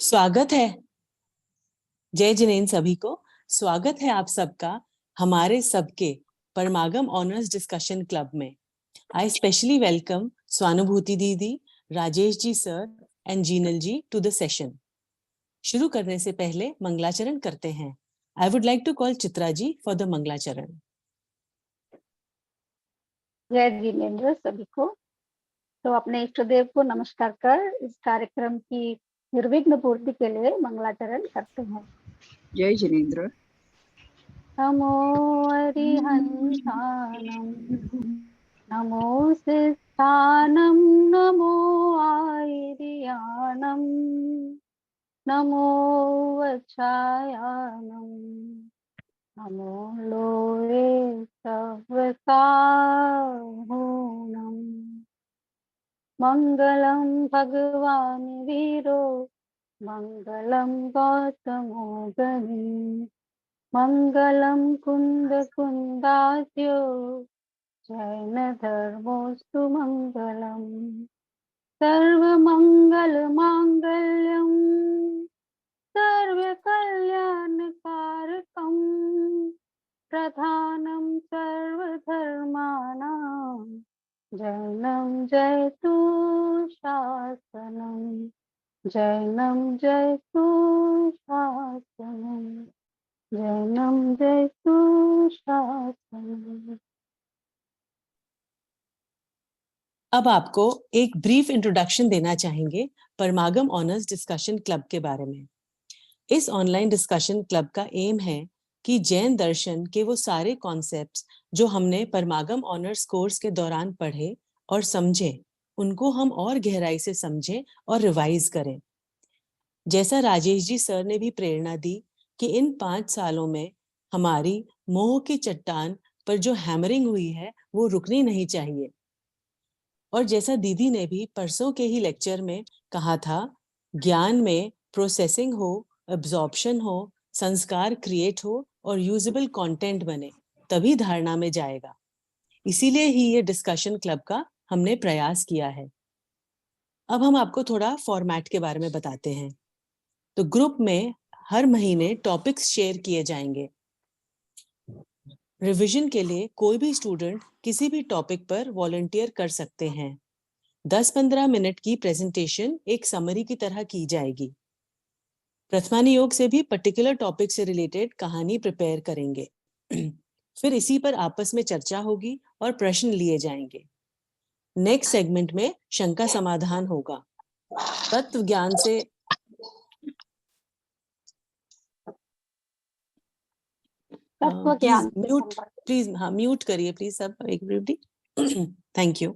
स्वागत है। जय जिनेन्द्र सभी को। स्वागत है आप सबका हमारे सबके परमागम ऑनर्स डिस्कशन क्लब में। आई स्पेशली वेलकम स्वानुभूति दीदी, Rajesh ji sir and Jinal ji to the session. शुरू करने से पहले मंगलाचरण करते हैं। I would like to call Chitra ji for the मंगलाचरण। जय जिनेन्द्र सभी को। तो अपने इष्ट देव को नमस्कार कर इस कार्यक्रम की निर्विघ्न पूर्ति के लिए मंगलाचरण करते हैं। जय जिनेन्द्र। नमो अरिहंतानम, नमो सिद्धानम, नमो आयर्यानम, नमो वच्छायानम, नमो लोये सव्यसाहूनम। मंगलम भगवान वीरो, मंगलम गौतमो गणी, मंगलम कुंद कुंदास्यो, जैन धर्मोस्तु मंगलम। सर्व मंगल मांगल्यम, सर्व कल्याणकारकम, प्रधानम सर्वधर्माणां, जैनम जयतु शासनम, जैनम जयतु शासनम, जैनम जयतु शासनम। अब आपको एक ब्रीफ इंट्रोडक्शन देना चाहेंगे परमागम ऑनर्स डिस्कशन क्लब के बारे में। इस ऑनलाइन डिस्कशन क्लब का एम है कि जैन दर्शन के वो सारे कॉन्सेप्ट्स जो हमने परमागम ऑनर्स कोर्स के दौरान पढ़े और समझे, उनको हम और गहराई से समझें और रिवाइज करें। जैसा राजेश जी सर ने भी प्रेरणा दी कि इन 5 सालों में हमारी मोह की चट्टान पर जो हैमरिंग हुई है वो रुकनी नहीं चाहिए। और जैसा दीदी ने भी परसों के ही लेक्चर में कहा था, ज्ञान में प्रोसेसिंग हो, एब्जॉर्प्शन हो, संस्कार क्रिएट हो और यूजेबल कंटेंट बने, तभी धारणा में जाएगा। इसीलिए ही ये डिस्कशन क्लब का हमने प्रयास किया है। अब हम आपको थोड़ा फॉर्मेट के बारे में बताते हैं। तो ग्रुप में हर महीने टॉपिक्स शेयर किए जाएंगे। रिवीजन के लिए कोई भी स्टूडेंट किसी भी टॉपिक पर वॉलंटियर कर सकते हैं। 10-15 मिनट की प्रेजेंटेशन एक समरी की तरह की जाएगी। प्रथमानुयोग से भी पर्टिकुलर टॉपिक से रिलेटेड कहानी प्रिपेयर करेंगे। फिर इसी पर आपस में चर्चा होगी और प्रश्न लिए जाएंगे। नेक्स्ट सेगमेंट में शंका समाधान होगा। तत्व ज्ञान से म्यूट करिए प्लीज सब एक minute. Thank you.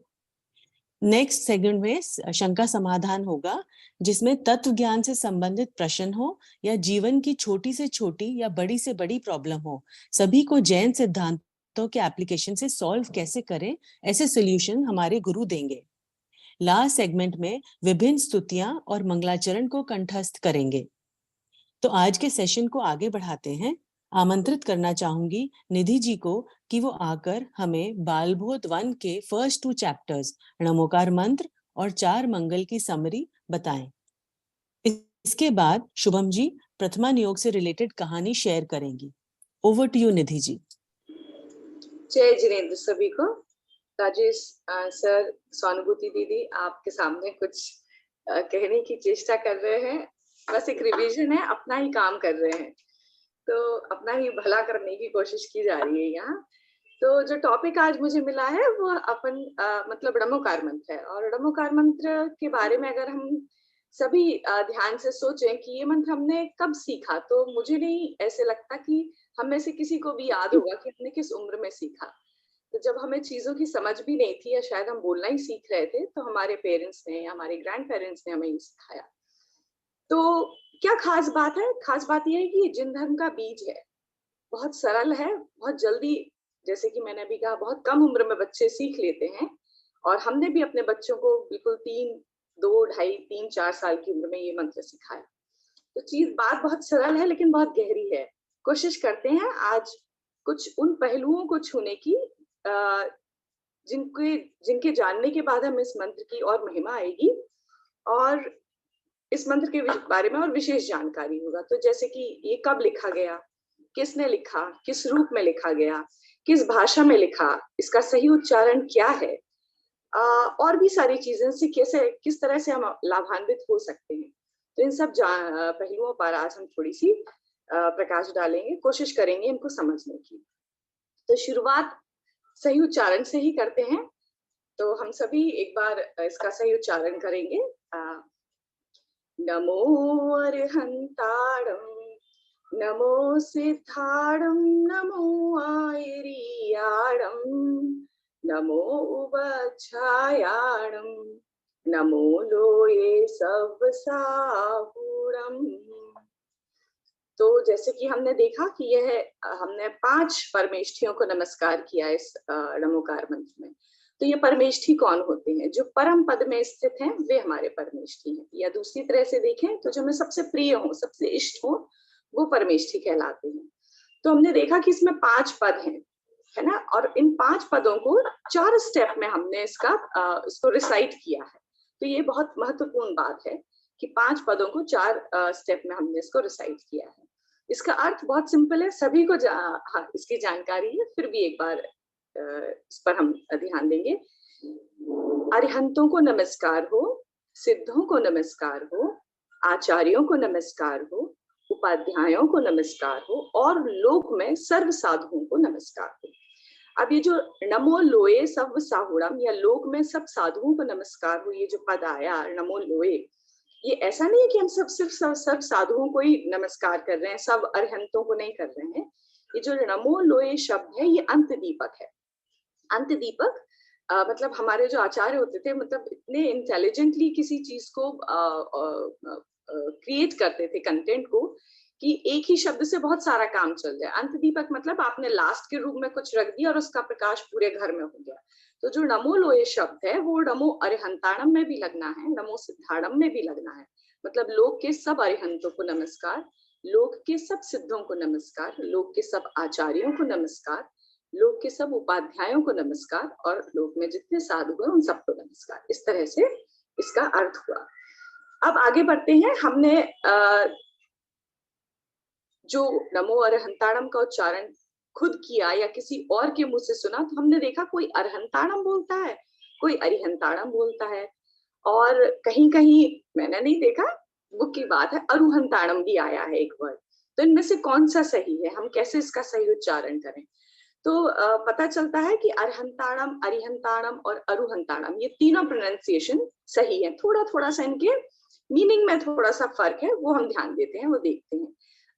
Next segment में शंका समाधान होगा, जिसमें तत्व ज्ञान से संबंधित प्रश्न हो या जीवन की छोटी से छोटी या बड़ी से बड़ी प्रॉब्लम हो, सभी को जैन सिद्धांतों के एप्लीकेशन से सॉल्व कैसे करें, ऐसे सॉल्यूशन हमारे गुरु देंगे। लास्ट सेगमेंट में विभिन्न स्तुतियां और मंगलाचरण को कंठस्थ करेंगे। तो आज के सेशन को आगे बढ़ाते हैं। आमंत्रित करना चाहूंगी निधि जी को कि वो आकर हमें बालबोध 1 के फर्स्ट 2 चैप्टर्स नमोकार मंत्र और 4 मंगल की समरी बताएं। इसके बाद शुभम जी प्रथमानुयोग से रिलेटेड कहानी शेयर करेंगी। Over to you Nidhi ji. जय जिनेन्द्र सभी को। राजेश सर, स्वानुभूति दीदी आपके सामने कुछ कहने की चेष्टा कर रहे हैं। बस एक रिवीजन है, अपना ही काम कर रहे हैं, तो अपना ही भला करने की कोशिश की जा रही है यहाँ। तो जो टॉपिक आज मुझे मिला है वो अपन मतलब नमोकार मंत्र है। और नमोकार मंत्र के बारे में अगर हम सभी ध्यान से सोचें कि ये मंत्र हमने कब सीखा, तो मुझे नहीं ऐसे लगता कि हम में से किसी को भी याद होगा कि हमने किस उम्र में सीखा। तो जब हमें चीजों की समझ भी नहीं थी या शायद हम बोलना ही सीख रहे थे, तो हमारे पेरेंट्स ने या हमारे ग्रैंड पेरेंट्स ने हमें ये सिखाया। तो क्या खास बात है? खास बात यह है कि जिन धर्म का बीज है, बहुत सरल है, बहुत जल्दी, जैसे कि मैंने अभी कहा, बहुत कम उम्र में बच्चे सीख लेते हैं। और हमने भी अपने बच्चों को बिल्कुल 2, ढाई, 3, 4 साल की उम्र में ये मंत्र सिखाया। तो बात बहुत सरल है लेकिन बहुत गहरी है। कोशिश करते हैं आज कुछ उन पहलुओं को छूने की जिनके जानने के बाद हम इस मंत्र की और महिमा आएगी। और इस मंत्र के बारे में और विशेष जानकारी होगा। तो जैसे कि ये कब लिखा गया, किसने लिखा, किस रूप में लिखा गया, किस भाषा में लिखा, इसका सही उच्चारण क्या है, और भी सारी चीजें से कैसे किस तरह से हम लाभान्वित हो सकते हैं। तो इन सब पहलुओं पर आज हम थोड़ी सी प्रकाश डालेंगे, कोशिश करेंगे इनको समझने की। तो शुरुआत सही उच्चारण से ही करते हैं। तो हम सभी एक बार इसका सही उच्चारण करेंगे। नमो अरहंताणं, नमो सिद्धाणं, नमो आयर्याणं, नमो उवच्छायाणं, नमो लोये सवसाहुरम्। तो जैसे कि हमने देखा कि यह हमने 5 परमेष्ठियों को नमस्कार किया इस नमोकार मंत्र में। तो ये परमेष्ठी कौन होते हैं? जो परम पद में स्थित हैं वे हमारे परमेष्ठी हैं, या दूसरी तरह से देखें तो जो हमें सबसे प्रिय हो, सबसे इष्ट हो, वो परमेष्ठी कहलाते हैं। तो हमने देखा कि इसमें 5 पद हैं, है ना, और इन 5 पदों को 4 स्टेप में हमने इसको रिसाइट किया है। तो ये बहुत महत्वपूर्ण बात है कि 5 पदों को 4 स्टेप में हमने इसको रिसाइट किया है। इसका अर्थ बहुत सिंपल है, सभी को इसकी जानकारी है, फिर भी एक बार इस पर हम ध्यान देंगे। अरिहंतों को नमस्कार हो, सिद्धों को नमस्कार हो, आचार्यों को नमस्कार हो, उपाध्यायों को नमस्कार हो, और लोक में सर्व साधुओं को नमस्कार हो। अब ये जो नमो लोये सब साहुड़म, या लोक में सब साधुओं को नमस्कार हो, ये जो पद आया नमो लोये, ये ऐसा नहीं है कि हम सब साधुओं को ही नमस्कार कर रहे हैं, सब अरिहंतों को नहीं कर रहे हैं। ये जो नमो लोये शब्द है, ये अंत दीपक है। अंत दीपक मतलब हमारे जो आचार्य होते थे, मतलब इतने इंटेलिजेंटली किसी चीज को क्रिएट करते थे, कंटेंट को, कि एक ही शब्द से बहुत सारा काम चल जाए। अंत दीपक मतलब आपने लास्ट के रूप में कुछ रख दिया और उसका प्रकाश पूरे घर में हो गया। तो जो नमो लोये शब्द है वो नमो अरिहंताणम में भी लगना है, नमो सिद्धाणम में भी लगना है। मतलब लोक के सब अरिहंतों को नमस्कार, लोक के सब सिद्धों को नमस्कार, लोक के सब आचार्यों को नमस्कार, लोक के सब उपाध्यायों को नमस्कार, और लोक में जितने साधु हैं उन सबको नमस्कार। इस तरह से इसका अर्थ हुआ। अब आगे बढ़ते हैं। हमने जो नमो अरहंताणम का उच्चारण खुद किया या किसी और के मुंह से सुना, तो हमने देखा कोई अरहंताणम बोलता है, कोई अरिहंताणम बोलता है, और कहीं कहीं मैंने नहीं देखा, बुक की बात है, अरुहंताणम भी आया है एक वर्ड। तो इनमें से कौन सा सही है, हम कैसे इसका सही उच्चारण करें? तो पता चलता है कि अरहंताणम, अरिहंताणम और अरुहंताणम, ये तीनों प्रोनाउंसिएशन सही है। थोड़ा थोड़ा सा इनके मीनिंग में थोड़ा सा फर्क है, वो हम ध्यान देते हैं, वो देखते हैं।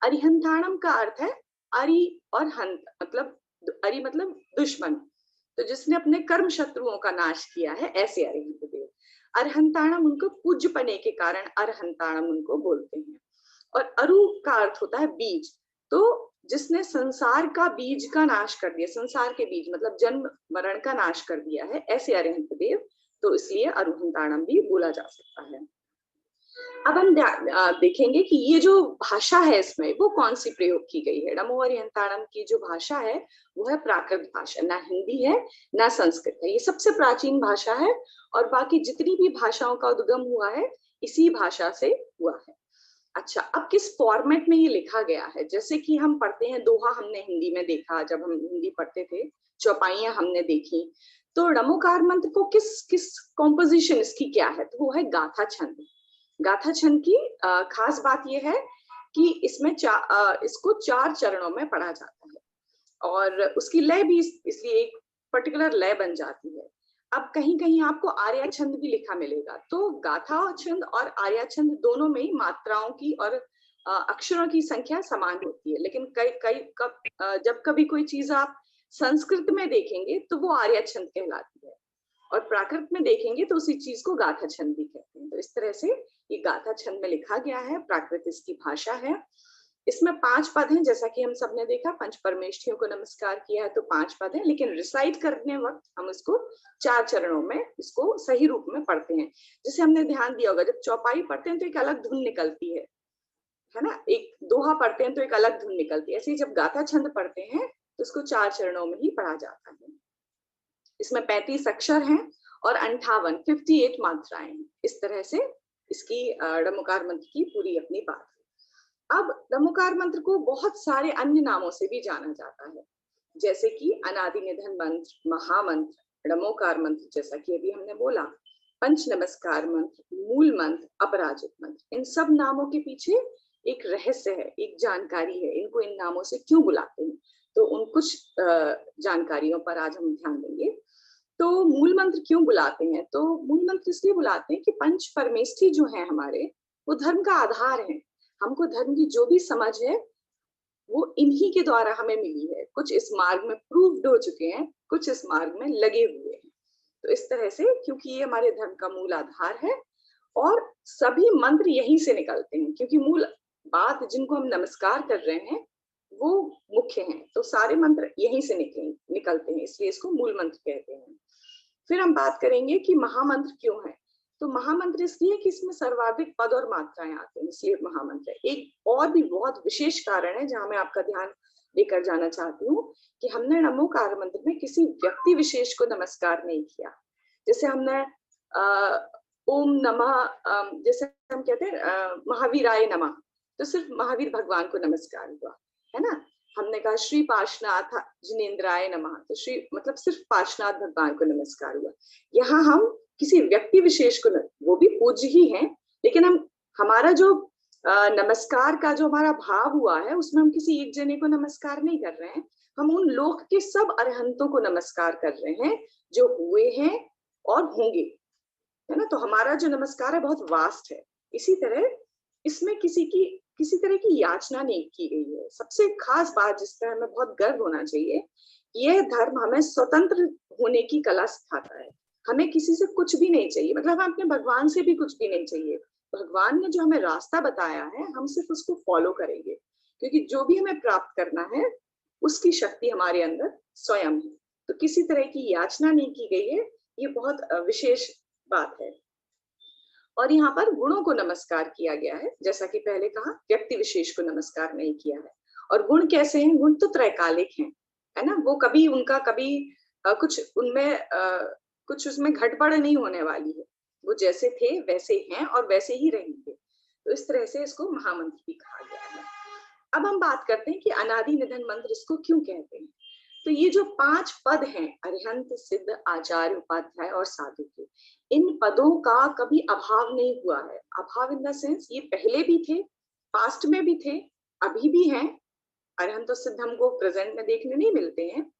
अरिहंताणम का अर्थ है अरि और हंत, मतलब अरि मतलब दुश्मन, तो जिसने अपने कर्म शत्रुओं का नाश किया है, ऐसे अरिहंत देव। अरहंताणम उनको पूज्यपने के कारण अरहंताणम उनको बोलते हैं। और अरु का अर्थ होता है बीज, तो जिसने संसार का बीज का नाश कर दिया, संसार के बीज मतलब जन्म मरण का नाश कर दिया है, ऐसे अरिहंत देव, तो इसलिए अरुहंताणम भी बोला जा सकता है। अब हम देखेंगे कि ये जो भाषा है इसमें वो कौन सी प्रयोग की गई है। नमो अरिहंताणम की जो भाषा है वो है प्राकृत भाषा, ना हिंदी है ना संस्कृत है, ये सबसे प्राचीन भाषा है, और बाकी जितनी भी भाषाओं का उद्गम हुआ है इसी भाषा से हुआ है। अच्छा, अब किस फॉर्मेट में ये लिखा गया है? जैसे कि हम पढ़ते हैं, दोहा हमने हिंदी में देखा, जब हम हिंदी पढ़ते थे, चौपाइयां हमने देखी, तो नमोकार मंत्र को किस कॉम्पोजिशन इसकी क्या है? तो वो है गाथा छंद। गाथा छंद की खास बात यह है कि इसमें इसको 4 चरणों में पढ़ा जाता है, और उसकी लय भी इसलिए एक पर्टिकुलर लय बन जाती है। अब कहीं कहीं आपको आर्या छंद भी लिखा मिलेगा, तो गाथा छंद और आर्या छंद दोनों में ही मात्राओं की और अक्षरों की संख्या समान होती है, लेकिन जब कभी कोई चीज आप संस्कृत में देखेंगे तो वो आर्या छंद कहलाती है, और प्राकृत में देखेंगे तो उसी चीज को गाथा छंद भी कहते हैं। तो इस तरह से ये गाथा छंद में लिखा गया है, प्राकृत इसकी भाषा है। इसमें 5 पद हैं, जैसा कि हम सबने देखा, पंच परमेष्ठियों को नमस्कार किया है तो 5 पद हैं, लेकिन रिसाइट करने वक्त हम इसको 4 चरणों में इसको सही रूप में पढ़ते हैं। जैसे हमने ध्यान दिया होगा, जब चौपाई पढ़ते हैं तो एक अलग धुन निकलती है ना, एक दोहा पढ़ते हैं तो एक अलग धुन निकलती है, ऐसे ही जब गाथा छंद पढ़ते हैं तो इसको 4 चरणों में ही पढ़ा जाता है। इसमें 35 अक्षर हैं और 58 मात्राएं हैं। इस तरह से इसकी ड़मोकार मंत्र की पूरी अपनी बात है। अब ड़मोकार मंत्र को बहुत सारे अन्य नामों से भी जाना जाता है, जैसे कि अनादि निधन मंत्र, महामंत्र, ड़मोकार मंत्र, जैसा कि अभी हमने बोला, पंच नमस्कार मंत्र, मूल मंत्र, अपराजित मंत्र। इन सब नामों के पीछे एक रहस्य है, एक जानकारी है, इनको इन नामों से क्यों बुलाते हैं, तो उन कुछ जानकारियों पर आज हम ध्यान देंगे। तो मूल मंत्र क्यों बुलाते हैं? तो मूल मंत्र इसलिए बुलाते हैं कि पंच परमेष्ठी जो है हमारे, वो धर्म का आधार है। हमको धर्म की जो भी समझ है वो इन्हीं के द्वारा हमें मिली है। कुछ इस मार्ग में प्रूव्ड हो चुके हैं, कुछ इस मार्ग में लगे हुए हैं। तो इस तरह से, क्योंकि ये हमारे धर्म का मूल आधार है और सभी मंत्र यहीं से निकलते हैं, क्योंकि मूल बात जिनको हम नमस्कार कर रहे हैं वो मुख्य हैं, तो सारे मंत्र यहीं से निकलते हैं, इसलिए इसको मूल मंत्र कहते हैं। फिर हम बात करेंगे कि महामंत्र क्यों है। तो महामंत्र इसलिए कि इसमें सर्वाधिक पद और मात्राएं आते हैं, इसलिए महामंत्र है। एक और भी बहुत विशेष कारण है जहां मैं आपका ध्यान लेकर जाना चाहती हूँ कि हमने नमोकार मंत्र में किसी व्यक्ति विशेष को नमस्कार नहीं किया। जैसे हमने ओम नमः, जैसे हम कहते हैं महावीराय नमः, तो सिर्फ महावीर भगवान को नमस्कार हुआ, है ना। हमने कहा श्री पार्श्वनाथ जिनेन्द्राय नमः, तो श्री मतलब सिर्फ पार्श्वनाथ भगवान को नमस्कार हुआ। यहाँ हम किसी व्यक्ति विशेष को, वो भी पूज्य ही हैं, लेकिन हमारा जो नमस्कार का जो हमारा भाव हुआ है उसमें हम किसी एक जने को नमस्कार नहीं कर रहे हैं, हम उन लोक के सब अरहंतों को नमस्कार कर रहे हैं जो हुए हैं और होंगे, है ना। तो हमारा जो नमस्कार है बहुत वास्ट है। इसी तरह इसमें किसी तरह की याचना नहीं की गई है। सबसे खास बात जिस पर हमें बहुत गर्व होना चाहिए, यह धर्म हमें स्वतंत्र होने की कला सिखाता है। हमें किसी से कुछ भी नहीं चाहिए, मतलब हमें अपने भगवान से भी कुछ भी नहीं चाहिए। भगवान ने जो हमें रास्ता बताया है हम सिर्फ उसको फॉलो करेंगे, क्योंकि जो भी हमें प्राप्त करना है उसकी शक्ति हमारे अंदर स्वयं है। तो किसी तरह की याचना नहीं की गई है, ये बहुत विशेष बात है। और यहाँ पर गुणों को नमस्कार किया गया है, जैसा कि पहले कहा व्यक्ति विशेष को नमस्कार नहीं किया है। और गुण कैसे हैं? गुण तो त्रैकालिक हैं, है ना। वो कभी उनका कुछ उसमें घटबढ़ नहीं होने वाली है, वो जैसे थे वैसे हैं और वैसे ही रहेंगे। तो इस तरह से इसको महामंत्र भी कहा गया है। अब हम बात करते हैं कि अनादि निधन मंत्र इसको क्यों कहते हैं। तो ये जो 5 पद हैं, अरिहंत, सिद्ध, आचार्य, उपाध्याय और साधु के, इन पदों का कभी अभाव नहीं हुआ है। अभाव इन द सेंस, ये पहले भी थे, पास्ट में भी थे, अभी भी हैं। अरिहंत और सिद्ध हमको प्रेजेंट में देखने नहीं मिलते हैं,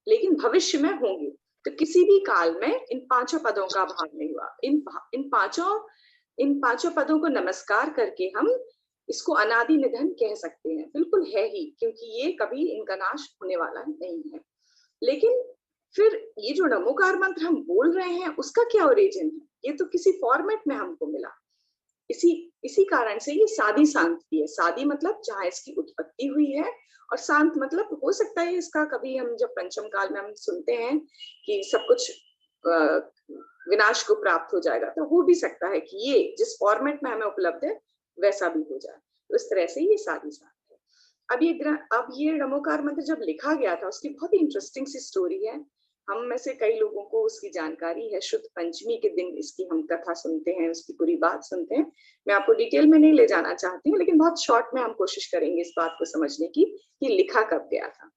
लेकिन भविष्य में होंगे। तो किसी भी काल में इन 5 पदों का अभाव नहीं हुआ। इन पांचों पदों को नमस्कार करके हम इसको अनादि निधन कह सकते हैं। बिल्कुल है ही, क्योंकि ये कभी इनका नाश होने वाला नहीं है। लेकिन फिर ये जो नमोकार मंत्र हम बोल रहे हैं उसका क्या ओरिजिन है? ये तो किसी फॉर्मेट में हमको मिला। इसी कारण से ये सादी शांत भी है। सादी मतलब जहाँ इसकी उत्पत्ति हुई है, और शांत मतलब हो सकता है इसका कभी हम जब पंचम काल में हम सुनते हैं कि सब कुछ विनाश को प्राप्त हो जाएगा, तो हो भी सकता है कि ये जिस फॉर्मेट में हमें उपलब्ध है वैसा भी हो जाए। तो इस तरह से ये सादी शांत है। अब ये नमोकार मंत्र जब लिखा गया था उसकी बहुत ही इंटरेस्टिंग सी स्टोरी है। हम में से कई लोगों को उसकी जानकारी है। शुद्ध पंचमी के दिन इसकी हम कथा सुनते हैं, उसकी पूरी बात सुनते हैं। मैं आपको डिटेल में नहीं ले जाना चाहती हूँ, लेकिन बहुत शॉर्ट में हम कोशिश करेंगे इस बात को समझने की कि लिखा कब गया था।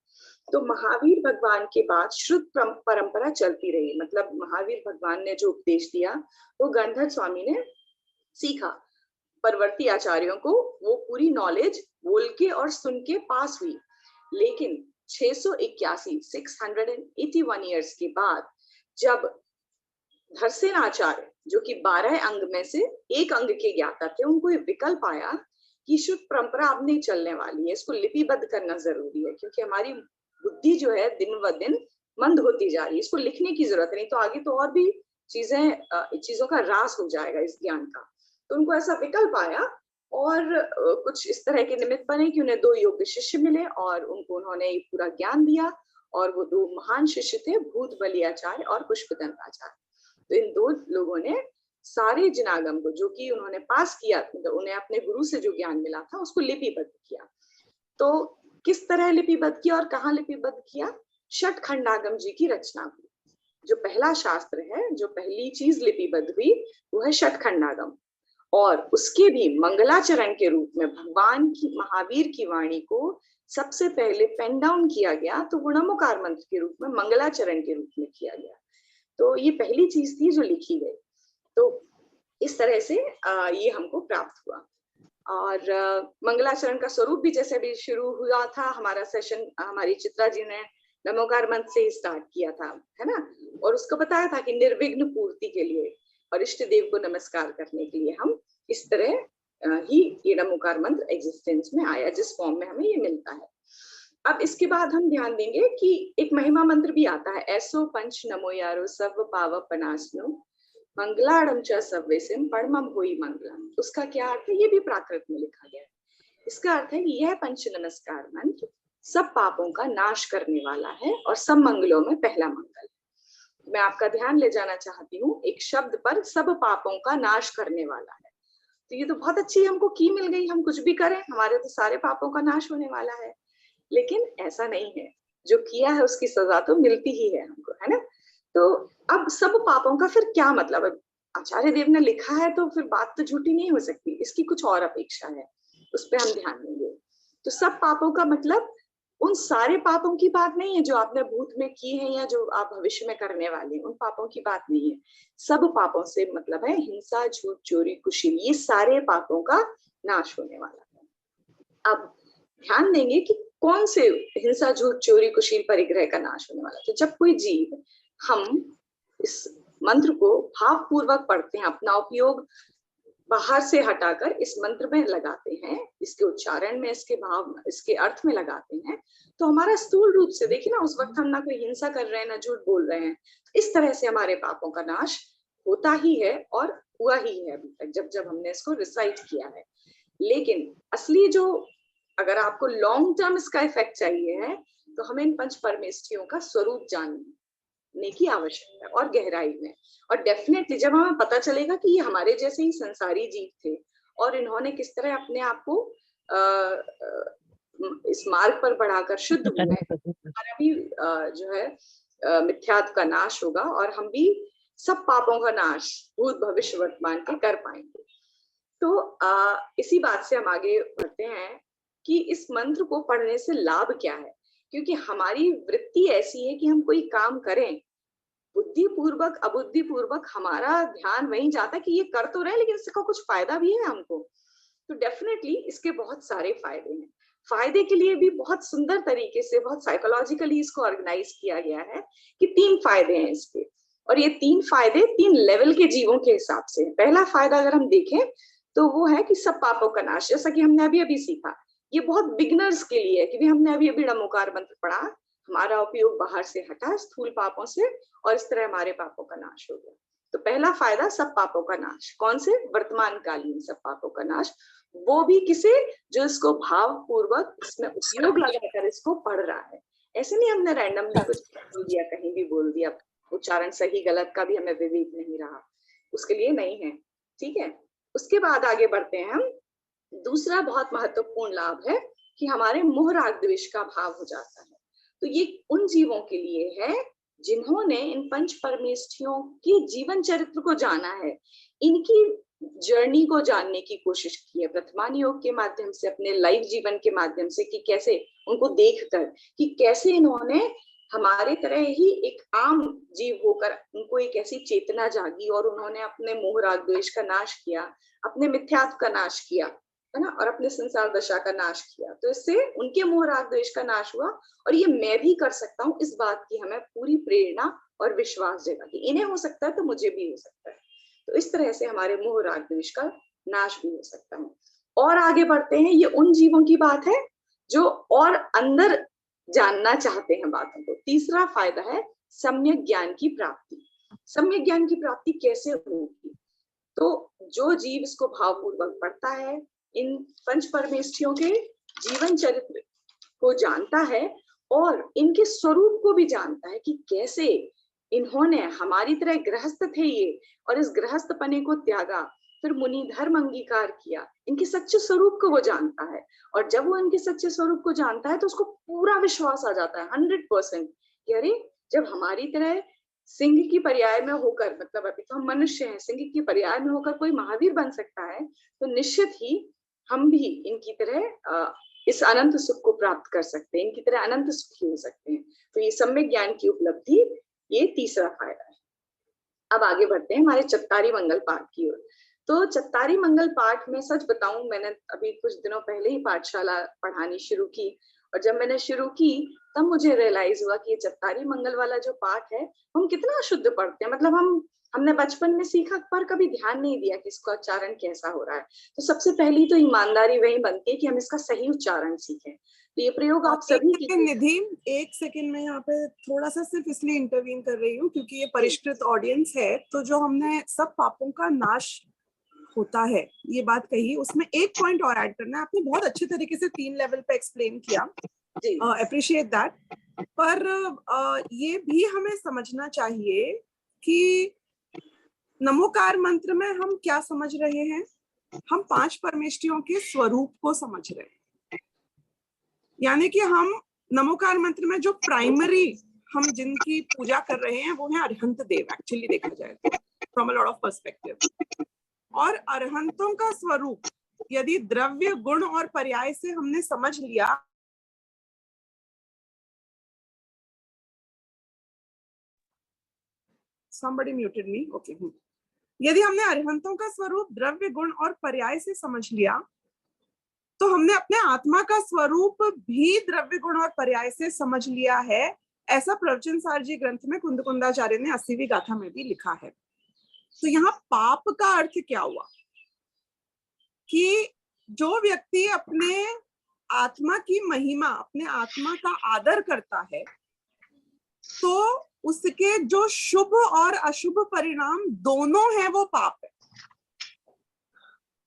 तो महावीर भगवान के बाद श्रुत परंपरा चलती रही, मतलब महावीर भगवान ने जो उपदेश दिया वो गणधर स्वामी ने सीखा। परवर्ती आचार्यों को वो पूरी नॉलेज बोल के और सुन के पास हुई। लेकिन 681 ईयर्स के बाद जब धरसेन आचार्य, जो कि 12 अंग में से एक अंग के ज्ञाता थे, उनको ये विकल्प आया कि शुद्ध परंपरा अब नहीं चलने वाली है, इसको लिपिबद्ध करना जरूरी है, क्योंकि हमारी बुद्धि जो है दिन ब दिन मंद होती जा रही है, इसको लिखने की जरूरत नहीं तो आगे तो और भी चीजों का ह्रास हो जाएगा इस ज्ञान का। तो उनको ऐसा विकल्प आया और कुछ इस तरह के निमित्त बने कि उन्हें 2 योग्य शिष्य मिले और उन्होंने पूरा ज्ञान दिया। और वो 2 महान शिष्य थे, भूत बलि आचार्य और पुष्पदंत आचार्य। तो इन 2 लोगों ने सारे जिनागम को, जो कि उन्होंने पास किया, तो उन्हें अपने गुरु से जो ज्ञान मिला था उसको लिपिबद्ध किया। तो किस तरह लिपिबद्ध किया और कहाँ लिपिबद्ध किया? षट खंडागम जी की रचना हुई। जो पहला शास्त्र है, जो पहली चीज लिपिबद्ध हुई वो है षट खंडागम। और उसके भी मंगलाचरण के रूप में भगवान की महावीर की वाणी को सबसे पहले पेन डाउन किया गया, तो वो नमोकार मंत्र के रूप में मंगलाचरण के रूप में किया गया। तो ये पहली चीज थी जो लिखी गई। तो इस तरह से ये हमको प्राप्त हुआ। और मंगलाचरण का स्वरूप भी जैसे भी शुरू हुआ था, हमारा सेशन हमारी चित्रा जी ने नमोकार मंत्र से ही स्टार्ट किया था, है ना। और उसको बताया था कि निर्विघ्न पूर्ति के लिए और इष्ट देव को नमस्कार करने के लिए हम इस तरह ही ये नमोकार मंत्र एग्जिस्टेंस में आया, जिस फॉर्म में हमें ये मिलता है। अब इसके बाद हम ध्यान देंगे कि एक महिमा मंत्र भी आता है, ऐसो पंच नमो यारो सर्व पाव पनासनो मंगलाड़म च सव्यसिम परमम होई मंगलम। उसका क्या अर्थ है, ये भी प्राकृत में लिखा गया है। इसका अर्थ है कि यह पंच नमस्कार मंत्र सब पापों का नाश करने वाला है और सब मंगलों में पहला मंगल है। मैं आपका ध्यान ले जाना चाहती हूँ एक शब्द पर, सब पापों का नाश करने वाला है। तो ये तो बहुत अच्छी हमको की मिल गई, हम कुछ भी करें हमारे तो सारे पापों का नाश होने वाला है। लेकिन ऐसा नहीं है, जो किया है उसकी सजा तो मिलती ही है हमको, है ना। तो अब सब पापों का फिर क्या मतलब है, आचार्य देव ने लिखा है तो फिर बात तो झूठी नहीं हो सकती, इसकी कुछ और अपेक्षा है, उस पर हम ध्यान देंगे। तो सब पापों का मतलब उन सारे पापों की बात नहीं है जो आपने भूत में की है या जो आप भविष्य में करने वाले हैं, उन पापों की बात नहीं है। सब पापों से मतलब है हिंसा, झूठ, चोरी, कुशील, ये सारे पापों का नाश होने वाला है। अब ध्यान देंगे कि कौन से हिंसा, झूठ, चोरी, कुशील, परिग्रह का नाश होने वाला है। तो जब कोई जीव, हम इस मंत्र को भावपूर्वक पढ़ते हैं, अपना उपयोग बाहर से हटाकर इस मंत्र में लगाते हैं, इसके उच्चारण में, इसके भाव, इसके अर्थ में लगाते हैं, तो हमारा स्थूल रूप से देखिए ना, उस वक्त हम ना कोई हिंसा कर रहे हैं ना झूठ बोल रहे हैं, इस तरह से हमारे पापों का नाश होता ही है और हुआ ही है अभी तक, जब जब हमने इसको रिसाइट किया है। लेकिन असली जो, अगर आपको लॉन्ग टर्म इसका इफेक्ट चाहिए है, तो हमें इन पंच परमेष्ठियों का स्वरूप जानने की आवश्यकता है और गहराई में। और डेफिनेटली जब हमें पता चलेगा कि ये हमारे जैसे ही संसारी जीव थे और इन्होंने किस तरह अपने आप को इस मार्ग पर बढ़ाकर शुद्ध हुए, हमारा भी जो है मिथ्यात्व का नाश होगा और हम भी सब पापों का नाश भूत भविष्य वर्तमान के कर पाएंगे। तो इसी बात से हम आगे बढ़ते हैं कि इस मंत्र को पढ़ने से लाभ क्या है। क्योंकि हमारी वृत्ति ऐसी है कि हम कोई काम करें, बुद्धिपूर्वक अबुद्धिपूर्वक हमारा ध्यान वहीं जाता है कि ये कर तो रहे लेकिन इसका कुछ फायदा भी है हमको। तो डेफिनेटली इसके बहुत सारे फायदे हैं। फायदे के लिए भी बहुत सुंदर तरीके से, बहुत साइकोलॉजिकली इसको ऑर्गेनाइज किया गया है कि 3 फायदे हैं इसके, और ये 3 फायदे 3 लेवल के जीवों के हिसाब से। पहला फायदा अगर हम देखें तो वो है कि सब पापों का नाश, जैसा कि हमने अभी अभी सीखा। ये बहुत बिगिनर्स के लिए है कि हमने अभी अभी नमोकार मंत्र पढ़ा, हमारा उपयोग बाहर से हटा स्थूल पापों से, और इस तरह हमारे पापों का नाश हो गया। तो पहला फायदा सब पापों का नाश। कौन से? वर्तमान कालीन सब पापों का नाश, वो भी किसे? जो इसको भाव पूर्वक इसमें उपयोग लगाकर इसको पढ़ रहा है। ऐसे नहीं हमने रैंडमली कुछ बोल दिया, कहीं भी बोल दिया, उच्चारण सही गलत का भी हमें विवेक नहीं रहा, उसके लिए नहीं है, ठीक है। उसके बाद आगे बढ़ते हैं हम। दूसरा बहुत महत्वपूर्ण लाभ है कि हमारे मोह राग द्वेष का भाव हो जाता है। तो ये उन जीवों के लिए है जिन्होंने इन पंच परमेष्ठियों के जीवन चरित्र को जाना है, इनकी जर्नी को जानने की कोशिश की है प्रथमान योग के माध्यम से, अपने लाइव जीवन के माध्यम से, कि कैसे उनको देखकर कि कैसे इन्होंने हमारे तरह ही एक आम जीव होकर उनको एक ऐसी चेतना जागी और उन्होंने अपने मोह राग द्वेष का नाश किया, अपने मिथ्यात्व का नाश किया, है ना, और अपने संसार दशा का नाश किया। तो इससे उनके मोह राग द्वेष का नाश हुआ, और ये मैं भी कर सकता हूँ, इस बात की हमें पूरी प्रेरणा और विश्वास जगा कि इन्हें हो सकता है तो मुझे भी हो सकता है। तो इस तरह से हमारे मोह राग द्वेष का नाश भी हो सकता है। और आगे बढ़ते हैं, ये उन जीवों की बात है जो और अंदर जानना चाहते हैं बातों को। तीसरा फायदा है सम्यक ज्ञान की प्राप्ति। सम्यक ज्ञान की प्राप्ति कैसे होगी? तो जो जीव इसको भावपूर्वक पढ़ता है, इन पंच परमेष्ठियों के जीवन चरित्र को जानता है और इनके स्वरूप को भी जानता है कि कैसे इन्होंने हमारी तरह गृहस्थ थे ये, और इस गृहस्थपने को त्यागा, फिर मुनि धर्म अंगीकार किया, इनके सच्चे स्वरूप को वो जानता है। और जब वो इनके सच्चे स्वरूप को जानता है तो उसको पूरा विश्वास आ जाता है 100% कि अरे, जब हमारी तरह सिंह की पर्याय में होकर, मतलब अभी तो हम मनुष्य हैं, सिंह की पर्याय में होकर कोई महावीर बन सकता है, तो निश्चित ही हम भी इनकी तरह इस अनंत सुख को प्राप्त कर सकते हैं, इनकी तरह अनंत सुखी हो सकते हैं। तो ये सम्यक ज्ञान की उपलब्धि, ये तीसरा फायदा है। अब आगे बढ़ते हैं हमारे चत्तारी मंगल पाठ की ओर। तो चत्तारी मंगल पाठ में सच बताऊं, मैंने अभी कुछ दिनों पहले ही पाठशाला पढ़ानी शुरू की, और जब मैंने शुरू की तब मुझे रियलाइज हुआ कि ये चत्तारी मंगल वाला जो पाठ है, हम कितना शुद्ध पढ़ते हैं। मतलब हमने बचपन में सीखा पर कभी ध्यान नहीं दिया कि इसका उच्चारण कैसा हो रहा है। तो सबसे पहली तो ईमानदारी वही बनती है कि हम इसका सही उच्चारण सीखें। तो ये प्रयोग आप सभी की। निधि, एक सेकंड में यहाँ पे थोड़ा सा सिर्फ इसलिए इंटरवीन कर रही हूँ क्योंकि ये परिष्कृत ऑडियंस है, तो जो हमने सब पापों का नाश होता है ये बात कही, उसमें एक पॉइंट और ऐड करना है। आपने बहुत अच्छे तरीके से 3 लेवल पे एक्सप्लेन किया, अप्रिशिएट दैट। पर ये भी हमें समझना चाहिए कि नमोकार मंत्र में हम क्या समझ रहे हैं। हम 5 परमेष्ठियों के स्वरूप को समझ रहे हैं, यानी कि हम नमोकार मंत्र में जो प्राइमरी हम जिनकी पूजा कर रहे हैं वो है अरिहंत देव, एक्चुअली देखा जाए तो from a lot of perspective. और अरिहंतों का स्वरूप यदि द्रव्य, गुण और पर्याय से हमने समझ लिया, somebody muted me, okay, यदि हमने अरिहंतों का स्वरूप द्रव्य, गुण और पर्याय से समझ लिया, तो हमने अपने आत्मा का स्वरूप भी द्रव्य, गुण और पर्याय से समझ लिया है। ऐसा प्रवचन सार जी ग्रंथ में कुंदकुंदाचार्य ने 80वीं गाथा में भी लिखा है। तो यहाँ पाप का अर्थ क्या हुआ कि जो व्यक्ति अपने आत्मा की महिमा, अपने आत्मा का आदर करता है, तो उसके जो शुभ और अशुभ परिणाम दोनों हैं वो पाप है।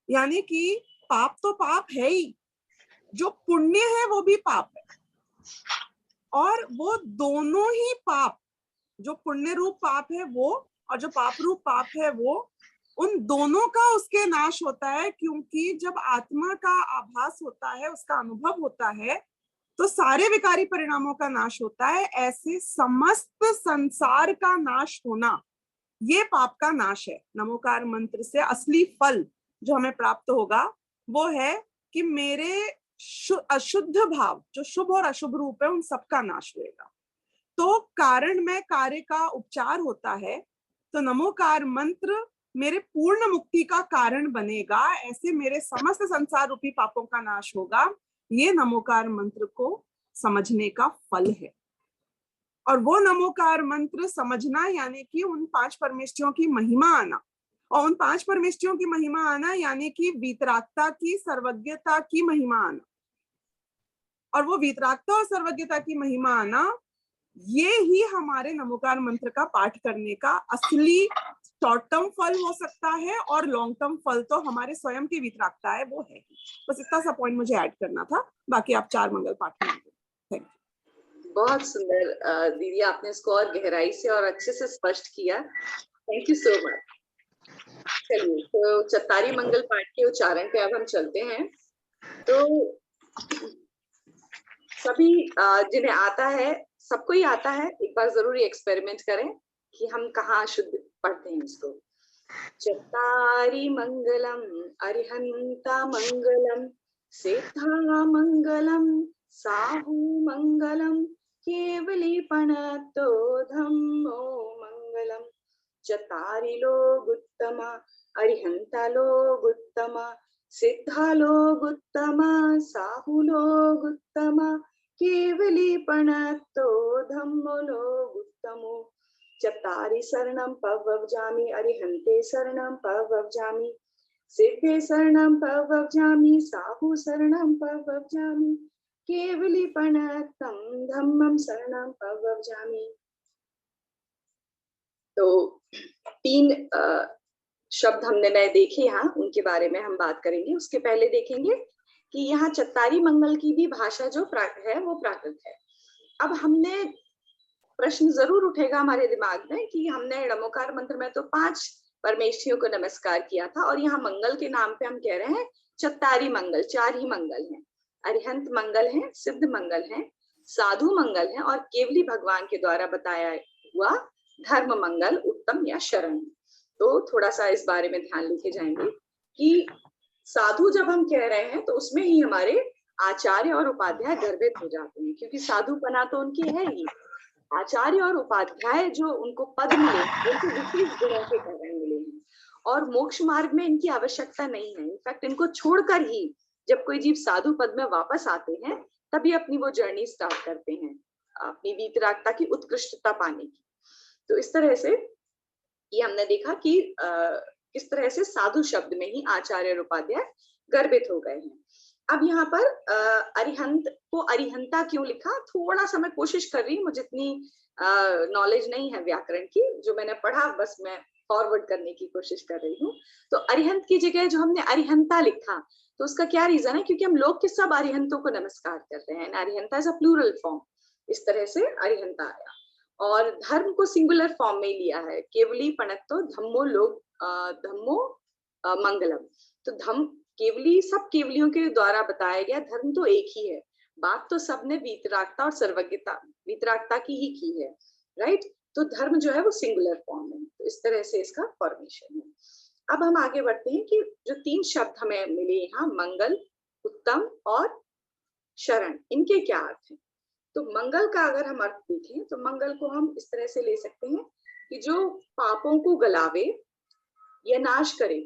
यानी कि पाप तो पाप है ही, जो पुण्य है वो भी पाप है। और वो दोनों ही पाप, जो पुण्य रूप पाप है वो और जो पाप रूप पाप है वो, उन दोनों का उसके नाश होता है। क्योंकि जब आत्मा का आभास होता है, उसका अनुभव होता है, तो सारे विकारी परिणामों का नाश होता है। ऐसे समस्त संसार का नाश होना, ये पाप का नाश है। नमोकार मंत्र से असली फल जो हमें प्राप्त होगा वो है कि मेरे अशुद्ध भाव, जो शुभ और अशुभ रूप है, उन सबका नाश होगा। तो कारण में कार्य का उपचार होता है। तो नमोकार मंत्र मेरे पूर्ण मुक्ति का कारण बनेगा। ऐसे मेरे समस्त संसार रूपी पापों का नाश होगा। ये नमोकार मंत्र को समझने का फल है। और वो नमोकार मंत्र समझना यानी कि उन 5 परमेष्ठियों की महिमा आना, और उन 5 परमेष्ठियों की महिमा आना यानी कि वीतरागता की, सर्वज्ञता की महिमा आना। और वो वीतरागता और सर्वज्ञता की महिमा आना, ये ही हमारे नमोकार मंत्र का पाठ करने का असली शॉर्ट टर्म फल हो सकता है। और लॉन्ग टर्म फल तो हमारे स्वयं की वीतरागता है, वो है। बस इतना सा पॉइंट मुझे ऐड करना था। बाकी आप 4 मंगल पाठ में। Thank you. बहुत सुंदर दीदी, आपने इसको और गहराई से और अच्छे से स्पष्ट किया। Thank you so much. चलिए, तो चत्तारी मंगल पाठ के उच्चारण पे अब हम चलते हैं। तो सभी जिन्हें आता है, सबको ही आता है, एक बार जरूर एक्सपेरिमेंट करें कि हम कहाँ शुद्ध पढ़ते हैं इसको। चत्तारी मंगलम अरिहंता मंगलम सेथा मंगलम साहु मंगलम केवली पणतो धम्मो मंगलम। चत्तारी लोगुत्तमा अरिहंता लोगुत्तमा सिद्धा लोगुत्तमा साहु लोगुत्तमा केवली पणतो धम्मो लोगुत्तमो। चत्तारि शरणं पवव्जामि अरिहन्ते शरणं पवव्जामि सिद्धे शरणं पवव्जामि साहु शरणं पवव्जामि केवली पणतं धम्मं शरणं पवव्जामि। तो 3 शब्द हमने नए देखे यहाँ, उनके बारे में हम बात करेंगे। उसके पहले देखेंगे कि यहाँ चत्तारी मंगल की भी भाषा जो है वो प्राकृत है। अब हमने प्रश्न जरूर उठेगा हमारे दिमाग में कि हमने नमोकार मंत्र में तो 5 परमेष्ठियों को नमस्कार किया था, और यहाँ मंगल के नाम पे हम कह रहे हैं चत्तारी मंगल। 4 ही मंगल हैं। अरिहंत मंगल है, सिद्ध मंगल है, साधु मंगल है, और केवली भगवान के द्वारा बताया हुआ धर्म, मंगल, उत्तम या शरण। तो थोड़ा सा इस बारे में ध्यान लेके जाएंगे कि साधु जब हम कह रहे हैं तो उसमें ही हमारे आचार्य और उपाध्याय गर्भित हो जाते हैं, क्योंकि साधुपना तो उनकी है ही। आचार्य और उपाध्याय जो उनको पद मिले, उनको विशेष गुणों के कारण मिले हैं, और मोक्ष मार्ग में इनकी आवश्यकता नहीं है। इनफैक्ट इनको छोड़कर ही जब कोई जीव साधु पद में वापस आते हैं, तभी अपनी वो जर्नी स्टार्ट करते हैं अपनी वीतरागता की उत्कृष्टता पाने की। तो इस तरह से ये हमने देखा कि किस तरह से साधु शब्द में ही आचार्य और उपाध्याय गर्भित हो गए हैं। अब यहाँ पर अरिहंत को अरिहंता क्यों लिखा, थोड़ा सा मैं कोशिश कर रही हूँ, मुझे इतनी नॉलेज नहीं है व्याकरण की, जो मैंने पढ़ा बस मैं फॉरवर्ड करने की कोशिश कर रही हूँ। तो अरिहंत की जगह जो हमने अरिहंता लिखा, तो उसका क्या रीजन है, क्योंकि हम लोग के सब अरिहंतों को नमस्कार करते हैं, अरिहंता इज अ प्लूरल फॉर्म, इस तरह से अरिहंता आया। और धर्म को सिंगुलर फॉर्म में लिया है, केवली पणत्तो धम्मो लोग धम्मो मंगलम। तो धम्म केवली, सब केवलियों के द्वारा बताया गया, धर्म तो एक ही है। बात तो सबने वीतरागता और सर्वज्ञता, वीतरागता की ही की है, राइट। तो धर्म जो है वो सिंगुलर फॉर्म है, तो इस तरह से इसका फॉर्मेशन है। अब हम आगे बढ़ते हैं कि जो 3 शब्द हमें मिले यहाँ, मंगल, उत्तम और शरण, इनके क्या अर्थ हैं। तो मंगल का अगर हम अर्थ देखें तो मंगल को हम इस तरह से ले सकते हैं कि जो पापों को गलावे या नाश करे,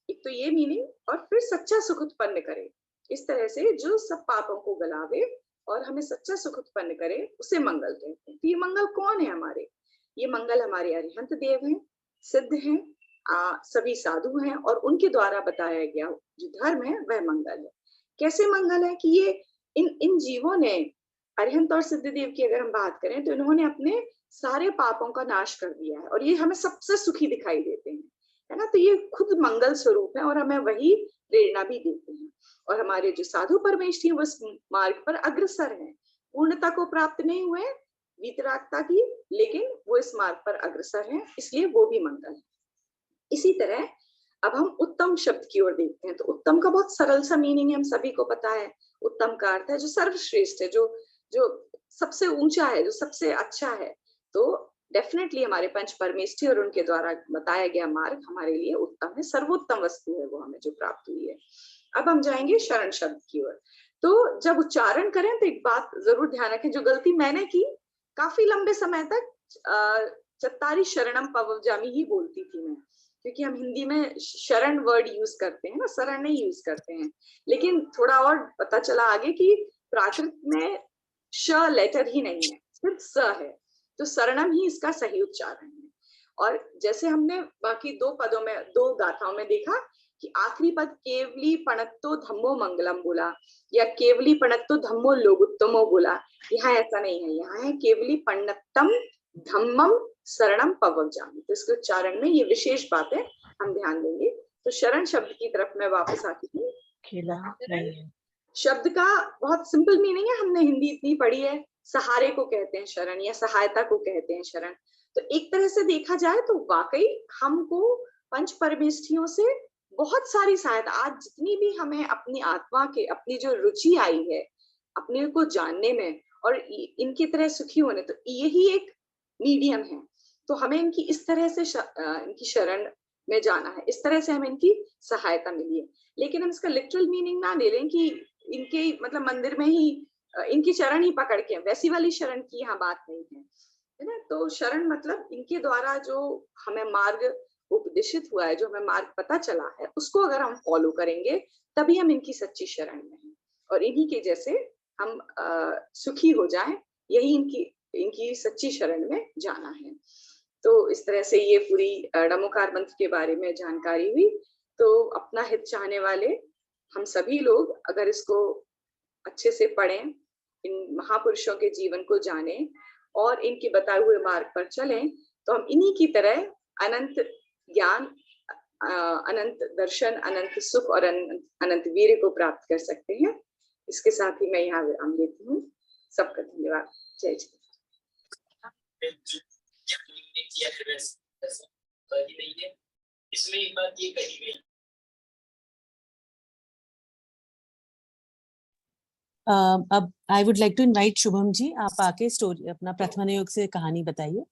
एक तो ये मीनिंग, और फिर सच्चा सुख उत्पन्न करे। इस तरह से जो सब पापों को गलावे और हमें सच्चा सुख उत्पन्न करे, उसे मंगल कहते हैं। तो ये मंगल कौन है हमारे, ये मंगल हमारे अरिहंत देव हैं, सिद्ध हैं, सभी साधु हैं, और उनके द्वारा बताया गया जो धर्म है वह मंगल है। कैसे मंगल है कि ये इन जीवों ने, अरिहंत और सिद्ध देव की अगर हम बात करें तो इन्होंने अपने सारे पापों का नाश कर दिया है, और ये हमें सबसे सुखी दिखाई देते हैं, है ना। तो ये खुद मंगल स्वरूप है और हमें वही प्रेरणा भी देते हैं। और हमारे जो साधु परमेष्ठी वो इस मार्ग पर अग्रसर हैं, पूर्णता को प्राप्त नहीं हुए वीतरागता की, लेकिन वो इस मार्ग पर अग्रसर हैं, इसलिए वो भी मंगल है। इसी तरह अब हम उत्तम शब्द की ओर देखते हैं। तो उत्तम का बहुत सरल सा मीनिंग है, हम सभी को पता है। उत्तम का अर्थ है जो सर्वश्रेष्ठ है, जो सबसे ऊंचा है, जो सबसे अच्छा है। तो डेफिनेटली हमारे पंच परमेष्ठी और उनके द्वारा बताया गया मार्ग हमारे लिए उत्तम है, सर्वोत्तम वस्तु है वो हमें जो प्राप्त हुई है। अब हम जाएंगे शरण शब्द की ओर। तो जब उच्चारण करें तो एक बात जरूर ध्यान रखें, जो गलती मैंने की, काफी लंबे समय तक चत्तारी शरणम पवजामी ही बोलती थी मैं, क्योंकि हम हिंदी में शरण वर्ड यूज करते हैं ना, शरण नहीं यूज करते हैं। लेकिन थोड़ा और पता चला आगे कि प्राकृत में श लेटर ही नहीं है, सिर्फ स है, तो शरणम ही इसका सही उच्चारण है। और जैसे हमने बाकी 2 पदों में, 2 गाथाओं में देखा कि आखिरी पद केवली पणत्तो धम्मो मंगलम बोला, या केवली पणत्तो धम्मो लोगुत्तमो बोला, यहाँ ऐसा नहीं है, यहाँ है केवली पण्णत्तम धम्मम शरणम पवजामि। तो इसके उच्चारण में ये विशेष बात है, हम ध्यान देंगे। तो शरण शब्द की तरफ मैं वापस आती हूँ। शब्द का बहुत सिंपल मीनिंग है, हमने हिंदी इतनी पढ़ी है, सहारे को कहते हैं शरण, या सहायता को कहते हैं शरण। तो एक तरह से देखा जाए तो वाकई हमको पंच परमेष्ठियों से बहुत सारी सहायता, आज जितनी भी हमें अपनी आत्मा के, अपनी जो रुचि आई है अपने को जानने में और इनकी तरह सुखी होने, तो यही एक मीडियम है। तो हमें इनकी इस तरह से इनकी शरण में जाना है, इस तरह से हमें इनकी सहायता मिली है। लेकिन हम इसका लिटरल मीनिंग ना ले लें कि इनके मतलब मंदिर में ही इनकी शरण ही पकड़ के, वैसी वाली शरण की यहाँ बात नहीं है ना। तो शरण मतलब इनके द्वारा जो हमें मार्ग उपदेशित हुआ है, जो हमें मार्ग पता चला है, उसको अगर हम फॉलो करेंगे तभी हम इनकी सच्ची शरण में हैं, और इन्हीं के जैसे हम सुखी हो जाएं, यही इनकी सच्ची शरण में जाना है। तो इस तरह से ये पूरी डमोकार मंत्र के बारे में जानकारी हुई। तो अपना हित चाहने वाले हम सभी लोग अगर इसको अच्छे से पढ़ें, इन महापुरुषों के जीवन को जानें और इनके बताए हुए मार्ग पर चलें, तो हम इन्हीं की तरह अनंत ज्ञान, अनंत दर्शन, अनंत सुख और अनंत वीर्य को प्राप्त कर सकते हैं। इसके साथ ही मैं यहाँ विराम लेती हूँ। सबका धन्यवाद। जय जय। इसमें एक बात ये कही गई, अब I would like to invite Shubham ji, आप आके स्टोरी अपना प्रथम योग से कहानी बताइए।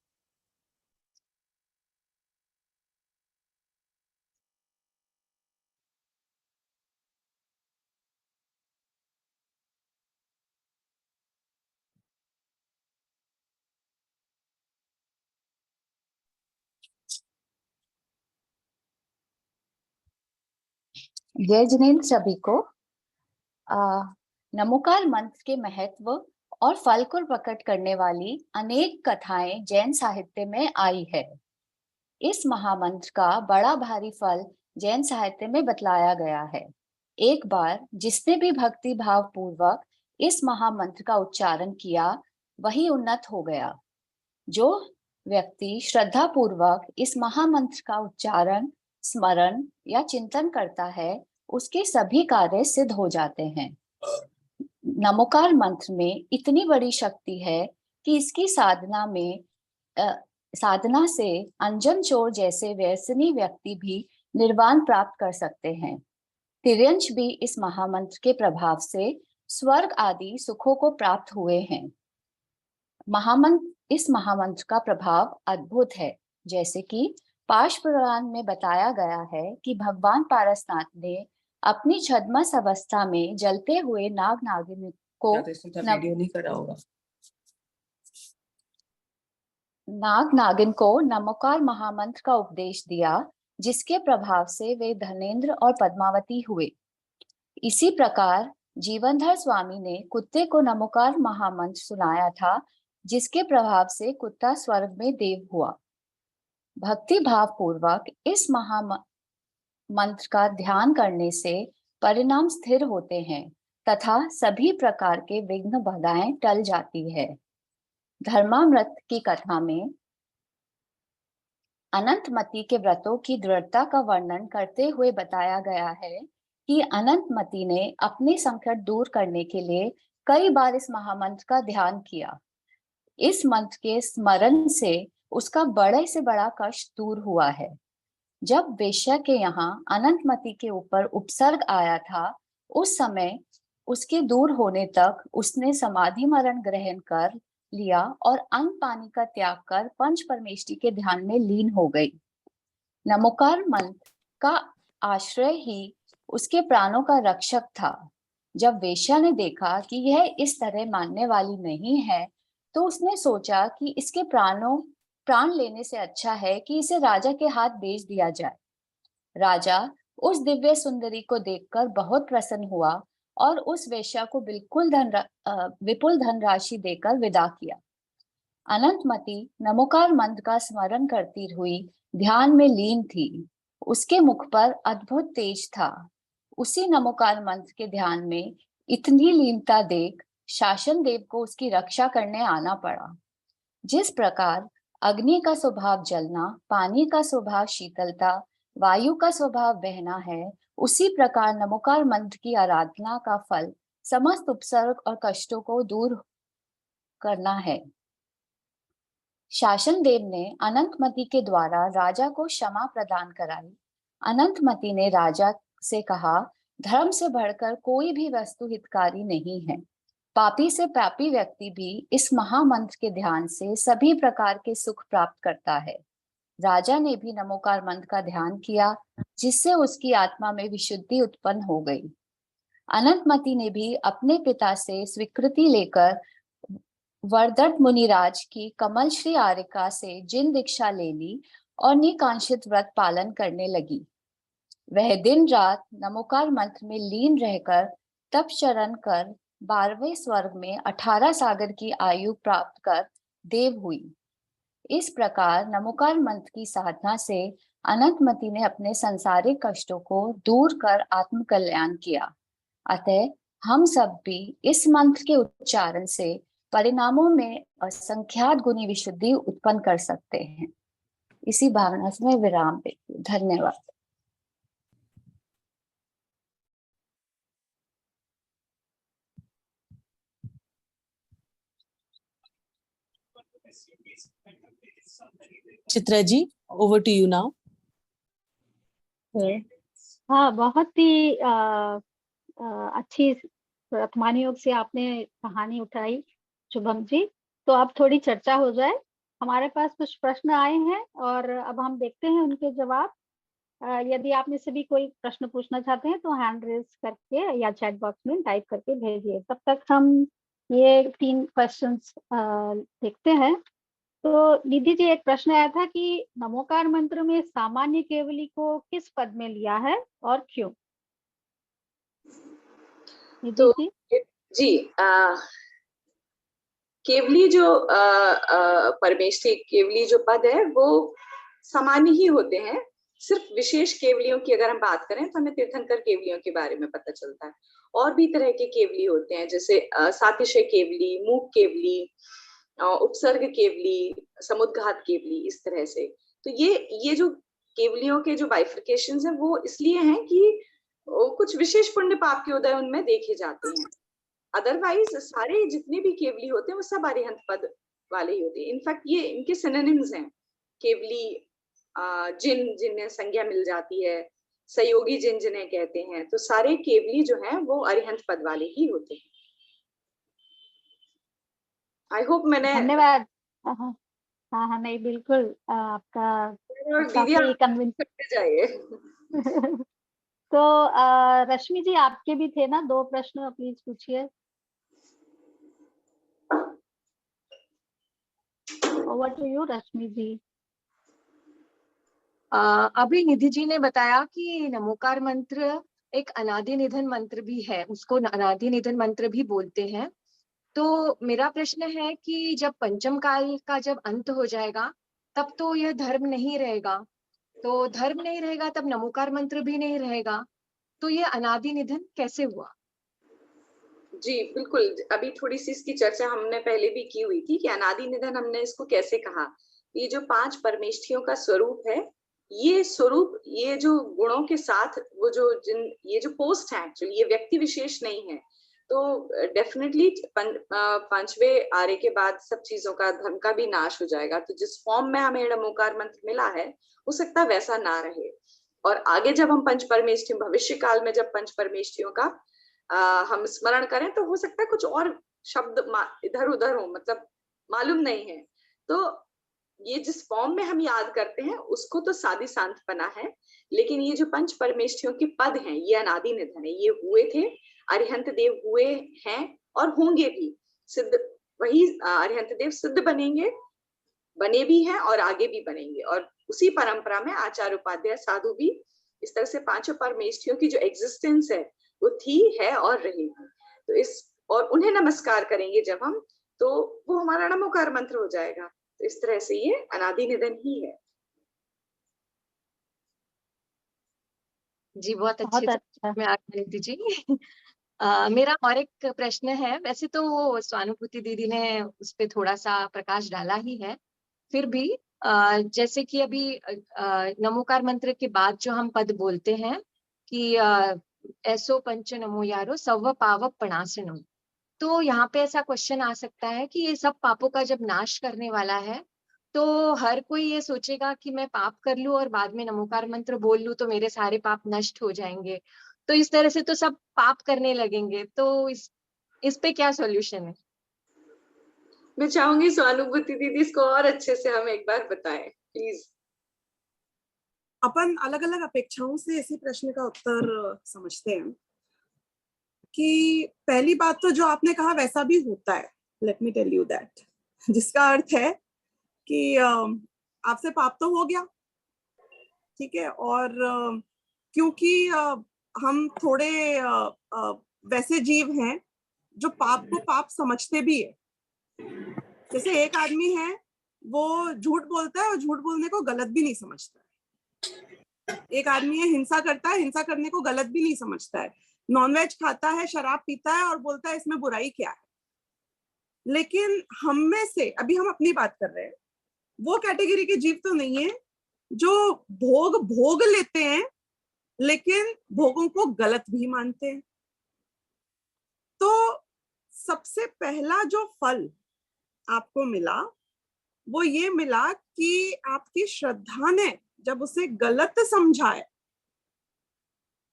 जय जिनेन्द्र सभी को। नमोकार मंत्र के महत्व और फल को प्रकट करने वाली अनेक कथाएं जैन साहित्य में आई है। इस महामंत्र का बड़ा भारी फल जैन साहित्य में बतलाया गया है। एक बार जिसने भी भक्ति भाव पूर्वक इस महामंत्र का उच्चारण किया वही उन्नत हो गया। जो व्यक्ति श्रद्धा पूर्वक इस महामंत्र का उच्चारण, स्मरण या चिंतन करता है उसके सभी कार्य सिद्ध हो जाते हैं। नमोकार मंत्र में इतनी बड़ी शक्ति है कि इसकी साधना से अंजन चोर जैसे व्यसनी व्यक्ति भी निर्वाण प्राप्त कर सकते हैं। तिर्यंश भी इस महामंत्र के प्रभाव से स्वर्ग आदि सुखों को प्राप्त हुए हैं। इस महामंत्र का प्रभाव अद्भुत है। जैसे कि पाश पुराण में बताया गया है कि भगवान पारसनाथ ने अपनी छद्मस अवस्था में जलते हुए नाग नागिन को नमोकार महामंत्र का उपदेश दिया, जिसके प्रभाव से वे धनेन्द्र और पद्मावती हुए। इसी प्रकार जीवनधर स्वामी ने कुत्ते को नमोकार महामंत्र सुनाया था, जिसके प्रभाव से कुत्ता स्वर्ग में देव हुआ। भक्ति भाव पूर्वक इस महामंत्र का ध्यान करने से परिणाम स्थिर होते हैं तथा सभी प्रकार के विघ्न बाधाएं टल जाती है। धर्मामृत की कथा में अनंतमती के व्रतों की दृढ़ता का वर्णन करते हुए बताया गया है कि अनंतमती ने अपने संकट दूर करने के लिए कई बार इस महामंत्र का ध्यान किया। इस मंत्र के स्मरण से उसका बड़े से बड़ा कष्ट दूर हुआ है। जब वेश्या के यहाँ अनंतमती के ऊपर उपसर्ग आया था, उस समय उसके दूर होने तक उसने समाधि मरण ग्रहण कर लिया और अन्न पानी का त्याग कर पंच परमेष्टि के ध्यान में लीन हो गई। नमोकार मंत्र का आश्रय ही उसके प्राणों का रक्षक था। जब वेश्या ने देखा कि यह इस तरह मानने वाली नहीं है, तो उसने सोचा कि इसके प्राण लेने से अच्छा है कि इसे राजा के हाथ बेच दिया जाए। राजा उस दिव्य सुंदरी को देखकर बहुत प्रसन्न हुआ और उस वेश्या को विपुल धनराशि देकर विदा किया। अनंतमती नमोकार मंत्र का स्मरण करती हुई ध्यान में लीन थी। उसके मुख पर अद्भुत तेज था। उसी नमोकार मंत्र के ध्यान में इतनी लीनता देख शासन देव को उसकी रक्षा करने आना पड़ा। जिस प्रकार अग्नि का स्वभाव जलना, पानी का स्वभाव शीतलता, वायु का स्वभाव बहना है, उसी प्रकार नमोकार मंत्र की आराधना का फल समस्त उपसर्ग और कष्टों को दूर करना है। शासन देव ने अनंतमती के द्वारा राजा को क्षमा प्रदान कराई। अनंतमती ने राजा से कहा, धर्म से बढ़कर कोई भी वस्तु हितकारी नहीं है। पापी से पापी व्यक्ति भी इस महामंत्र के ध्यान से सभी प्रकार के सुख प्राप्त करता है। राजा ने भी नमोकार मंत्र का ध्यान किया, जिससे उसकी आत्मा में विशुद्धि उत्पन्न हो गई। अनंतमती ने भी अपने पिता से स्वीकृति लेकर वरदत्त मुनिराज की कमल श्री आर्यका से जिन दीक्षा ले ली और निकांक्षित व्रत पालन करने लगी। वह दिन रात नमोकार मंत्र में लीन रहकर तपचरण कर 12वें स्वर्ग में 18 सागर की आयु प्राप्त कर देव हुई। इस प्रकार नमोकार मंत्र की साधना से अनंतमती ने अपने सांसारिक कष्टों को दूर कर आत्म कल्याण किया। अतः हम सब भी इस मंत्र के उच्चारण से परिणामों में असंख्यात गुनी विशुद्धि उत्पन्न कर सकते हैं। इसी भावना से मैं विराम देती हूँ। धन्यवाद। Chitra ji, over to you now. हाँ, बहुत ही अच्छी वर्तमान योग से आपने कहानी उठाई शुभम जी। तो अब थोड़ी चर्चा हो जाए। हमारे पास कुछ प्रश्न आए हैं और अब हम देखते हैं उनके जवाब। यदि आप में से भी कोई प्रश्न पूछना चाहते हैं तो हैंड रेज करके या चैट बॉक्स में टाइप करके भेजिए। तब तक हम ये 3 क्वेश्चंस देखते हैं। तो निधि जी, एक प्रश्न आया था कि नमोकार मंत्र में सामान्य केवली को किस पद में लिया है और क्यों? निधि तो जी। जी, केवली जो परमेष्ठी केवली जो पद है वो सामान्य ही होते हैं। सिर्फ विशेष केवलियों की अगर हम बात करें तो हमें तीर्थंकर केवलियों के बारे में पता चलता है। और भी तरह के केवली होते हैं, जैसे सातिशय केवली, मूक केवली, उपसर्ग केवली, समुद्घात केवली, इस तरह से। तो ये जो केवलियों के जो बाइफर्केशंस हैं वो इसलिए हैं कि कुछ विशेष पुण्य पाप के उदय उनमें देखे जाते हैं। अदरवाइज सारे जितने भी केवली होते हैं वो सब अरिहंत पद वाले ही होते हैं। इनफैक्ट ये इनके सिनोनिम्स हैं। केवली जिन्हें संज्ञा मिल जाती है, सहयोगी जिन्हें कहते हैं, तो सारे केवली जो हैं वो अरिहंत पद वाले ही होते हैं। आई होप मैंने धन्यवाद। हाँ हाँ, नहीं बिल्कुल आपका दीदी काफी कन्विंस। जाइए। तो रश्मि जी आपके भी थे ना 2 प्रश्न, प्लीज पूछिए। ओवर टू यू रश्मि जी। अभी निधि जी ने बताया कि नमोकार मंत्र एक अनादि निधन मंत्र भी है, उसको अनादि निधन मंत्र भी बोलते हैं। तो मेरा प्रश्न है कि जब पंचम काल का जब अंत हो जाएगा तब तो यह धर्म नहीं रहेगा, तो धर्म नहीं रहेगा तब नमोकार मंत्र भी नहीं रहेगा, तो ये अनादि निधन कैसे हुआ? जी बिल्कुल, अभी थोड़ी सी इसकी चर्चा हमने पहले भी की हुई थी कि अनादि निधन हमने इसको कैसे कहा। ये जो 5 परमेष्ठियों का स्वरूप है, ये स्वरूप, ये जो गुणों के साथ वो ये जो पोस्ट है, एक्चुअली ये व्यक्ति विशेष नहीं है। तो डेफिनेटली पांचवें आर्य के बाद सब चीजों का, धर्म का भी नाश हो जाएगा। तो जिस फॉर्म में हमें नमोकार मंत्र मिला है हो सकता है वैसा ना रहे। और आगे जब हम पंच परमेष्ठियों, भविष्य काल में जब पंच परमेष्ठियों का हम स्मरण करें तो हो सकता है कुछ और शब्द इधर उधर हो, मतलब मालूम नहीं है। तो ये जिस फॉर्म में हम याद करते हैं उसको तो सादी सांतपना है, लेकिन ये जो पंच परमेष्ठियों के पद हैं ये अनादि निधन है। ये हुए थे, अरिहंत देव हुए हैं और होंगे भी सिद्ध। वही अरिहंत देव सिद्ध बनेंगे, बने भी हैं और आगे भी बनेंगे। और उसी परंपरा में आचार्य उपाध्याय साधु भी इस तरह से पांचों परमेष्ठियों की जो एग्जिस्टेंस है वो थी, है और रहेगी। तो और उन्हें नमस्कार करेंगे जब हम, तो वो हमारा नमोकार मंत्र हो जाएगा। तो इस तरह से ये अनादि निधन ही है। जी बहुत बहुत अच्छे अच्छा। में निधि जी। मेरा और एक प्रश्न है, वैसे तो वो स्वानुभूति दीदी ने उस पर थोड़ा सा प्रकाश डाला ही है, फिर भी जैसे कि अभी नमोकार मंत्र के बाद जो हम पद बोलते हैं कि ऐसो पंच नमो यारो सव पावक पणासनो, तो यहाँ पे ऐसा क्वेश्चन आ सकता है कि ये सब पापों का जब नाश करने वाला है तो हर कोई ये सोचेगा कि मैं पाप कर लूं और बाद में नमोकार मंत्र बोल लूं तो मेरे सारे पाप नष्ट हो जाएंगे, तो इस तरह से तो सब पाप करने लगेंगे। तो इस पे क्या सॉल्यूशन है? मैं चाहूंगी स्वानुभूति दीदी इसको और अच्छे से हमें एक बार बताएं प्लीज। अपन अलग अलग अपेक्षाओं से इसी प्रश्न का उत्तर समझते हैं कि पहली बात तो जो आपने कहा वैसा भी होता है, let me tell you that, जिसका अर्थ है कि आपसे पाप तो हो गया, ठीक है, और क्योंकि हम थोड़े वैसे जीव हैं जो पाप को पाप समझते भी है। जैसे एक आदमी है वो झूठ बोलता है और झूठ बोलने को गलत भी नहीं समझता है। एक आदमी है हिंसा करता है, हिंसा करने को गलत भी नहीं समझता है। नॉनवेज खाता है, शराब पीता है और बोलता है इसमें बुराई क्या है। लेकिन हम में से, अभी हम अपनी बात कर रहे हैं, वो कैटेगरी के जीव तो नहीं है जो भोग लेते हैं लेकिन भोगों को गलत भी मानते हैं। तो सबसे पहला जो फल आपको मिला वो ये मिला कि आपकी श्रद्धा ने जब उसे गलत समझाए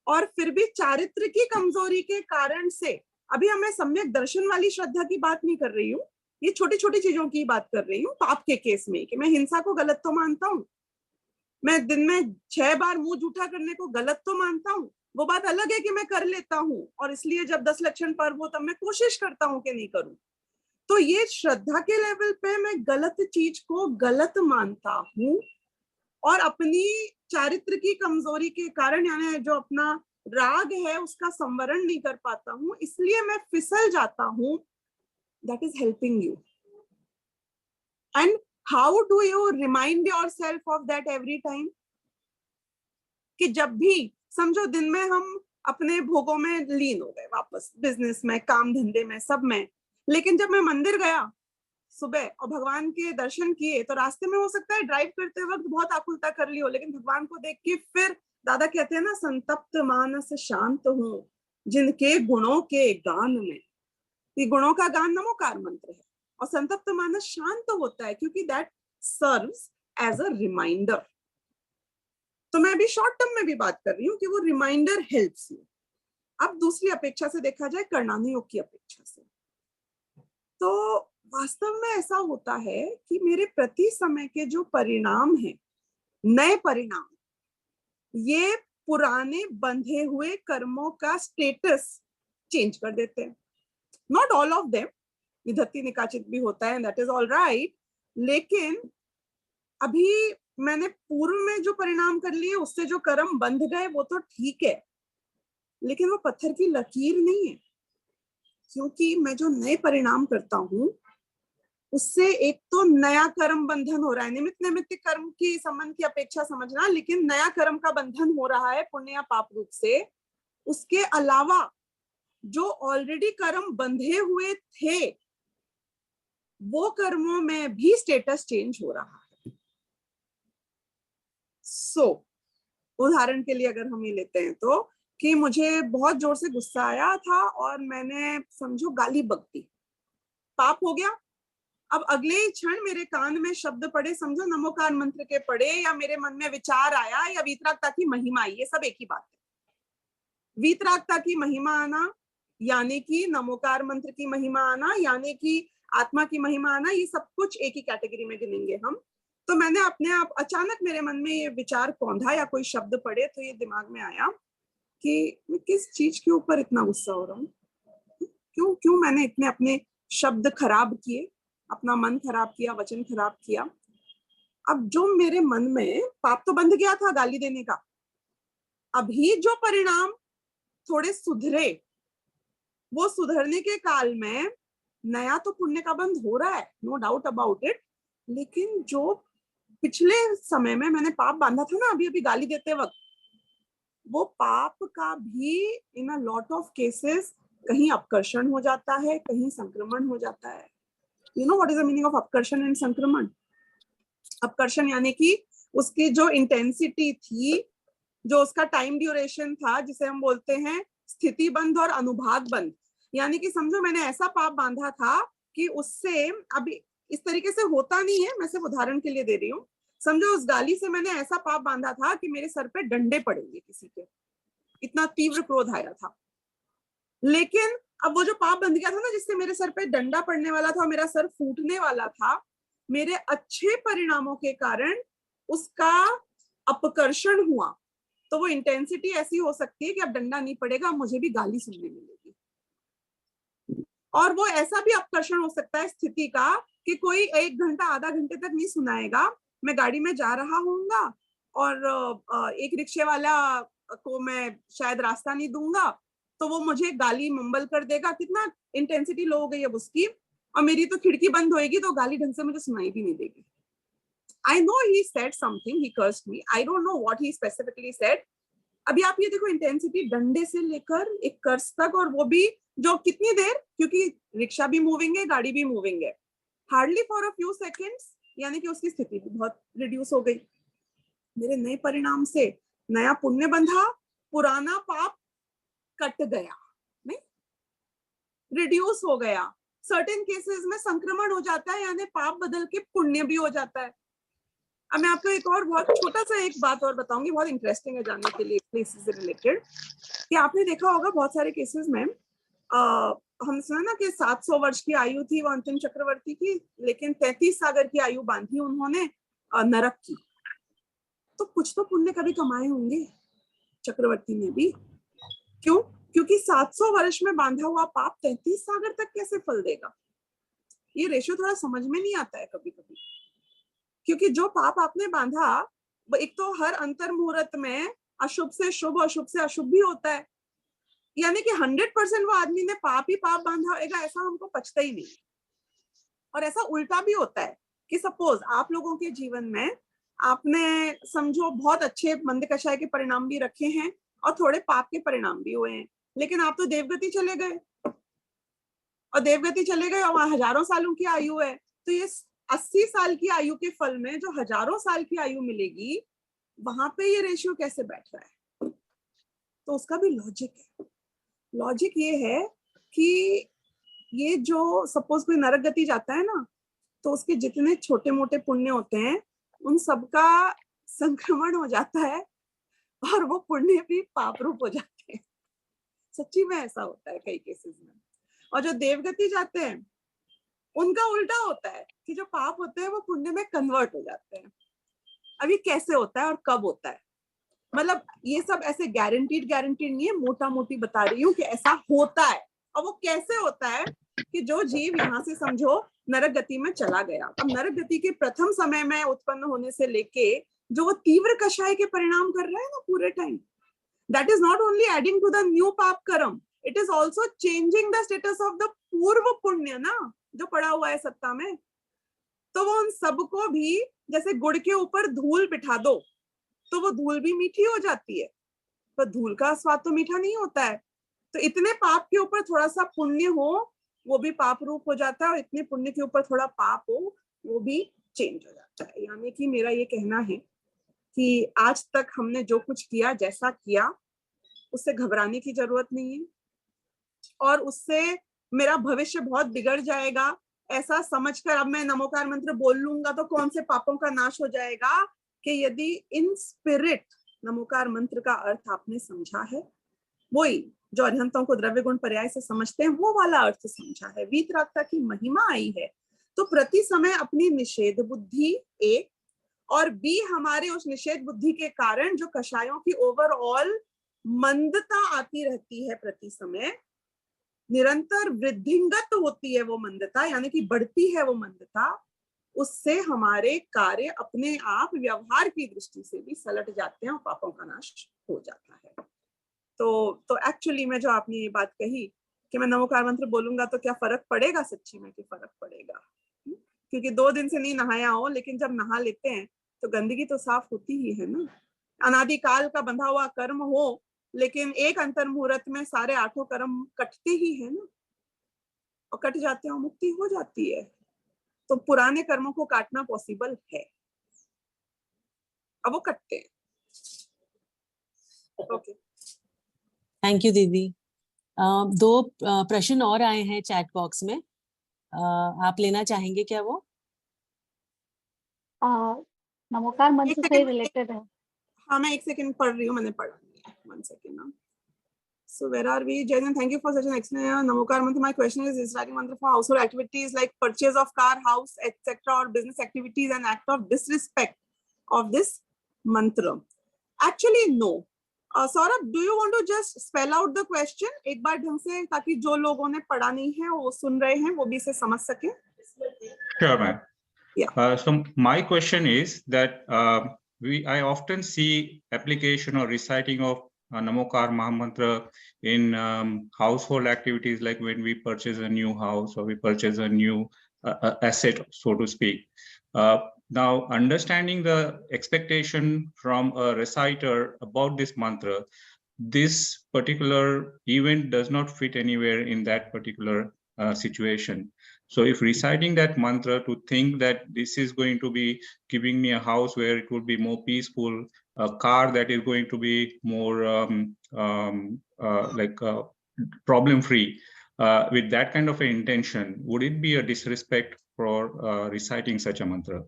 और फिर भी चारित्र की कमजोरी के कारण से, अभी हमें सम्यक दर्शन वाली श्रद्धा की बात नहीं कर रही हूँ, ये छोटी छोटी चीजों की बात कर रही हूँ पाप के केस में, कि मैं हिंसा को गलत तो मानता हूँ, मैं दिन में 6 बार मुंह झूठा करने को गलत तो मानता हूँ, वो बात अलग है कि मैं कर लेता हूँ और इसलिए जब 10 लक्षण पर्व हो तब मैं कोशिश करता हूँ कि नहीं करूं। तो ये श्रद्धा के लेवल पे मैं गलत चीज को गलत मानता हूँ और अपनी चारित्र की कमजोरी के कारण, यानी जो अपना राग है उसका संवरण नहीं कर पाता हूं, इसलिए मैं फिसल जाता हूं. That is helping you. And how do you remind yourself of that every time? कि जब भी समझो दिन में हम अपने भोगों में लीन हो गए, वापस बिजनेस में, काम धंधे में, सब में, लेकिन जब मैं मंदिर गया सुबह और भगवान के दर्शन किए, तो रास्ते में हो सकता है ड्राइव करते वक्त बहुत आकुलता कर ली हो, लेकिन भगवान को देख के फिर दादा कहते हैं ना, संतप्त मानस शांत हूं जिनके गुणों के गान में. ये गुणों का गान नमोकार मंत्र है, और संतप्त मानस शांत होता है क्योंकि that serves as a reminder. तो मैं अभी शॉर्ट टर्म में भी बात कर रही हूँ कि वो रिमाइंडर हेल्प्स यू. अब दूसरी अपेक्षा से देखा जाए, कर्णानुयोग की अपेक्षा से, तो वास्तव में ऐसा होता है कि मेरे प्रति समय के जो परिणाम हैं, नए परिणाम, ये पुराने बंधे हुए कर्मों का स्टेटस चेंज कर देते हैं. नॉट ऑल ऑफ देम, निधत्ति निकाचित भी होता है, दैट इज ऑल राइट. लेकिन अभी मैंने पूर्व में जो परिणाम कर लिए, उससे जो कर्म बंध गए वो तो ठीक है, लेकिन वो पत्थर की लकीर नहीं है. क्योंकि मैं जो नए परिणाम करता हूं, उससे एक तो नया कर्म बंधन हो रहा है. निमित्त नैमित्तिक कर्म की संबंध की अपेक्षा समझना, लेकिन नया कर्म का बंधन हो रहा है पुण्य या पाप रूप से. उसके अलावा जो ऑलरेडी कर्म बंधे हुए थे, वो कर्मों में भी स्टेटस चेंज हो रहा है. सो उदाहरण के लिए अगर हम ये लेते हैं तो, कि मुझे बहुत जोर से गुस्सा आया था और मैंने समझो गाली बक दी, पाप हो गया. अब अगले ही क्षण मेरे कान में शब्द पड़े, समझो नमोकार मंत्र के पड़े, या मेरे मन में विचार आया, या वीतरागता की महिमा आई, ये सब एक ही बात है. वीतरागता की महिमा आना यानी कि नमोकार मंत्र की महिमा आना, यानी कि आत्मा की महिमा आना, ये सब कुछ एक ही कैटेगरी में गिनेंगे हम. तो मैंने अपने आप, अचानक मेरे मन में ये विचार कौंधा या कोई शब्द पड़े, तो ये दिमाग में आया कि मैं किस चीज के ऊपर इतना गुस्सा हो रहा हूँ, क्यों मैंने इतने अपने शब्द खराब किए, अपना मन खराब किया, वचन खराब किया. अब जो मेरे मन में पाप तो बंध गया था गाली देने का, अभी जो परिणाम थोड़े सुधरे, वो सुधरने के काल में नया तो पुण्य का बंध हो रहा है, नो डाउट अबाउट इट. लेकिन जो पिछले समय में मैंने पाप बांधा था ना, अभी गाली देते वक्त, वो पाप का भी इन अ लॉट ऑफ केसेस कहीं अपकर्षण हो जाता है, कहीं संक्रमण हो जाता है. You know what is the meaning of अपकर्षण एंड संक्रमण? अपकर्षण यानी कि उसकी जो इंटेंसिटी थी, जो उसका टाइम ड्यूरेशन था, जिसे हम बोलते हैं स्थिति बंध और अनुभाग बंध. यानी कि समझो मैंने ऐसा पाप बांधा था कि उससे अभी इस तरीके से होता नहीं है, मैं सिर्फ उदाहरण के लिए दे रही हूँ. समझो उस गाली से मैंने ऐसा पाप बांधा था कि मेरे सर पे डंडे पड़ेंगे किसी के, इतना तीव्र क्रोध आया था. लेकिन अब वो जो पाप बंध गया था ना, जिससे मेरे सर पे डंडा पड़ने वाला था, मेरा सर फूटने वाला था, मेरे अच्छे परिणामों के कारण उसका अपकर्षण हुआ. तो वो इंटेंसिटी ऐसी हो सकती है कि अब डंडा नहीं पड़ेगा, मुझे भी गाली सुनने मिलेगी. और वो ऐसा भी अपकर्षण हो सकता है स्थिति का कि कोई 1 घंटा आधा घंटे तक नहीं सुनाएगा. मैं गाड़ी में जा रहा हूँगा और एक रिक्शे वाला को मैं शायद रास्ता नहीं दूंगा, तो वो मुझे गाली मंबल कर देगा. कितना इंटेंसिटी लो हो गई अब उसकी, और मेरी तो खिड़की बंद होएगी तो गाली ढंग से मुझे सुनाई भी नहीं देगी. I know he said something, he cursed me. I don't know what he specifically said. अभी आप ये देखो, इंटेंसिटी डंडे से लेकर एक कर्स तक, और वो भी जो कितनी देर, क्योंकि रिक्शा भी मूविंग है, गाड़ी भी मूविंग है, hardly for a few seconds. यानी कि उसकी स्थिति भी बहुत रिड्यूस हो गई. मेरे नए परिणाम से नया पुण्य बंधा, पुराना पाप कट गया, नहीं रिड्यूस हो गया. सर्टेन केसेस में संक्रमण हो जाता है, यानी पाप बदल के पुण्य भी हो जाता है. अब मैं आपको एक और बहुत छोटा सा एक बात और बताऊंगी, बहुत इंटरेस्टिंग है जानने के लिए इससे रिलेटेड. कि आपने देखा होगा बहुत सारे केसेस में हमने सुना ना कि 700 वर्ष की आयु थी वो अंतिम चक्रवर्ती की, लेकिन 33 सागर की आयु बांधी उन्होंने नरक की. तो कुछ तो पुण्य कभी कमाए होंगे चक्रवर्ती ने भी. क्यों? क्योंकि 700 वर्ष में बांधा हुआ पाप 33 सागर तक कैसे फल देगा? ये रेशियो थोड़ा समझ में नहीं आता है कभी कभी. क्योंकि जो पाप आपने बांधा, एक तो हर अंतर मुहूर्त में अशुभ से शुभ, अशुभ से अशुभ भी होता है। यानी कि 100% वो आदमी ने पाप ही पाप बांधा होगा ऐसा हमको पचता ही नहीं। और ऐसा उल्टा भी होता है कि सपोज आप लोगों के जीवन में आपने समझो बहुत अच्छे मंद कषाय के परिणाम भी रखे हैं और थोड़े पाप के परिणाम भी हुए हैं, लेकिन आप तो देवगति चले गए, और देवगति चले गए और वहां हजारों सालों की आयु है, तो ये 80 साल की आयु के फल में जो हजारों साल की आयु मिलेगी, वहां पे ये रेशियो कैसे बैठ रहा है? तो उसका भी लॉजिक है। लॉजिक ये है कि ये जो सपोज कोई नरक गति जाता है ना, तो उसके जितने छोटे मोटे पुण्य होते हैं उन सबका संक्रमण हो जाता है और वो पुण्य भी पाप रूप हो जाते हैं। सच्ची में ऐसा होता है कई केसेस में। और जो देवगति जाते हैं उनका उल्टा होता है कि जो पाप होते हैं वो पुण्य में कन्वर्ट हो जाते हैं। अभी कैसे होता है और कब होता है, मतलब ये सब ऐसे गारंटीड नहीं है, मोटा मोटी बता रही हूँ कि ऐसा होता है। और वो कैसे होता है कि जो जीव यहाँ से समझो नरक गति में चला गया, अब नरक गति के प्रथम समय में उत्पन्न होने से लेके जो वो तीव्र कषाय के परिणाम कर रहा है ना पूरे time, that is not only adding to the new पाप कर्म, it is also changing the status of the पूर्व पुण्य ना जो पड़ा हुआ है सत्ता में। तो वो उन सबको भी जैसे गुड़ के ऊपर धूल बिठा दो तो वो धूल भी मीठी हो जाती है, पर धूल का स्वाद तो मीठा नहीं होता है। तो इतने पाप के ऊपर थोड़ा सा पुण्य हो वो भी पाप रूप हो जाता है, और इतने पुण्य के ऊपर थोड़ा पाप हो वो भी चेंज हो जाता है। यानी कि मेरा ये कहना है कि आज तक हमने जो कुछ किया, जैसा किया, उससे घबराने की जरूरत नहीं है, और उससे मेरा भविष्य बहुत बिगड़ जाएगा ऐसा समझकर अब मैं नमोकार मंत्र बोल लूंगा तो कौन से पापों का नाश हो जाएगा, कि यदि इन स्पिरिट नमोकार मंत्र का अर्थ आपने समझा है, वही जो अरिहंतों को द्रव्य गुण पर्याय से समझते हैं वो वाला अर्थ समझा है, वीतरागता की महिमा आई है, तो प्रति समय अपनी निषेध बुद्धि एक, और बी हमारे उस निषेध बुद्धि के कारण जो कषायों की ओवरऑल मंदता आती रहती है, प्रति समय निरंतर वृद्धिंगत होती है वो मंदता, यानी कि बढ़ती है वो मंदता, उससे हमारे कार्य अपने आप व्यवहार की दृष्टि से भी सलट जाते हैं और पापों का नाश हो जाता है। तो एक्चुअली में जो आपने ये बात कही कि मैं नमोकार मंत्र बोलूंगा तो क्या फर्क पड़ेगा, सच्ची में कि फर्क पड़ेगा, क्योंकि 2 दिन से नहीं नहाया हो, लेकिन जब नहा लेते हैं तो गंदगी तो साफ होती ही है ना। अनादिकाल का बंधा हुआ कर्म हो, लेकिन एक अंतर मुहूर्त में सारे 8 कर्म कटते ही है ना, और कट जाते हैं और मुक्ति हो जाती है। तो पुराने कर्मों को काटना पॉसिबल है, अब वो कटते हैं। ओके, थैंक यू दीदी। 2 प्रश्न और आए हैं चैट बॉक्स में, आप लेना चाहेंगे क्या वो? नमोकार मंत्र से रिलेटेड है। हाँ मैं 1 सेकंड पढ़ रही हूँ, मैंने पढ़ा नहीं है, 1 सेकंड ना। So where are we? Jainan, thank you for such an explanation. Namokar mantra. My question is writing mantra for household activities like purchase of car, house, etc., or business activities an act of disrespect of this mantra? Actually, no. Saurabh, do you want to just spell out the question एक बार ढंग से, ताकि जो लोगों ने पढ़ा नहीं है वो सुन रहे हैं वो भी इसे समझ सके? Sure, ma'am. Yeah. So my question is that I often see application or reciting of Namokar Mahamantra in household activities, like when we purchase a new house or we purchase a new asset, so to speak. Now, understanding the expectation from a reciter about this mantra, this particular event does not fit anywhere in that particular situation. So if reciting that mantra, to think that this is going to be giving me a house where it will be more peaceful, a car that is going to be more problem-free, with that kind of an intention, would it be a disrespect for reciting such a mantra?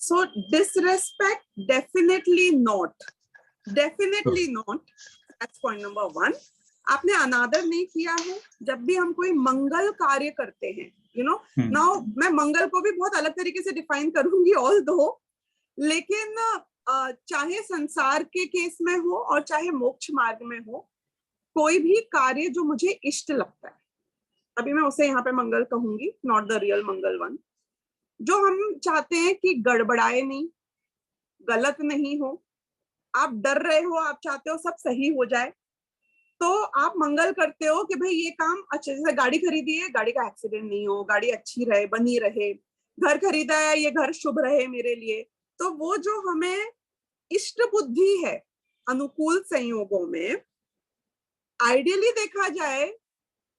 So disrespect, definitely not. Definitely not. That's point number 1. आपने अनादर नहीं किया है। जब भी हम कोई मंगल कार्य करते हैं, यू नो, नाउ मैं मंगल को भी बहुत अलग तरीके से डिफाइन करूंगी ऑल दो, लेकिन चाहे संसार के केस में हो और चाहे मोक्ष मार्ग में हो, कोई भी कार्य जो मुझे इष्ट लगता है, अभी मैं उसे यहाँ पे मंगल कहूंगी, not the real Mangal one, जो हम चाहते हैं कि गड़बड़ाए नहीं, गलत नहीं हो, आप डर रहे हो, आप चाहते हो सब सही हो जाए, तो आप मंगल करते हो कि भाई ये काम अच्छे से, गाड़ी खरीदी है, गाड़ी का एक्सीडेंट नहीं हो, गाड़ी अच्छी रहे, बनी रहे, घर खरीदा है, ये घर शुभ रहे मेरे लिए। तो वो जो हमें इष्ट बुद्धि है अनुकूल संयोगों में, आइडियली देखा जाए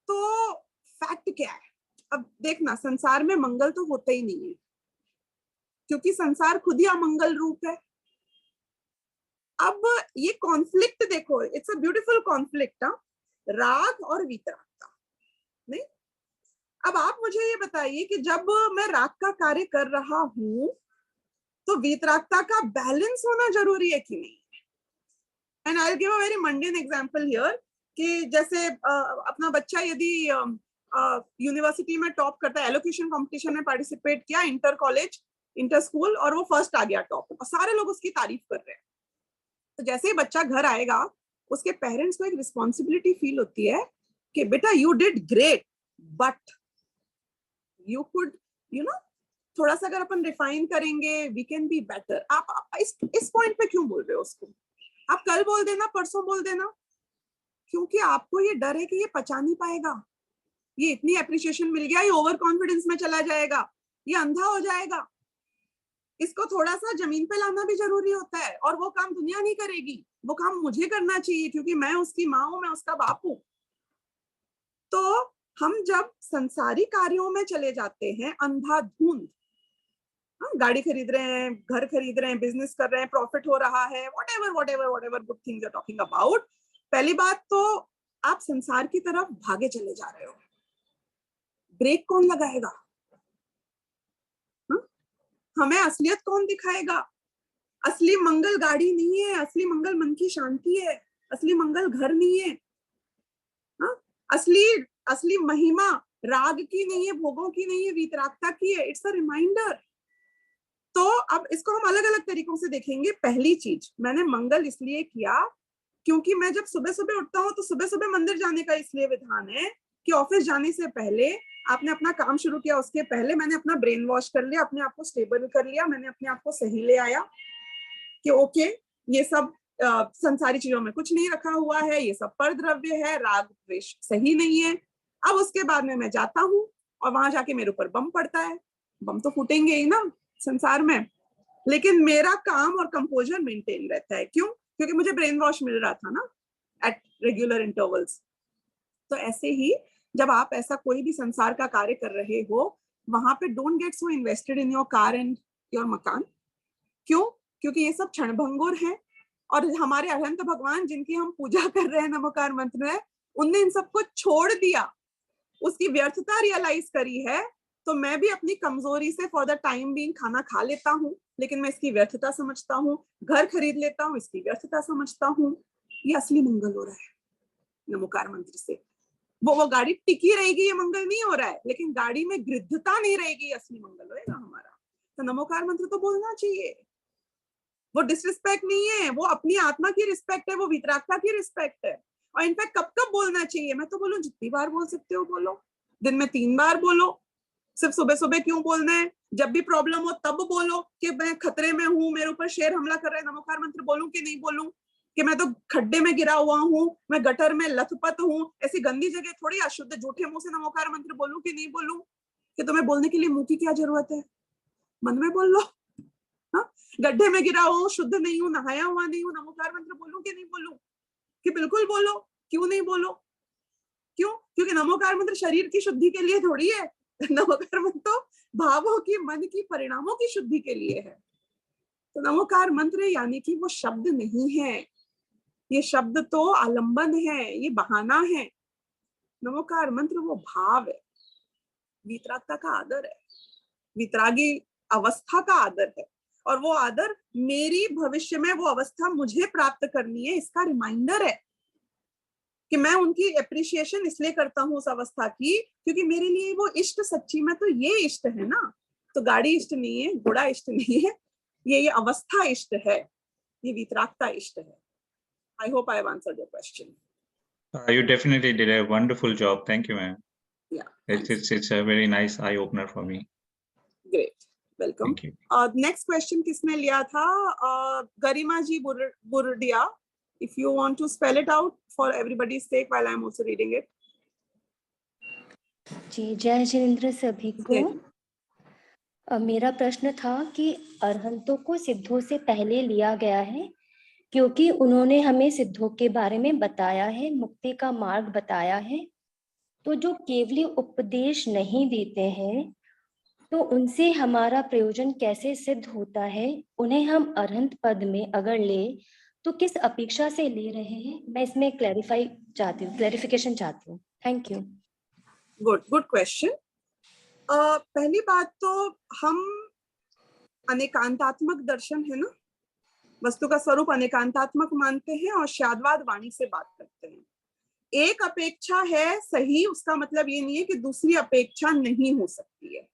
तो फैक्ट क्या है? अब देखना, संसार में मंगल तो होता ही नहीं है, क्योंकि संसार खुद ही अमंगल रूप है। अब ये कॉन्फ्लिक्ट देखो, इट्स अ ब्यूटीफुल कॉन्फ्लिक्ट, राग और वीतरागता। नहीं, अब आप मुझे ये बताइए कि जब मैं राग का कार्य कर रहा हूं तो वीतरागता का बैलेंस होना जरूरी है कि नहीं? And I will give a very mundane example here, कि जैसे अपना बच्चा यदि यूनिवर्सिटी में टॉप करता है, एलोकेशन कंपटीशन में पार्टिसिपेट किया, इंटर कॉलेज, इंटर स्कूल, और वो फर्स्ट आ गया टॉप, और सारे लोग उसकी तारीफ कर रहे हैं, तो जैसे ही बच्चा घर आएगा, उसके पेरेंट्स को एक रिस्पॉन्सिबिलिटी फील होती है कि बेटा you did great, but you could, you know, थोड़ा सा अगर अपन रिफाइन करेंगे, वी कैन बी बेटर। आप इस पॉइंट पे क्यों बोल रहे हो उसको? आप कल बोल देना, परसों बोल देना, क्योंकि आपको ये डर है कि ये पचा नहीं पाएगा, ये इतनी एप्रिसिएशन मिल गया, ये ओवर कॉन्फिडेंस में चला जाएगा, ये अंधा हो जाएगा। इसको थोड़ा सा जमीन पे लाना भी जरूरी होता है, और वो काम दुनिया नहीं करेगी, वो काम मुझे करना चाहिए, क्योंकि मैं उसकी माँ हूं, मैं उसका बाप हूं। तो हम जब संसारी कार्यों में चले जाते हैं अंधाधुंध, गाड़ी खरीद रहे हैं, घर खरीद रहे हैं, बिजनेस कर रहे हैं, प्रॉफिट हो रहा है, whatever good things are talking about, पहली बात तो आप संसार की तरफ भागे चले जा रहे हो। ब्रेक कौन लगाएगा? हमें असलियत कौन दिखाएगा? असली मंगल गाड़ी नहीं है, असली मंगल मन की शांति है, असली मंगल घर नहीं है। असली महिमा राग की नहीं है, भोगों की नहीं है, वीतरागता की है। It's a reminder. तो अब इसको हम अलग अलग तरीकों से देखेंगे। पहली चीज, मैंने मंगल इसलिए किया क्योंकि मैं जब सुबह सुबह उठता हूँ तो सुबह सुबह मंदिर जाने का इसलिए विधान है कि ऑफिस जाने से पहले आपने अपना काम शुरू किया, उसके पहले मैंने अपना ब्रेन वॉश कर लिया, अपने आप को स्टेबल कर लिया, मैंने अपने आप को सही ले आया कि ओके ये सब संसारी चीजों में कुछ नहीं रखा हुआ है, ये सब पर द्रव्य है, राग द्वेष सही नहीं है। अब उसके बाद में मैं जाता हूँ और वहां जाके मेरे ऊपर बम पड़ता है। बम तो फूटेंगे ही ना संसार में, लेकिन मेरा काम और कंपोजर मेंटेन रहता है। क्यों? क्योंकि मुझे ब्रेन वॉश मिल रहा था ना एट रेगुलर इंटरवल्स। तो ऐसे ही जब आप ऐसा कोई भी संसार का कार्य कर रहे हो, वहां पे don't get so invested in your car and your मकान। क्यों? क्योंकि ये सब क्षणभंगुर है, और हमारे अनंत भगवान जिनकी हम पूजा कर रहे हैं नमोकार मंत्र में, उनने इन सबको छोड़ दिया, उसकी व्यर्थता रियलाइज करी है। तो मैं भी अपनी कमजोरी से फॉर द टाइम बीइंग खाना खा लेता हूँ, लेकिन मैं इसकी व्यर्थता समझता हूँ, घर खरीद लेता हूँ, इसकी व्यर्थता समझता हूँ। ये असली मंगल हो रहा है नमोकार मंत्र से। वो गाड़ी टिकी रहेगी, ये मंगल नहीं हो रहा है, लेकिन गाड़ी में गृद्धता नहीं रहेगी, असली मंगल होएगा हमारा। तो नमोकार मंत्र तो बोलना चाहिए। वो डिसरिस्पेक्ट नहीं है, वो अपनी आत्मा की रिस्पेक्ट है, वो वीतरागता की रिस्पेक्ट है। और इनफैक्ट कब कब बोलना चाहिए? मैं तो बोलूं जितनी बार बोल सकते हो बोलो, दिन में 3 बार बोलो। सिर्फ सुबह सुबह क्यों बोलना है? जब भी प्रॉब्लम हो तब बोलो कि मैं खतरे में हूँ, मेरे ऊपर शेर हमला कर रहा है, नमोकार मंत्र बोलूं कि नहीं बोलूं? कि मैं तो खड्डे में गिरा हुआ हूँ, मैं गटर में लथपथ हूँ, ऐसी गंदी जगह थोड़ी अशुद्ध झूठे मुंह से नमोकार मंत्र बोलूं कि नहीं बोलूं? कि तुम्हें बोलने के लिए मुंह की क्या जरूरत है? मन में बोल लो। गड्ढे में गिरा हूँ, शुद्ध नहीं हूँ, नहाया हुआ नहीं हूँ, नमोकार मंत्र बोलूं कि नहीं बोलूं? कि बिल्कुल बोलो। क्यों नहीं बोलो? क्यों? क्योंकि नमोकार मंत्र शरीर की शुद्धि के लिए थोड़ी है। नमोकार मंत्र तो भावों की, मन की, परिणामों की शुद्धि के लिए है। तो नमोकार मंत्र यानी कि वो शब्द नहीं है, ये शब्द तो आलंबन है, ये बहाना है। नमोकार मंत्र वो भाव है, वीतरागता का आदर है, वीतरागी अवस्था का आदर है। और वो आदर मेरी भविष्य में वो अवस्था मुझे प्राप्त करनी है, इसका रिमाइंडर है कि मैं उनकी एप्रिसिएशन इसलिए करता हूँ उस अवस्था की, क्योंकि मेरे लिए वो इष्ट सच्ची में तो ये इष्ट है ना। तो गाड़ी इष्ट नहीं है, घोड़ा इष्ट नहीं है, ये अवस्था इष्ट है, ये वीतरागता इष्ट है। I hope I have answered your question. You definitely did a wonderful job. Thank you, ma'am. Yeah. It's a very nice eye opener for me. Great. Welcome. Thank you. Next question किसने लिया था? Garima ji Burdia, if you want to spell it out for everybody's sake while I am also reading it. जी, जय जिनेंद्र सभी को। मेरा प्रश्न था कि अरहंतों को सिद्धों से पहले लिया गया है क्योंकि उन्होंने हमें सिद्धों के बारे में बताया है, मुक्ति का मार्ग बताया है। तो जो केवली उपदेश नहीं देते हैं तो उनसे हमारा प्रयोजन कैसे सिद्ध होता है? उन्हें हम अरहंत पद में अगर ले तो किस अपेक्षा से ले रहे हैं? मैं इसमें क्लैरिफिकेशन चाहती हूँ। Thank you. Good question. पहली बात तो हम अनेकांतात्मक दर्शन है ना, वस्तु का स्वरूप अनेकांतात्मक मानते हैं और शाद्वाद वाणी से बात करते हैं। एक अपेक्षा है सही, उसका मतलब ये नहीं है कि दूसरी अपेक्षा नहीं हो सकती है।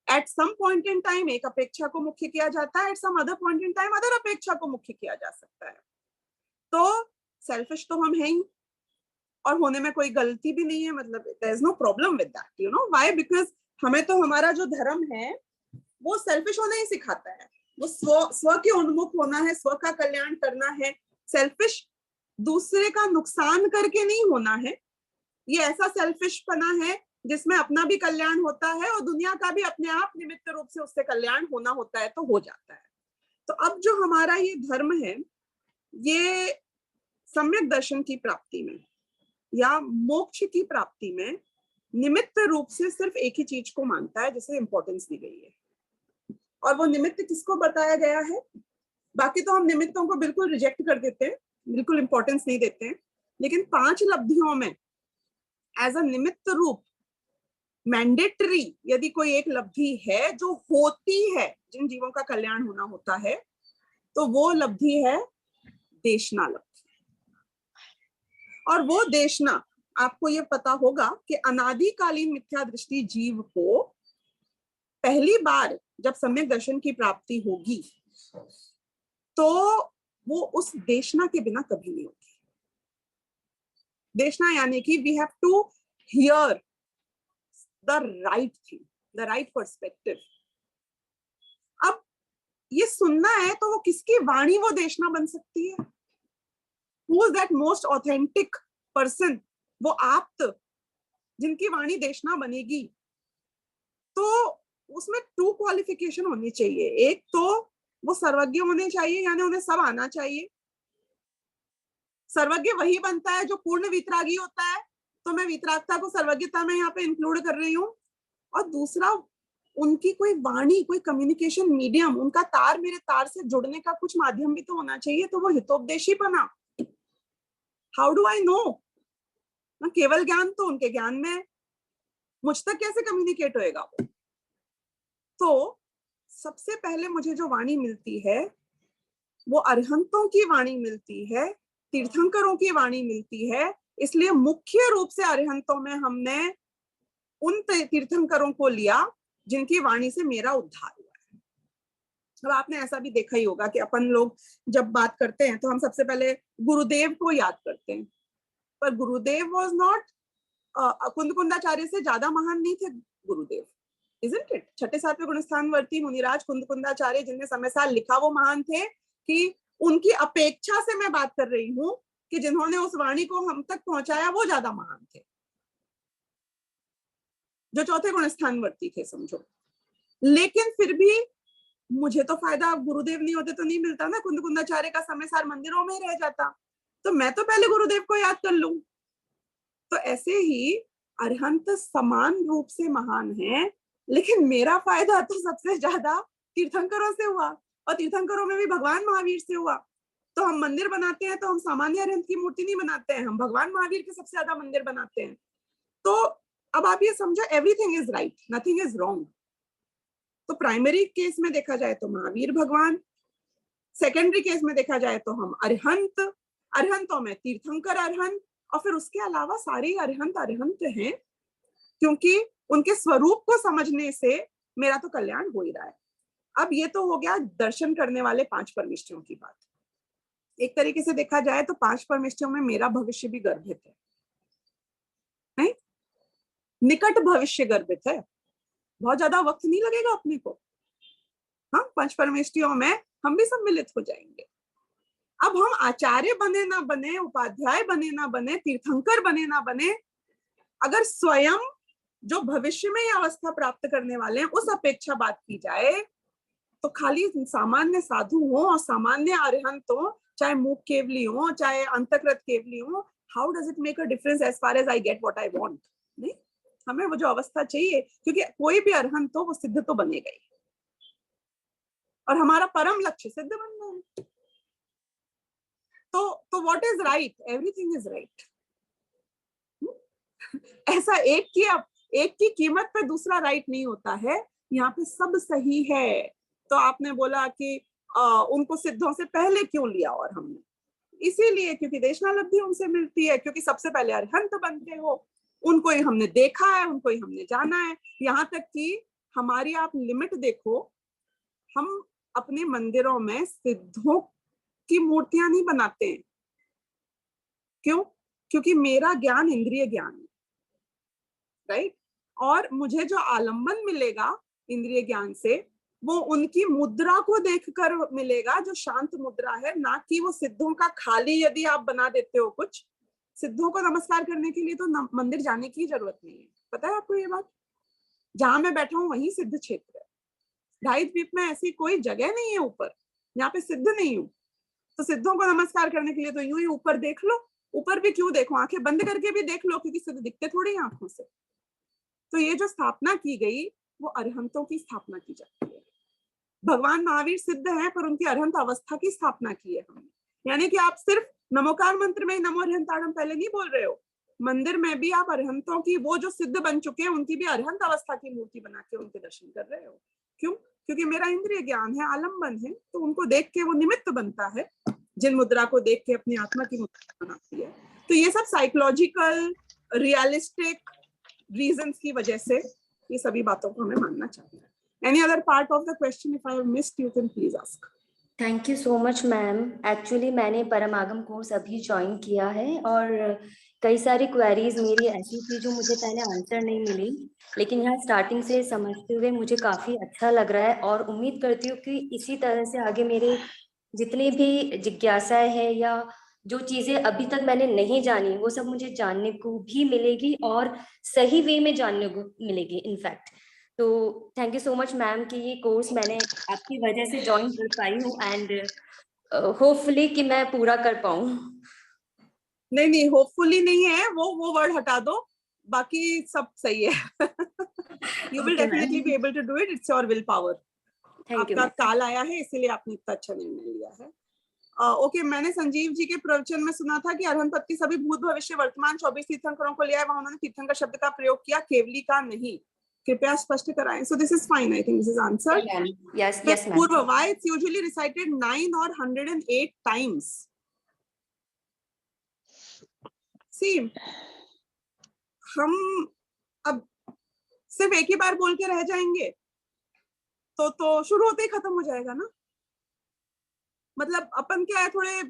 At some point in time एक अपेक्षा को मुख्य किया जाता है, at some other point in time other अपेक्षा को मुख्य किया जा सकता है। तो सेल्फिश तो हम हैं ही, और होने में कोई गलती भी नहीं है, मतलब there is no problem with that, you know why? Because हमें तो हमारा जो धर्म है वो सेल्फिश होना ही सिखाता है, वो स्व के उन्मुख होना है, स्व का कल्याण करना है। सेल्फिश दूसरे का नुकसान करके नहीं होना है, ये ऐसा सेल्फिशपना है जिसमें अपना भी कल्याण होता है और दुनिया का भी अपने आप निमित्त रूप से उससे कल्याण होना होता है, तो हो जाता है। तो अब जो हमारा ये धर्म है, ये सम्यक दर्शन की प्राप्ति में या मोक्ष की प्राप्ति में निमित्त रूप से सिर्फ एक ही चीज को मानता है जिसे इंपॉर्टेंस दी गई है, और वो निमित्त किसको बताया गया है? बाकी तो हम निमित्तों को बिल्कुल रिजेक्ट कर देते हैं, बिल्कुल इंपॉर्टेंस नहीं देते हैं, लेकिन 5 लब्धियों में एज अ निमित्त रूप मैंडेटरी यदि कोई एक लब्धि है जो होती है, जिन जीवों का कल्याण होना होता है, तो वो लब्धि है देशना लब्धि। और वो देशना, आपको ये पता होगा कि अनादिकालीन मिथ्या दृष्टि जीव को पहली बार जब सम्यक दर्शन की प्राप्ति होगी तो वो उस देशना के बिना कभी नहीं होगी। देशना यानी कि we have to hear the right thing, the right perspective. अब ये सुनना है तो वो किसकी वाणी वो देशना बन सकती है? Who is that most authentic person? वो आप्त जिनकी वाणी देशना बनेगी। तो उसमें 2 क्वालिफिकेशन होनी चाहिए। एक तो वो सर्वज्ञ होने चाहिए, यानी उन्हें सब आना चाहिए। सर्वज्ञ वही बनता है जो पूर्ण वितरागी होता है, तो मैं वितरागता को सर्वज्ञता में यहाँ पे इंक्लूड कर रही हूँ। और दूसरा, उनकी कोई वाणी, कोई कम्युनिकेशन मीडियम, उनका तार मेरे तार से जुड़ने का कुछ माध्यम भी तो होना चाहिए, तो वो हितोपदेशी बना। How do I know? ना केवल ज्ञान तो उनके ज्ञान में, मुझ तक कैसे कम्युनिकेट होएगा वो? तो सबसे पहले मुझे जो वाणी मिलती है वो अरहंतों की वाणी मिलती है, तीर्थंकरों की वाणी मिलती है। इसलिए मुख्य रूप से अरहंतों में हमने उन तीर्थंकरों को लिया जिनकी वाणी से मेरा उद्धार हुआ है। अब आपने ऐसा भी देखा ही होगा कि अपन लोग जब बात करते हैं तो हम सबसे पहले गुरुदेव को याद करते हैं, पर गुरुदेव वाज नॉट, कुंदकुंदाचार्य से ज्यादा महान नहीं थे गुरुदेव, isn't it? 6वें गुणस्थानवर्ती मुनिराज कुंदकुंदाचार्य जिनने समय साल लिखा वो महान थे, कि उनकी अपेक्षा से मैं बात कर रही हूं कि जिन्होंने उस वाणी को हम तक पहुंचाया वो ज्यादा महान थे, जो 4थे गुणस्थानवर्ती थे समझो। लेकिन फिर भी मुझे तो फायदा, गुरुदेव नहीं होते तो नहीं मिलता ना, कुंदकुंदाचार्य का समय सार मंदिरों में रह जाता, तो मैं तो पहले गुरुदेव को याद कर लूं। तो ऐसे ही अरहंत समान रूप से महान है, लेकिन मेरा फायदा तो सबसे ज्यादा तीर्थंकरों से हुआ, और तीर्थंकरों में भी भगवान महावीर से हुआ। तो हम मंदिर बनाते हैं तो हम सामान्य अरहंत की मूर्ति नहीं बनाते हैं, हम भगवान महावीर के सबसे ज्यादा मंदिर बनाते हैं। तो अब आप ये समझो, everything is right, nothing is wrong. तो प्राइमरी केस में देखा जाए तो महावीर भगवान, सेकेंडरी केस में देखा जाए तो हम अरहंत, अरहंतों में तीर्थंकर अरहंत, और फिर उसके अलावा सारे अरहंत अरहंत हैं, क्योंकि उनके स्वरूप को समझने से मेरा तो कल्याण हो ही रहा है। अब ये तो हो गया दर्शन करने वाले 5 परमेष्ठियों की बात। एक तरीके से देखा जाए तो 5 परमेष्ठियों में मेरा भविष्य भी गर्भित है, निकट भविष्य गर्भित है। बहुत ज्यादा वक्त नहीं लगेगा अपने को, हाँ, पंच परमेष्टियों में हम भी सम्मिलित हो जाएंगे। अब हम आचार्य बने ना बने, उपाध्याय बने ना बने, तीर्थंकर बने ना बने, अगर स्वयं जो भविष्य में ये अवस्था प्राप्त करने वाले हैं उस अपेक्षा बात की जाए, तो खाली सामान्य साधु हो और सामान्य अरिहंत हो, चाहे मूक केवली हो, चाहे अंतकृत केवली हो, how does it make a difference as far as I get what I want? नहीं, हमें वो जो अवस्था चाहिए, क्योंकि कोई भी अरिहंत हो वो सिद्ध तो बनेगा ही, और हमारा परम लक्ष्य सिद्ध बनना है। तो what is right? Everything is right. ऐसा एक की कीमत पे दूसरा राइट नहीं होता है, यहाँ पे सब सही है। तो आपने बोला कि उनको सिद्धों से पहले क्यों लिया, और हमने इसीलिए क्योंकि देशनालब्धि उनसे मिलती है, क्योंकि सबसे पहले अरिहंत बनते हो, उनको ही हमने देखा है, उनको ही हमने जाना है। यहाँ तक कि हमारी आप लिमिट देखो, हम अपने मंदिरों में सिद्धों की मूर्तियां नहीं बनाते हैं। क्यों? क्योंकि मेरा ज्ञान इंद्रिय ज्ञान है, राइट? और मुझे जो आलंबन मिलेगा इंद्रिय ज्ञान से, वो उनकी मुद्रा को देखकर मिलेगा, जो शांत मुद्रा है, ना कि वो सिद्धों का खाली यदि आप बना देते हो कुछ। सिद्धों को नमस्कार करने के लिए तो मंदिर जाने की जरूरत नहीं है, पता है आपको ये बात? जहां मैं बैठा हूं वही सिद्ध क्षेत्र है। ढाई द्वीप में ऐसी कोई जगह नहीं है ऊपर यहाँ पे सिद्ध नहीं हूं। तो सिद्धों को नमस्कार करने के लिए तो यूं ही ऊपर देख लो। ऊपर भी क्यों देखो, आंखें बंद करके भी देख लो, क्योंकि सिद्ध दिखते थोड़ी आंखों से। तो ये जो स्थापना की गई वो अरिहंतों की स्थापना की जाती है। भगवान महावीर सिद्ध हैं, पर उनकी अरिहंत अवस्था की स्थापना की है हमने। यानी कि आप सिर्फ नमोकार मंत्र में नमो अरिहंताणम पहले नहीं बोल रहे हो, मंदिर में भी आप अरिहंतों की, वो जो सिद्ध बन चुके हैं उनकी भी अरिहंत अवस्था की मूर्ति बना के उनके दर्शन कर रहे हो। क्यों? क्योंकि मेरा इंद्रिय ज्ञान है, आलम्बन है, तो उनको देख के वो निमित्त बनता है, जिन मुद्रा को देख के अपनी आत्मा की मुद्रा बनाती है। तो ये सब साइकोलॉजिकल रियलिस्टिक रीजंस की वजह से ये सभी बातों को हमें मानना चाहिए। Any other part of the question if I have missed, you can please ask. Thank you so much ma'am. Actually मैंने परमागम कोर्स अभी ज्वाइन किया है और कई सारी क्वेरीज मेरी ऐसी थी जो मुझे पहले आंसर नहीं मिली, लेकिन यहाँ स्टार्टिंग से समझते हुए मुझे काफ़ी अच्छा लग रहा है और उम्मीद करती हूँ कि इसी तरह से आगे मेरे जितनी भी जिज्ञासाएं है या जो चीज़ें अभी तक मैंने नहीं जानी वो सब मुझे जानने को भी मिलेगी और सही वे में जानने को मिलेगी इनफैक्ट। तो thank you so much ma'am कि ये कोर्स मैंने आपकी वजह से ज्वाइन कर पाई हूँ एंड होपफुली कि मैं पूरा कर पाऊँ। नहीं, होपफुली नहीं है, वो वर्ड हटा दो, बाकी सब सही है। You will definitely be able to do it. It's your willpower. आपका काल आया है, इसीलिए आपने इतना अच्छा निर्णय लिया है। ओके, मैंने संजीव जी के प्रवचन में सुना था कि अरहंत पद के सभी भूत भविष्य वर्तमान 24 तीर्थंकरों को लिया है, वहां उन्होंने तीर्थंकर शब्द का प्रयोग किया, केवली का नहीं। कृपया स्पष्ट कराएं। So this is fine. I think this is answered. Yes, yes, ma'am. Purva, why it's usually recited 9 or 108 times? See, हम अब सिर्फ एक ही बार बोल के रह जाएंगे तो शुरू होते ही खत्म हो जाएगा ना। मतलब अपन क्या है, थोड़े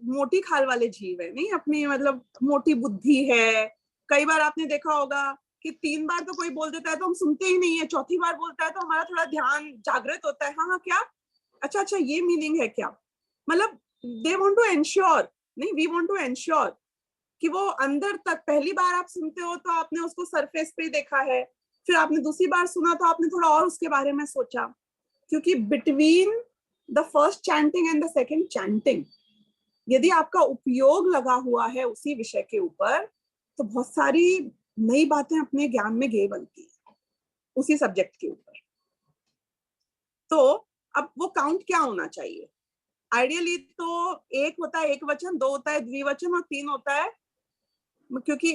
मोटी खाल वाले जीव है, नहीं अपनी मतलब मोटी बुद्धि है। कई बार आपने देखा होगा कि 3 बार तो कोई बोल देता है तो हम सुनते ही नहीं है, चौथी बार बोलता है तो हमारा थोड़ा ध्यान जागृत होता है। हाँ क्या, अच्छा ये मीनिंग है क्या। मतलब दे वांट टू एंश्योर, नहीं वी वांट टू एंश्योर कि वो अंदर तक। पहली बार आप सुनते हो तो आपने उसको सरफेस पे देखा है, फिर आपने दूसरी बार सुना तो आपने थोड़ा और उसके बारे में सोचा, क्योंकि between the first chanting and the second chanting यदि आपका उपयोग लगा हुआ है उसी विषय के ऊपर तो बहुत सारी नई बातें अपने ज्ञान में गे बनती है उसी सब्जेक्ट के ऊपर। तो अब वो काउंट क्या होना चाहिए? आइडियली तो 1 होता है एक वचन, 2 होता है द्विवचन और 3 होता है, क्योंकि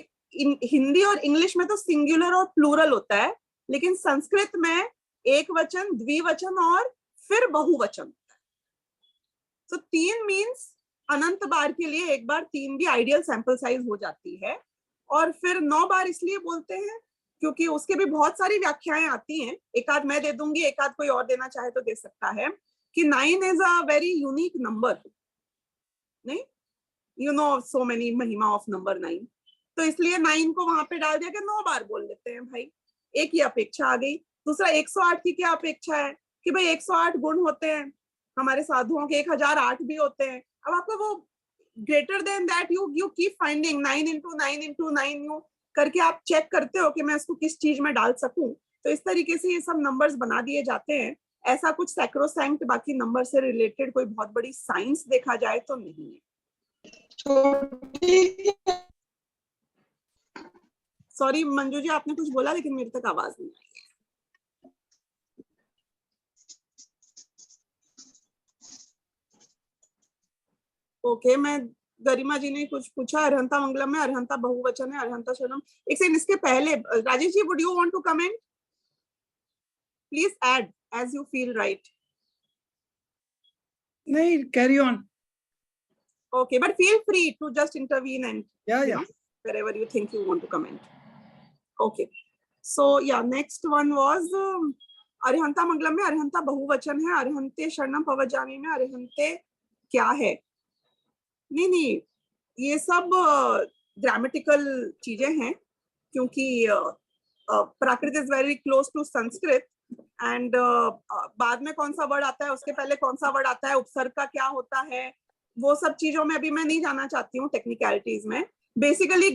हिंदी और इंग्लिश में तो सिंगुलर और प्लूरल होता है, लेकिन संस्कृत में एक वचन, द्विवचन और फिर बहुवचन होता है। तो 3 मीन्स अनंत बार के लिए एक बार 3 भी आइडियल सैंपल साइज हो जाती है। और फिर 9 बार इसलिए बोलते हैं क्योंकि उसके भी बहुत सारी व्याख्याएं आती हैं। एक आध मैं दे दूंगी, एक आध कोई और देना चाहे तो दे सकता है, कि 9 is a very unique number, नहीं यू नो सो मेनी महिमा ऑफ नंबर 9। तो इसलिए 9 को वहां पे डाल दिया कि 9 बार बोल लेते हैं भाई। एक ही अपेक्षा आ गई। दूसरा 108 की क्या अपेक्षा है कि भाई 108 गुण होते हैं हमारे साधुओं के, 1008 भी होते हैं। अब आपको वो greater than that you keep finding 9 into 9 into 9 you करके आप चेक करते हो कि मैं इसको किस चीज में डाल सकूं। तो इस तरीके से ये सब नंबर्स बना दिए जाते हैं। ऐसा कुछ सैक्रोसैंक्ट बाकी नंबर से रिलेटेड कोई बहुत बड़ी साइंस देखा जाए तो नहीं है। सॉरी मंजू जी, आपने कुछ बोला लेकिन मेरे तक आवाज नहीं आई। ओके, मैं गरिमा जी ने कुछ पूछा, अरहंता मंगलम में अरहंता बहुवचन है, अरहंता शरणम। एक सेकंड, इसके पहले Rajesh ji, would you want to comment? Please add as you feel right. नहीं, carry on. Okay, but feel free to just intervene and Yeah. wherever you think you want to comment. Okay, so yeah, next one was अरहंता मंगलम में अरहंता बहुवचन है, अरहंते शरणम पवजामी में अरहंते क्या है? नहीं, ये सब ग्रामेटिकल चीजें हैं, क्योंकि Prakrit is very close to Sanskrit and बाद में कौन सा वर्ड आता है, उसके पहले कौन सा वर्ड आता है, उपसर्ग का क्या होता है, वो सब चीजों में अभी मैं नहीं जाना चाहती हूँ टेक्निकलिटीज में। Basically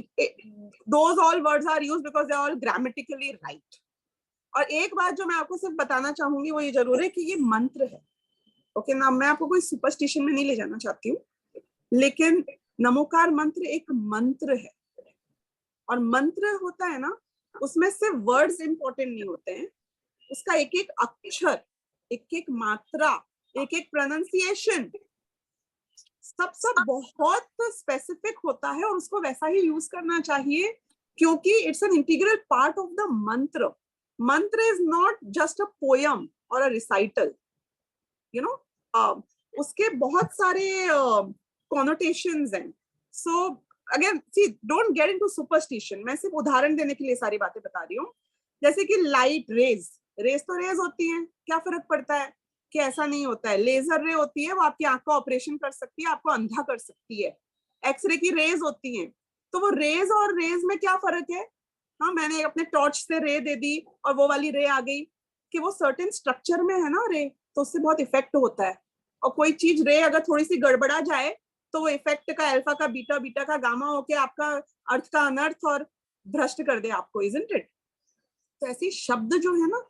those all words are used because they are all grammatically right. और एक बात जो मैं आपको सिर्फ बताना चाहूंगी वो ये जरूर है कि ये मंत्र है। ओके ना, मैं आपको कोई सुपरस्टिशन में नहीं ले जाना चाहती हूँ, लेकिन नमोकार मंत्र एक मंत्र है। और मंत्र होता है ना, उसमें सिर्फ वर्ड्स इंपॉर्टेंट नहीं होते हैं, उसका एक एक अक्षर, एक एक मात्रा, एक एक प्रोनाउंसिएशन, सब बहुत स्पेसिफिक होता है और उसको वैसा ही यूज करना चाहिए, क्योंकि it's an integral part of the मंत्र। मंत्र is not just a poem और अ रिसाइटल, यू नो, उसके बहुत सारे कॉनोटेशंस हैं। So again see, don't get into superstition. मैं सिर्फ उदाहरण देने के लिए सारी बातें बता रही हूँ। जैसे कि लाइट रेज, रेज तो रेज होती है, क्या फर्क पड़ता है कि ऐसा नहीं होता है। लेजर रे होती है, वो आपकी आंख का ऑपरेशन कर सकती है, आपको अंधा कर सकती है। एक्सरे की रेज होती हैं, तो वो रेज और रेज में क्या फर्क है? हाँ, मैंने अपने टॉर्च से रे दे दी और वो वाली रे आ गई, कि वो सर्टेन स्ट्रक्चर में है ना रे, तो उससे बहुत इफेक्ट होता है। और कोई चीज रे अगर थोड़ी सी गड़बड़ा जाए तो वो इफेक्ट का अल्फा का बीटा, बीटा का गामा होके आपका अर्थ का अनर्थ और भ्रष्ट कर दे आपको, इजंट इट? तो ऐसी शब्द जो है ना,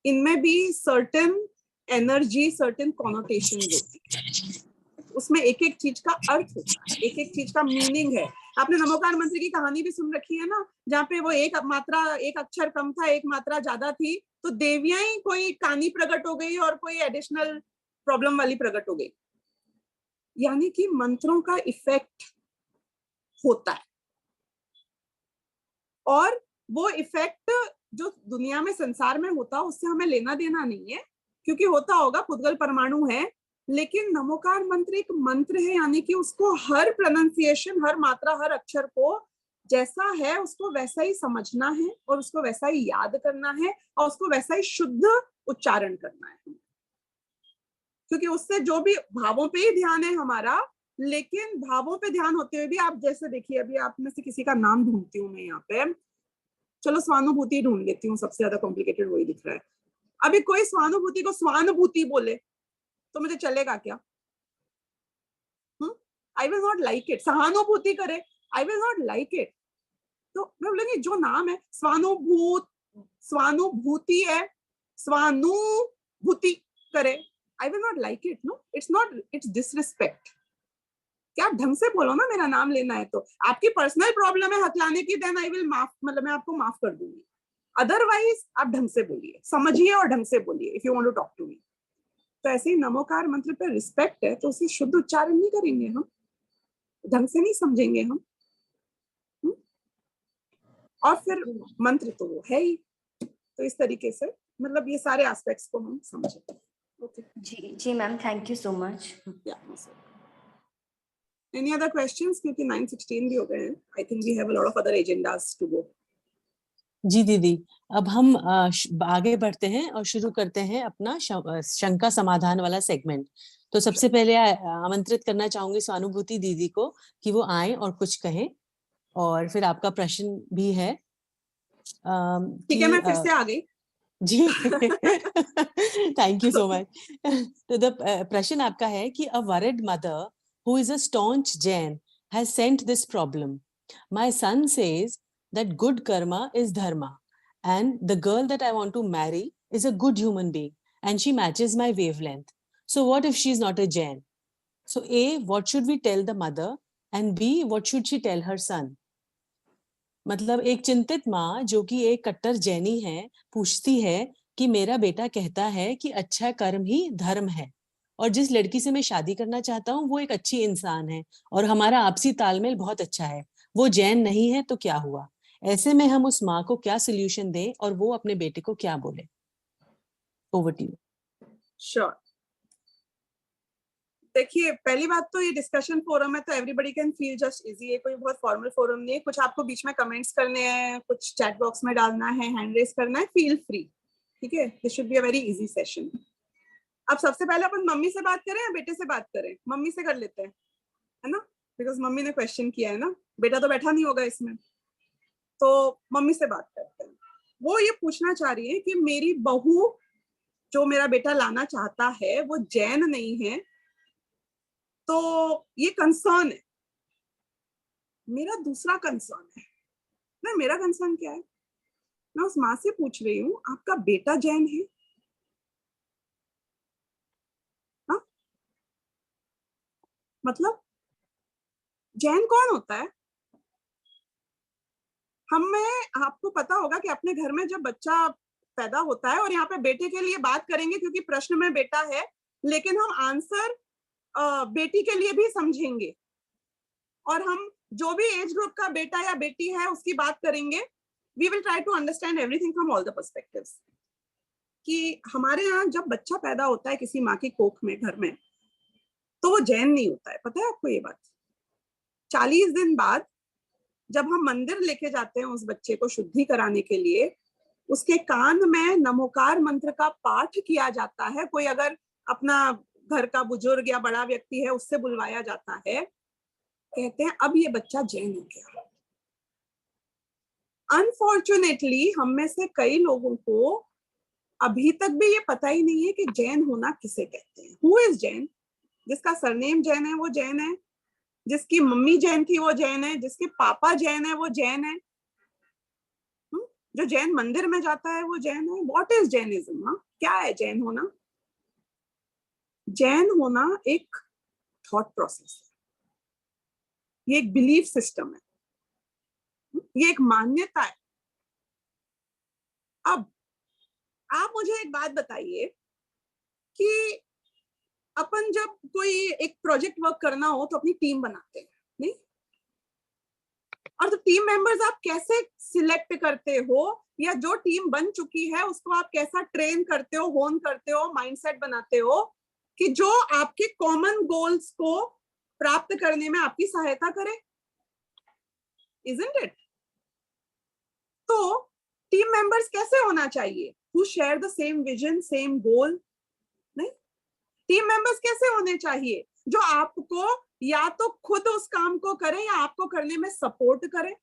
इनमें भी सर्टेन एनर्जी, सर्टेन कॉनोटेशन होती है, उसमें एक एक चीज का अर्थ होता है, एक एक चीज का मीनिंग है। आपने नमोकार मंत्र की कहानी भी सुन रखी है ना, जहाँ पे वो एक मात्रा, एक अक्षर कम था, एक मात्रा ज्यादा थी, तो देवियां ही कोई कानी प्रकट हो गई और कोई एडिशनल प्रॉब्लम वाली प्रकट हो गई। यानी कि मंत्रों का इफेक्ट होता है, और वो इफेक्ट जो दुनिया में, संसार में होता है, उससे हमें लेना देना नहीं है, क्योंकि होता होगा, पुद्गल परमाणु है। लेकिन नमोकार मंत्र एक मंत्र है, यानी कि उसको हर प्रोनाउंसिएशन, हर मात्रा, हर अक्षर को जैसा है उसको वैसा ही समझना है, और उसको वैसा ही याद करना है, और उसको वैसा ही शुद्ध उच्चारण करना है, क्योंकि उससे जो भी भावों पे ही ध्यान है हमारा। लेकिन भावों पे ध्यान होते हुए भी आप जैसे देखिए, अभी आप में से किसी का नाम ढूंढती हूँ मैं यहाँ पे, चलो स्वानुभूति ढूंढ लेती हूँ, सबसे ज्यादा कॉम्प्लिकेटेड वही दिख रहा है। अभी कोई स्वानुभूति को स्वानुभूति बोले तो मुझे चलेगा क्या? आई विल नॉट लाइक इट। सहानुभूति करे, I will not like it. तो मैं बोलेंगे जो नाम है स्वानुभूति है, स्वानुभूति करे, I will not like it. No, it's not, it's disrespect. क्या ढंग से बोलो ना, मेरा नाम लेना है तो। आपकी पर्सनल प्रॉब्लम है हथलाने की, देन आई विल माफ, मतलब मैं आपको माफ कर दूंगी। अदरवाइज आप ढंग से बोलिए, समझिए और ढंग से बोलिए, if you want to talk to me. तो ऐसे ही नमोकार मंत्र पे रिस्पेक्ट है, तो उसे शुद्ध उच्चारण नहीं करेंगे हम, ढंग से नहीं समझेंगे हम, और फिर मंत्र तो वो है ही। तो इस तरीके से मतलब ये सारे एस्पेक्ट्स को हम समझें। ओके जी ma'am, thank you so much. Any other questions? क्योंकि 9:16 भी हो गए हैं। I think we have a lot of other agendas to go. जी दीदी, अब हम आगे बढ़ते हैं और शुरू करते हैं अपना शंका समाधान वाला सेगमेंट। तो सबसे पहले आमंत्रित करना चाहूंगी स्वानुभूति दीदी को कि वो आए और कुछ कहें, और फिर आपका प्रश्न भी है। ठीक है, मैं फिर से आ गई। जी थैंक यू सो मच। तो द प्रश्न आपका है कि a worried mother who is a staunch Jain has sent this problem. My son says that good karma is dharma and the girl that I want to marry is a good human being and she matches my wavelength. So what if she's not a Jain? So A, what should we tell the mother, and B, what should she tell her son? मतलब एक चिंतित माँ जो कि एक कट्टर जैनी है पूछती है कि मेरा बेटा कहता है कि अच्छा कर्म ही धर्म है और जिस लड़की से मैं शादी करना चाहता हूँ वो एक अच्छी इंसान है और हमारा आपसी तालमेल बहुत अच्छा है, वो जैन नहीं है तो क्या हुआ? ऐसे में हम उस माँ को क्या सोल्यूशन दें और वो अपने बेटे को क्या बोले? Over to you. श्योर। देखिए, पहली बात तो ये डिस्कशन फोरम है तो everybody can feel just easy है, कोई बहुत फॉर्मल फोरम नहीं है। कुछ आपको बीच में कमेंट्स करने हैं, कुछ चैट बॉक्स में डालना है, हैंड रेस करना है, फील फ्री, ठीक है। This should be a very easy session. अब सबसे पहले अपन मम्मी से बात करें या बेटे से बात करें? मम्मी से कर लेते हैं, है ना, बिकॉज मम्मी ने क्वेश्चन किया है ना, बेटा तो बैठा नहीं होगा इसमें, तो मम्मी से बात करते हैं। वो ये पूछना चाह रही है कि मेरी बहू जो मेरा बेटा लाना चाहता है वो जैन नहीं है, तो ये कंसर्न है। मेरा दूसरा कंसर्न है ना, मेरा कंसर्न क्या है, मैं उस माँ से पूछ रही हूँ आपका बेटा जैन है? हा? मतलब जैन कौन होता है? हमें, आपको पता होगा कि अपने घर में जब बच्चा पैदा होता है, और यहाँ पे बेटे के लिए बात करेंगे क्योंकि प्रश्न में बेटा है, लेकिन हम आंसर बेटी के लिए भी समझेंगे, और हम जो भी एज ग्रुप का बेटा या बेटी है उसकी बात करेंगे। We will try to understand everything from all the perspectives. कि हमारे यहाँ जब बच्चा पैदा होता है किसी माँ की कोख में, घर में, तो वो जैन नहीं होता है, पता है आपको ये बात? 40 दिन बाद जब हम मंदिर लेके जाते हैं उस बच्चे को शुद्धि कराने के लिए, उसके कान में नमोकार मंत्र का पाठ किया जाता है। कोई अगर अपना घर का बुजुर्ग या बड़ा व्यक्ति है उससे बुलवाया जाता है, कहते हैं अब ये बच्चा जैन हो गया। अनफॉर्चुनेटली हम में से कई लोगों को अभी तक भी ये पता ही नहीं है कि जैन होना किसे कहते हैं। Who is Jain? जिसका सरनेम जैन है वो जैन है, जिसकी मम्मी जैन थी वो जैन है, जिसके पापा जैन है वो जैन है, जो जैन मंदिर में जाता है वो जैन है। What is Jainism? क्या है जैन होना? जैन होना एक थॉट प्रोसेस है, ये एक बिलीफ सिस्टम है, ये एक मान्यता है। अब आप मुझे एक बात बताइए कि अपन जब कोई एक प्रोजेक्ट वर्क करना हो तो अपनी टीम बनाते हैं, नहीं? और तो टीम मेंबर्स आप कैसे सिलेक्ट करते हो, या जो टीम बन चुकी है उसको आप कैसा ट्रेन करते हो, होन करते हो, माइंडसेट बनाते हो कि जो आपके कॉमन गोल्स को प्राप्त करने में आपकी सहायता करे? Isn't it? तो टीम मेंबर्स कैसे होना चाहिए? Who share the same vision, same goal? नहीं, टीम मेंबर्स कैसे होने चाहिए? जो आपको या तो खुद उस काम को करें या आपको करने में सपोर्ट करें।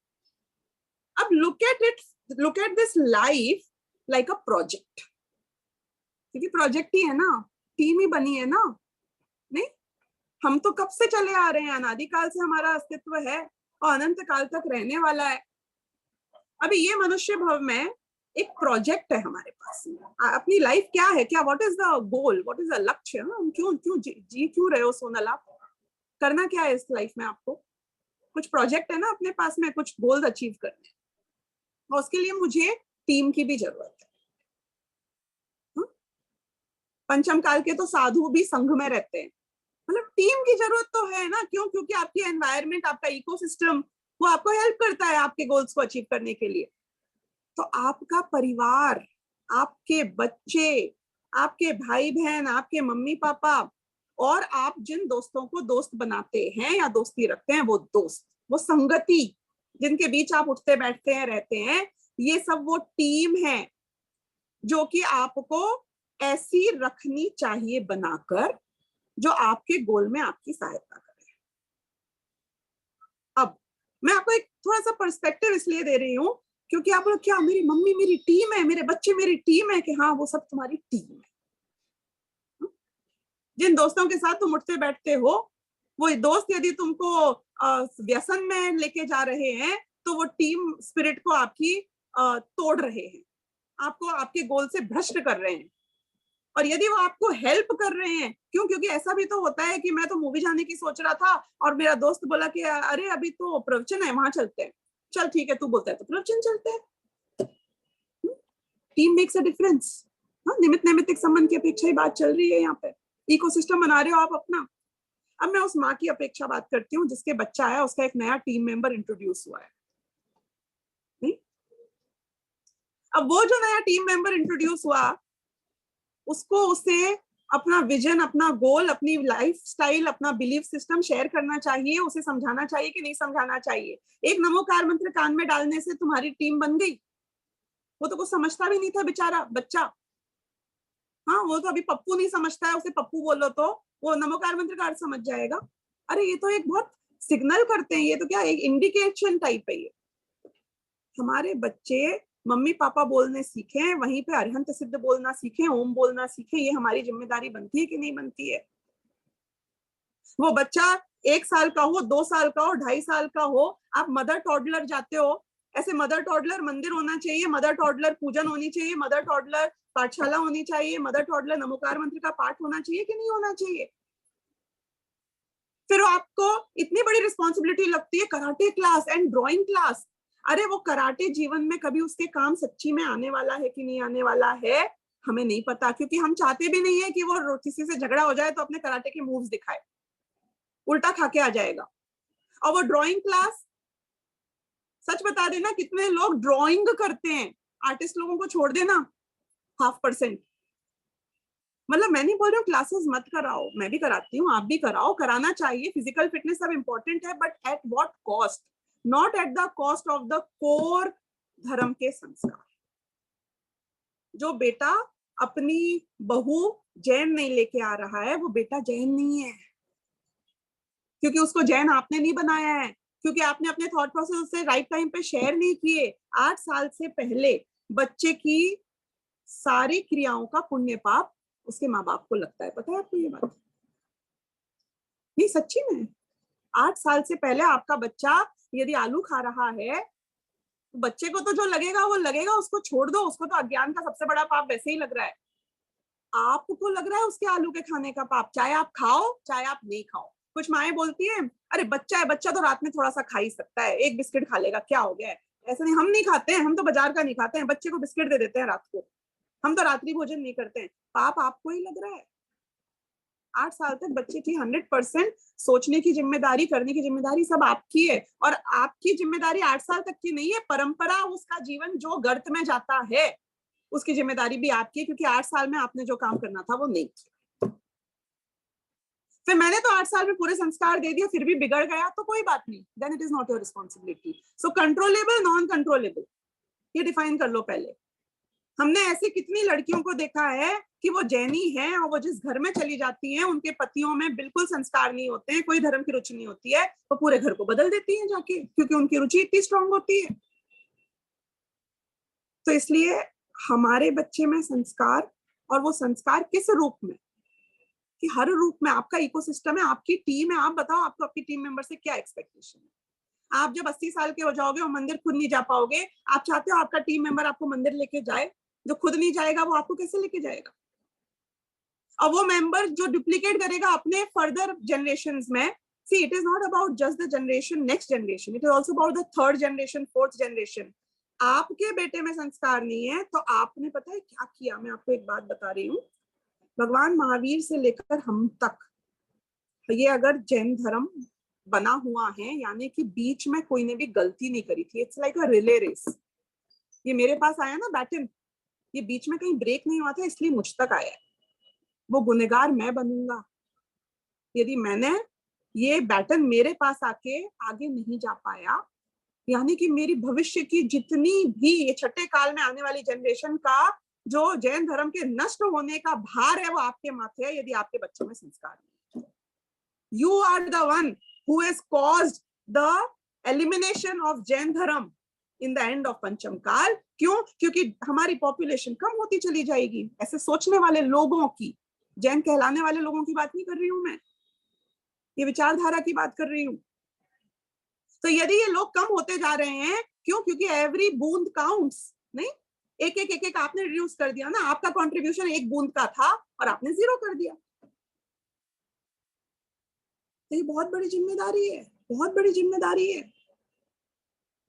अब look at this life like a project, क्योंकि प्रोजेक्ट ही है ना, टीम ही बनी है ना, नहीं? हम तो कब से चले आ रहे हैं, अनादिकाल से हमारा अस्तित्व है और अनंत काल तक रहने वाला है। अभी ये मनुष्य भव में एक प्रोजेक्ट है हमारे पास। अपनी लाइफ क्या है, क्या, what is the goal, what is the लक्ष्य? हम क्यों जी क्यों रहे हो सोनल? आप करना क्या है इस लाइफ में? आपको कुछ प्रोजेक्ट है ना अपने पास में, कुछ गोल्स अचीव करने, और उसके लिए मुझे टीम की भी जरूरत है। पंचम काल के तो साधु भी संघ में रहते हैं, मतलब टीम की जरूरत तो है ना। क्यों? क्योंकि आपकी एनवायरनमेंट, आपका इकोसिस्टम, वो आपको हेल्प करता है आपके गोल्स को अचीव करने के लिए। तो आपका परिवार, आपके बच्चे, आपके भाई बहन, आपके मम्मी पापा, और आप जिन दोस्तों को दोस्त बनाते हैं या दोस्ती रखते हैं, वो दोस्त, वो संगति जिनके बीच आप उठते बैठते हैं, रहते हैं, ये सब वो टीम है जो कि आपको ऐसी रखनी चाहिए बनाकर जो आपके गोल में आपकी सहायता करे। अब मैं आपको एक थोड़ा सा पर्सपेक्टिव इसलिए दे रही हूं क्योंकि आप लोग क्या, मेरी मम्मी मेरी टीम है, मेरे बच्चे मेरी टीम है, कि हाँ वो सब तुम्हारी टीम है। जिन दोस्तों के साथ तुम उठते बैठते हो, वो दोस्त यदि तुमको व्यसन में लेके जा रहे हैं तो वो टीम स्पिरिट को आपकी तोड़ रहे हैं, आपको आपके गोल से भ्रष्ट कर रहे हैं। और यदि वो आपको हेल्प कर रहे हैं, क्यों, क्योंकि ऐसा भी तो होता है कि मैं तो मूवी जाने की सोच रहा था और मेरा दोस्त बोला कि अरे अभी तो प्रवचन है, वहां चलते हैं। चल ठीक है, तू बोलता है तो प्रवचन चलते हैं। Team makes a difference. निमित्त नैमित्तिक संबंध की अपेक्षा ही बात चल रही है यहाँ पे। इकोसिस्टम बना रहे हो आप अपना। अब मैं उस माँ की अपेक्षा बात करती हूँ जिसके बच्चा आया, उसका एक नया टीम मेंबर इंट्रोड्यूस हुआ है। नहीं? अब वो जो नया टीम मेंबर इंट्रोड्यूस हुआ, उसको उसे अपना विजन, अपना गोल, अपनी लाइफ स्टाइल, अपना बिलीफ सिस्टम शेयर करना चाहिए, उसे समझाना चाहिए कि नहीं समझाना चाहिए। एक नमोकार मंत्र कान में डालने से तुम्हारी टीम बन गई? वो तो कुछ समझता भी नहीं था बेचारा बच्चा। हाँ, वो तो अभी पप्पू नहीं समझता है, उसे पप्पू बोलो तो वो नमोकार मंत्र का अर्थ समझ जाएगा। अरे ये तो एक बहुत सिग्नल करते हैं, ये तो क्या एक इंडिकेशन टाइप है। ये हमारे बच्चे मम्मी पापा बोलने सीखें, वहीं पे अरिहंत सिद्ध बोलना सीखें, ओम बोलना सीखें। ये हमारी जिम्मेदारी बनती है कि नहीं बनती है? वो बच्चा 1 साल का हो, 2 साल का हो, 2.5 साल का हो, आप मदर टॉडलर जाते हो, ऐसे मदर टॉडलर मंदिर होना चाहिए, मदर टॉडलर पूजन होनी चाहिए, मदर टॉडलर पाठशाला होनी चाहिए, मदर टॉडलर नमोकार मंत्र का पाठ होना चाहिए कि नहीं होना चाहिए? फिर आपको इतनी बड़ी रिस्पॉन्सिबिलिटी लगती है, karate class and drawing class. अरे वो कराटे जीवन में कभी उसके काम सच्ची में आने वाला है कि नहीं आने वाला है, हमें नहीं पता, क्योंकि हम चाहते भी नहीं है कि वो किसी से झगड़ा हो जाए तो अपने कराटे के मूव्स दिखाए, उल्टा खा के आ जाएगा। और वो ड्राइंग क्लास, सच बता देना कितने लोग ड्राइंग करते हैं, आर्टिस्ट लोगों को छोड़ देना 0.5%। मतलब मैं नहीं बोल रही हूँ क्लासेस मत कराओ, मैं भी कराती हूँ, आप भी कराओ, कराना चाहिए। फिजिकल फिटनेस सब इंपॉर्टेंट है, but at what cost? Not at the cost of the core धर्म के संस्कार। जो बेटा अपनी बहू जैन नहीं लेके आ रहा है, वो बेटा जैन नहीं है, क्योंकि उसको जैन आपने नहीं बनाया है, क्योंकि आपने अपने थॉट प्रोसेस उससे राइट टाइम पे शेयर नहीं किए। 8 साल से पहले बच्चे की सारी क्रियाओं का पुण्य पाप उसके माँ बाप को लगता है। पता है आपको ये बात? नहीं, सच्ची में 8 साल से पहले आपका बच्चा यदि आलू खा रहा है, तो बच्चे को तो जो लगेगा वो लगेगा, उसको छोड़ दो, उसको तो अज्ञान का सबसे बड़ा पाप वैसे ही लग रहा है। आपको लग रहा है उसके आलू के खाने का पाप, चाहे आप खाओ चाहे आप नहीं खाओ। कुछ माएं बोलती हैं, अरे बच्चा है, बच्चा तो रात में थोड़ा सा खा ही सकता है, 1 बिस्किट खा लेगा, क्या हो गया है? ऐसा नहीं, हम नहीं खाते हैं, हम तो बाजार का नहीं खाते हैं, बच्चे को बिस्किट दे देते हैं रात को, हम तो रात्रि भोजन नहीं करते हैं। पाप आपको ही लग रहा है। 8 साल तक बच्चे की 100% सोचने की जिम्मेदारी, करने की जिम्मेदारी सब आपकी है। और आपकी जिम्मेदारी 8 साल तक की नहीं है, परंपरा उसका जीवन जो गर्त में जाता है उसकी जिम्मेदारी भी आपकी है, क्योंकि 8 साल में आपने जो काम करना था वो नहीं किया। फिर मैंने तो 8 साल में पूरे संस्कार दे दिए, फिर भी बिगड़ गया तो कोई बात नहीं, then it is not your responsibility. So controllable, non controllable, ये डिफाइन कर लो पहले। हमने ऐसी कितनी लड़कियों को देखा है कि वो जैनी हैं और वो जिस घर में चली जाती हैं उनके पतियों में बिल्कुल संस्कार नहीं होते हैं, कोई धर्म की रुचि नहीं होती है, वो पूरे घर को बदल देती हैं जाके, क्योंकि उनकी रुचि इतनी स्ट्रांग होती है। तो इसलिए हमारे बच्चे में संस्कार, और वो संस्कार किस रूप में, कि हर रूप में आपका इकोसिस्टम है, आपकी टीम है। आप बताओ आपको आपकी टीम मेंबर से क्या एक्सपेक्टेशन है? आप जब 80 साल के हो जाओगे और मंदिर खुद नहीं जा पाओगे, आप चाहते हो आपका टीम मेंबर आपको मंदिर लेके जाए? जो खुद नहीं जाएगा वो आपको कैसे लेके जाएगा? और वो मेंबर जो डुप्लीकेट करेगा अपने फर्दर जनरेशंस में, see it is not about just the generation, next generation, it is also about the 3rd generation, 4th generation। आपके बेटे में संस्कार नहीं है तो आपने पता है क्या किया? मैं आपको एक बात बता रही हूँ, भगवान महावीर से लेकर हम तक, ये अगर जैन धर्म बना हुआ है, यानी कि बीच में कोई ने भी गलती नहीं करी थी, it's like a relay race. ये मेरे पास आया ना बैटन, ये बीच में कहीं ब्रेक नहीं हुआ था, इसलिए मुझ तक आया। वो गुनहगार मैं बनूंगा यदि मैंने ये बैटन मेरे पास आके आगे नहीं जा पाया, यानी कि मेरी भविष्य की जितनी भी ये छठे काल में आने वाली जनरेशन का जो जैन धर्म के नष्ट होने का भार है वो आपके माथे है, यदि आपके बच्चों में संस्कार नहीं। You are the one who has caused the elimination of Jain धर्म। इन द एंड ऑफ पंचम काल। क्यों? क्योंकि हमारी पॉपुलेशन कम होती चली जाएगी। ऐसे सोचने वाले लोगों की, जैन कहलाने वाले लोगों की बात नहीं कर रही हूं मैं, ये विचारधारा की बात कर रही हूँ। तो यदि ये लोग कम होते जा रहे हैं, क्यों? क्योंकि एवरी बूंद काउंट्स। नहीं, एक आपने रिड्यूस कर दिया ना, आपका कंट्रीब्यूशन 1 बूंद का था और आपने 0 कर दिया। तो ये बहुत बड़ी जिम्मेदारी है, बहुत बड़ी जिम्मेदारी है।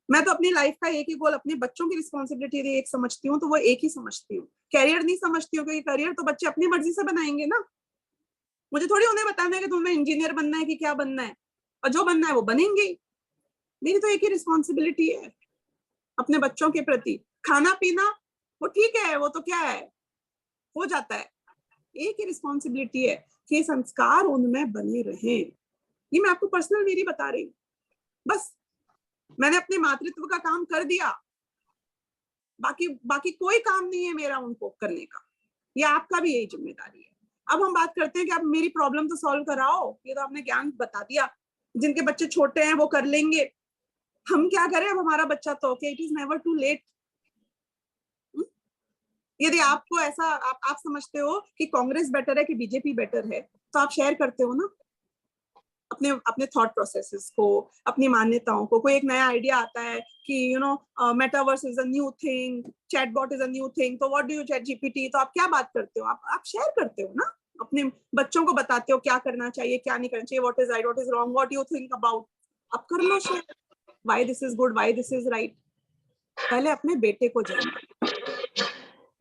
मैं तो अपनी लाइफ का एक ही गोल, अपने बच्चों की रिस्पॉन्सिबिलिटी एक समझती हूँ, तो वो एक ही समझती हूँ। कैरियर नहीं समझती हूँ, क्योंकि कैरियर तो बच्चे अपनी मर्जी से बनाएंगे ना। मुझे थोड़ी उन्हें बताना है कि तुम्हें इंजीनियर बनना है कि क्या बनना है, और जो बनना है वो बनेंगे। मेरी तो एक ही रिस्पॉन्सिबिलिटी है अपने बच्चों के प्रति। खाना पीना वो ठीक है, वो तो क्या है, हो जाता है। एक ही रिस्पॉन्सिबिलिटी है कि संस्कार उनमें बने रहे। ये मैं आपको पर्सनल मेरी बता रही हूँ। बस मैंने अपने मातृत्व का काम कर दिया, बाकी कोई काम नहीं है मेरा उनको करने का। ये आपका भी यही जिम्मेदारी है। अब हम बात करते हैं कि आप मेरी प्रॉब्लम तो सॉल्व कराओ। ये तो आपने ज्ञान बता दिया, जिनके बच्चे छोटे हैं वो कर लेंगे, हम क्या करें? अब हमारा बच्चा तो okay, it is never too late. यदि आपको ऐसा आप समझते हो कि कांग्रेस बेटर है कि बीजेपी बेटर है, तो आप शेयर करते हो ना अपने थॉट प्रोसेसेस को, अपनी मान्यताओं को। कोई एक नया आइडिया आता है कि metaverse is a new thing, chatbot is a new thing, तो what do you chat GPT, तो आप क्या बात करते हो? आप शेयर करते हो ना, अपने बच्चों को बताते हो क्या करना चाहिए, क्या नहीं करना चाहिए, what is right, what is wrong, what you think about. आप कर लो share, why this is good, why this is right. पहले अपने बेटे को जानो।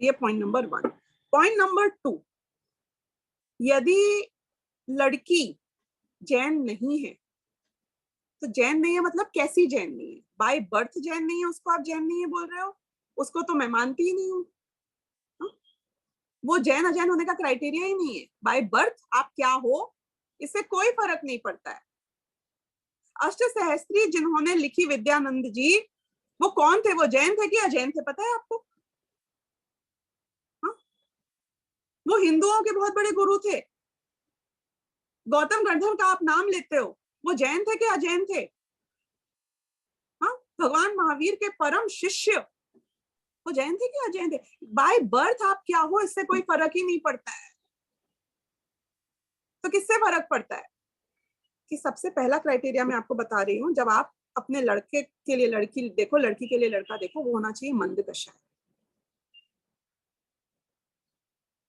ये पॉइंट नंबर 1। पॉइंट नंबर 2, यदि लड़की जैन नहीं है, तो जैन नहीं है मतलब कैसी जैन नहीं है? बाय बर्थ जैन नहीं है, उसको आप जैन नहीं है बोल रहे हो? उसको तो मैं मानती ही नहीं हूँ। वो जैन अजैन होने का क्राइटेरिया ही नहीं है। बाय बर्थ आप क्या हो, इससे कोई फर्क नहीं पड़ता है। अष्टसहस्त्री जिन्होंने लिखी विद्यानंद जी, वो कौन थे? वो जैन थे कि अजैन थे? पता है आपको? वो हिंदुओं के बहुत बड़े गुरु थे। गौतम गंधर्व का आप नाम लेते हो, वो जैन थे कि अजैन थे? हाँ, भगवान महावीर के परम शिष्य, वो जैन थे कि अजैन थे? बाय बर्थ आप क्या हो, इससे कोई फर्क ही नहीं पड़ता है। तो किससे फर्क पड़ता है? कि सबसे पहला क्राइटेरिया मैं आपको बता रही हूँ, जब आप अपने लड़के के लिए लड़की देखो, लड़की के लिए लड़का देखो, वो होना चाहिए मंद कषाय।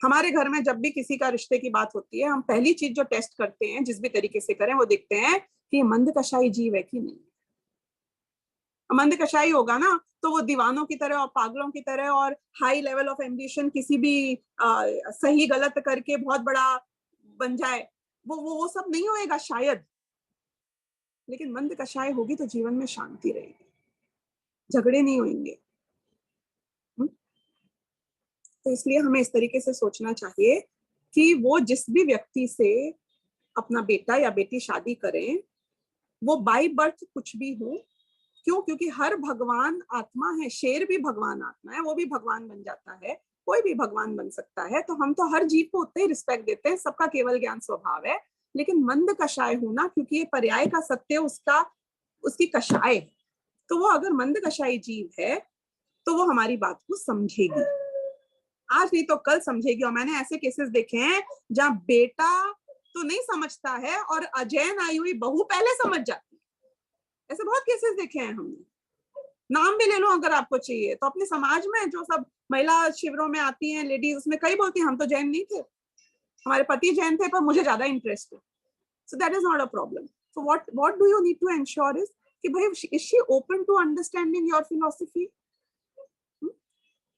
हमारे घर में जब भी किसी का रिश्ते की बात होती है, हम पहली चीज जो टेस्ट करते हैं, जिस भी तरीके से करें, वो देखते हैं कि ये मंद कषाई जीव है कि नहीं। मंद कषाई होगा ना, तो वो दीवानों की तरह और पागलों की तरह और हाई लेवल ऑफ एम्बिशन, किसी भी सही गलत करके बहुत बड़ा बन जाए, वो सब नहीं होएगा शायद। लेकिन मंद कषाय होगी तो जीवन में शांति रहेगी, झगड़े नहीं होंगे। तो इसलिए हमें इस तरीके से सोचना चाहिए कि वो जिस भी व्यक्ति से अपना बेटा या बेटी शादी करें, वो बाय बर्थ कुछ भी हो। क्यों? क्योंकि हर भगवान आत्मा है। शेर भी भगवान आत्मा है, वो भी भगवान बन जाता है, कोई भी भगवान बन सकता है। तो हम तो हर जीव को उतना ही रिस्पेक्ट देते हैं, सबका केवल ज्ञान स्वभाव है। लेकिन मंद कषाय होना, क्योंकि ये पर्याय का सत्य उसकी कषाय, तो वो अगर मंद कषाई जीव है तो वो हमारी बात को समझेगी, आज नहीं तो कल समझेगी। और मैंने ऐसे केसेस देखे हैं जहां बेटा तो नहीं समझता है और अजैन आई हुई बहू पहले समझ जाती है। ऐसे बहुत केसेस देखे हैं हमने, नाम भी ले लो अगर आपको चाहिए तो। अपने समाज में जो सब महिला शिविरों में आती हैं लेडीज, उसमें कई बोलती हैं हम तो जैन नहीं थे, हमारे पति जैन थे पर मुझे ज्यादा इंटरेस्ट है। So that is not a problem. So what do you need to ensure is कि भाई, is she open to understanding your philosophy?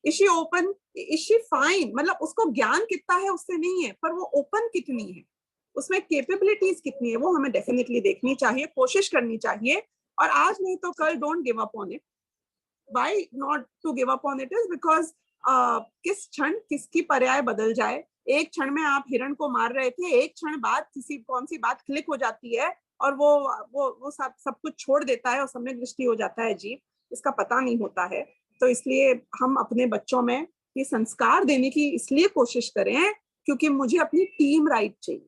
Is she open? Is she fine? मतलब उसको ज्ञान कितना है उससे नहीं है, पर वो ओपन कितनी है, उसमें कैपेबिलिटीज कितनी है, वो हमें डेफिनेटली देखनी चाहिए, कोशिश करनी चाहिए। और आज नहीं तो कल don't give up on it. Why not to give up on it is because किस क्षण किसकी पर्याय बदल जाए। एक क्षण में आप हिरण को मार रहे थे, एक क्षण बाद कौन सी बात क्लिक हो जाती है और वो सब कुछ छोड़ देता है और सम्यक दृष्टि हो जाता है जीव, इसका पता नहीं होता है। तो इसलिए हम अपने बच्चों में ये संस्कार देने की इसलिए कोशिश करें क्योंकि मुझे अपनी टीम राइट चाहिए,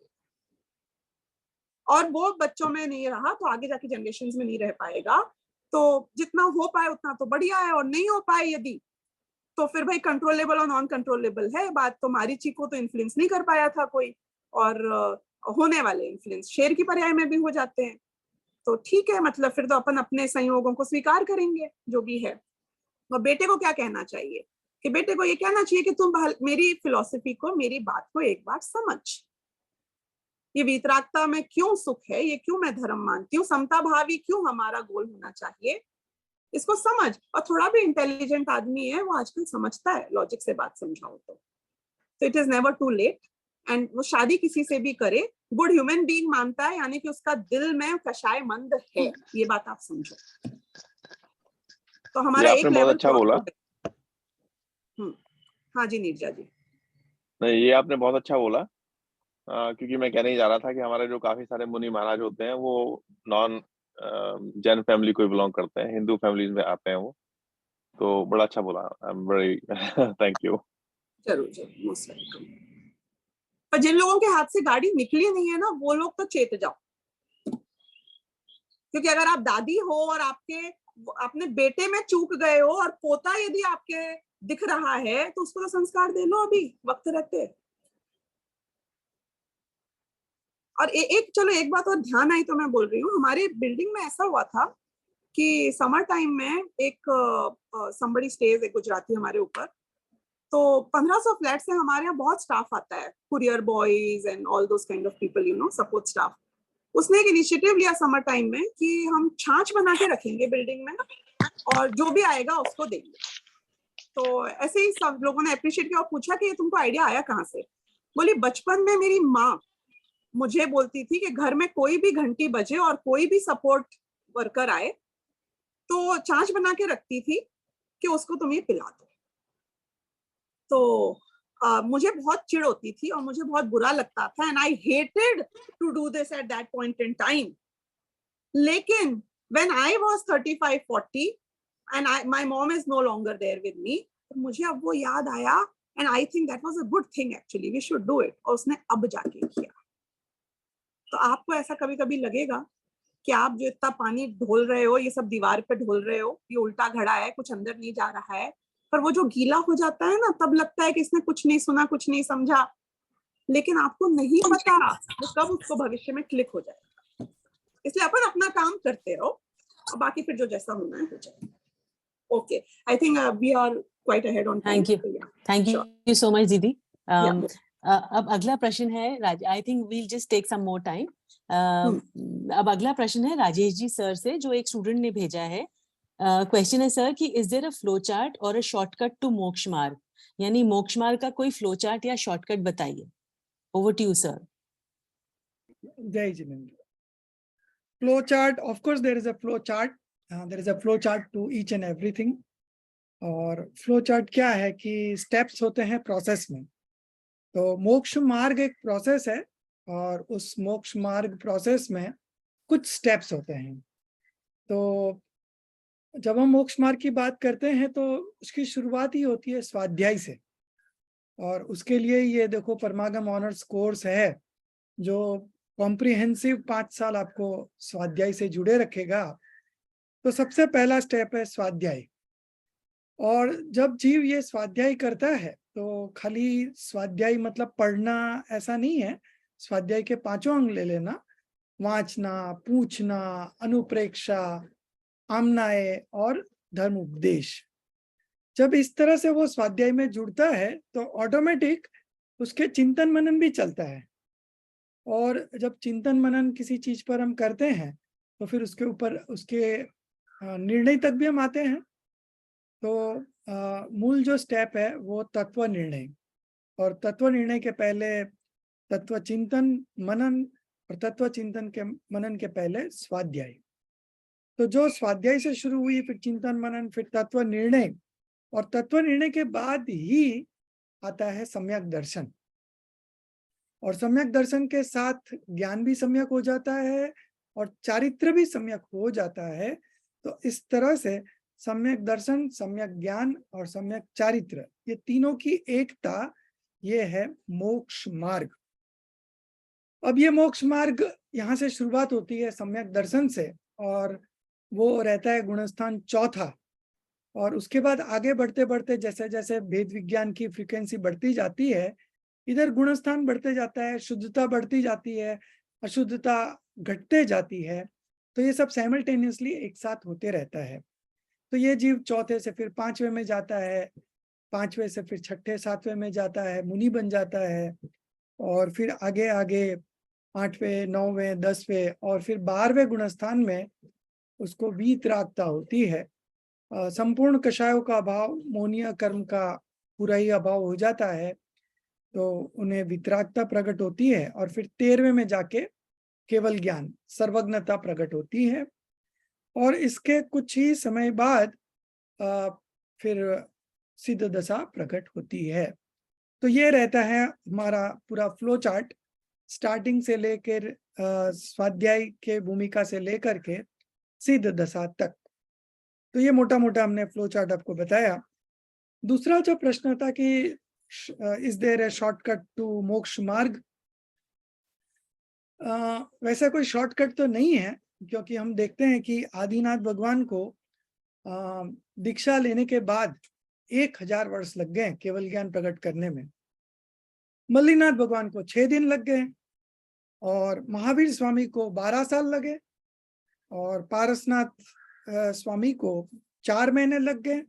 और वो बच्चों में नहीं रहा तो आगे जाके जनरेशंस में नहीं रह पाएगा। तो जितना हो पाए उतना तो बढ़िया है, और नहीं हो पाए यदि, तो फिर भाई कंट्रोलेबल और नॉन कंट्रोलेबल है बात। तो मारीची को तो इन्फ्लुएंस नहीं कर पाया था कोई, और होने वाले इन्फ्लुएंस शेर की पर्याय में भी हो जाते हैं। तो ठीक है, मतलब फिर तो अपन अपने संयोगों को स्वीकार करेंगे जो भी है। और बेटे को क्या कहना चाहिए कि बेटे को ये कहना चाहिए कि तुम मेरी फिलॉसफी को, मेरी बात को एक बार समझ, ये वीतरागता में क्यों सुख है, ये क्यों मैं धर्म मानती हूँ, समता भावी क्यों हमारा गोल होना चाहिए, इसको समझ। और थोड़ा भी इंटेलिजेंट आदमी है वो आजकल समझता है, लॉजिक से बात समझाओ तो it is never too late. And वो शादी किसी से भी करे, गुड ह्यूमन बीइंग मानता है, यानी कि उसका दिल में कषाय मंद है, ये बात आप समझो। तो हमारा एक लेवल बहुत अच्छा बोला। हाँ जी नीरजा जी। नहीं, ये आपने बहुत अच्छा बोला, क्योंकि मैं कहने ही जा रहा था कि हमारे जो काफी सारे मुनि महाराज होते हैं वो नॉन जैन फैमिली को बिलोंग करते हैं, हिंदू फैमिलीज में आते हैं वो। तो बड़ा अच्छा बोला, I am very thank you. जरूर जरूर, मोस्ट वेलकम। पर जिन लोगों के हाथ से गाड़ी निकली नहीं है ना, वो लोग तो चेत जाओ, क्योंकि अगर आप दादी हो और अपने बेटे में चूक गए हो और पोता यदि आपके दिख रहा है तो उसको तो संस्कार दे लो अभी वक्त रहते। और चलो एक बात और ध्यान आई तो मैं बोल रही हूँ, हमारे बिल्डिंग में ऐसा हुआ था कि समर टाइम में एक somebody stays, एक गुजराती हमारे ऊपर, तो 1500 फ्लैट से हमारे यहाँ बहुत स्टाफ आता है, courier boys and all those kind of people, you know, support staff. उसने एक इनिशिएटिव लिया समर टाइम में कि हम छाछ बना के रखेंगे बिल्डिंग में और जो भी आएगा उसको देंगे। तो ऐसे ही सब लोगों ने अप्रिशिएट किया और पूछा कि ये तुमको आइडिया आया कहाँ से? बोली बचपन में मेरी माँ मुझे बोलती थी कि घर में कोई भी घंटी बजे और कोई भी सपोर्ट वर्कर आए तो छाछ बना के रखती थी कि उसको तुम ये पिला दो। तो मुझे बहुत चिढ़ होती थी और मुझे बहुत बुरा लगता था, and I hated to do this at that point in time. लेकिन when I was 35-40 and my mom is no longer there with me, तो मुझे अब वो याद आया, and I think that was a good thing actually, we should do it. और उसने अब जाके किया। तो आपको ऐसा कभी कभी लगेगा कि आप जो इतना पानी ढोल रहे हो, ये सब दीवार पे ढोल रहे हो, ये उल्टा घड़ा है, कुछ अंदर नहीं जा रहा है, पर वो जो गीला हो जाता है ना, तब लगता है कि इसने कुछ नहीं सुना, कुछ नहीं समझा। लेकिन आपको नहीं पता वो कब उसको भविष्य में क्लिक हो जाएगा। इसलिए अपन अपना काम करते रहो और बाकी फिर जो जैसा होना है हो जाए। Okay, I think we are quite ahead on time. Thank you so much दीदी। अब अगला प्रश्न है, I think we'll just take some more time. अब अगला प्रश्न है राजेश जी सर से, जो एक स्टूडेंट ने भेजा है। क्वेश्चन है सर कि is there a flow chart और अ शॉर्टकट टू मोक्ष मार्ग, यानी मोक्ष मार्ग का कोई फ्लो चार्ट या शॉर्टकट बताइए। Over to you sir. जय जिनेंद्र। Flow chart, of course there is a flow chart, there is a flow chart to each and everything. और फ्लो चार्ट क्या है कि स्टेप्स होते हैं प्रोसेस में। तो मोक्ष मार्ग एक प्रोसेस है और उस मोक्ष मार्ग प्रोसेस में कुछ स्टेप्स होते हैं। तो जब हम मोक्ष मार्ग की बात करते हैं तो उसकी शुरुआत ही होती है स्वाध्याय से। और उसके लिए ये देखो परमागम ऑनर्स कोर्स है जो कॉम्प्रिहेंसिव 5 साल आपको स्वाध्याय से जुड़े रखेगा। तो सबसे पहला स्टेप है स्वाध्याय। और जब जीव ये स्वाध्याय करता है तो खाली स्वाध्याय मतलब पढ़ना ऐसा नहीं है। स्वाध्याय के 5 अंग ले लेना, वांचना, पूछना, अनुप्रेक्षा, आमनाए और धर्म उपदेश। जब इस तरह से वो स्वाध्याय में जुड़ता है तो ऑटोमेटिक उसके चिंतन मनन भी चलता है। और जब चिंतन मनन किसी चीज पर हम करते हैं तो फिर उसके ऊपर उसके निर्णय तक भी हम आते हैं। तो मूल जो स्टेप है वो तत्व निर्णय, और तत्व निर्णय के पहले तत्व चिंतन मनन, और तत्व चिंतन के मनन के पहले स्वाध्याय। तो जो स्वाध्याय से शुरू हुई, फिर चिंतन मनन, फिर तत्व निर्णय, और तत्व निर्णय के बाद ही आता है सम्यक दर्शन। और सम्यक दर्शन के साथ ज्ञान भी सम्यक हो जाता है और चारित्र भी सम्यक हो जाता है। तो इस तरह से सम्यक दर्शन, सम्यक ज्ञान और सम्यक चारित्र, ये तीनों की एकता, ये है मोक्ष मार्ग। अब ये मोक्ष मार्ग यहाँ से शुरुआत होती है सम्यक दर्शन से, और वो रहता है गुणस्थान चौथा। और उसके बाद आगे बढ़ते बढ़ते जैसे जैसे भेद विज्ञान की फ्रीक्वेंसी बढ़ती जाती है, इधर गुणस्थान बढ़ते जाता है, शुद्धता बढ़ती जाती है, अशुद्धता घटते जाती है। तो ये सब साइमल्टेनियसली एक साथ होते रहता है। तो ये जीव चौथे से फिर पांचवें में जाता है, पांचवें से फिर छठे सातवें में जाता है, मुनि बन जाता है, और फिर आगे आगे आठवें, नौवें, 10वें और फिर 12वें गुणस्थान में उसको वीतरागता होती है। संपूर्ण कषायों का अभाव, मोनिया कर्म का पूरा ही अभाव हो जाता है, तो उन्हें वितरागता प्रकट होती है। और फिर 13वें में जाके केवल ज्ञान, सर्वज्ञता प्रकट होती है। और इसके कुछ ही समय बाद फिर सिद्ध दशा प्रकट होती है। तो ये रहता है हमारा पूरा फ्लो चार्ट, स्टार्टिंग से लेकर स्वाध्याय के भूमिका से लेकर के सिद्ध दशा तक। तो ये मोटा मोटा हमने फ्लो चार्ट आपको बताया। दूसरा जो प्रश्न था कि is there a shortcut to मोक्ष मार्ग, वैसा कोई शॉर्टकट तो नहीं है, क्योंकि हम देखते हैं कि आदिनाथ भगवान को दीक्षा लेने के बाद 1000 वर्ष लग गए केवल ज्ञान प्रकट करने में। मल्लीनाथ भगवान को 6 दिन लग गए, और महावीर स्वामी को 12 साल लगे, और पारसनाथ स्वामी को 4 महीने लग गए,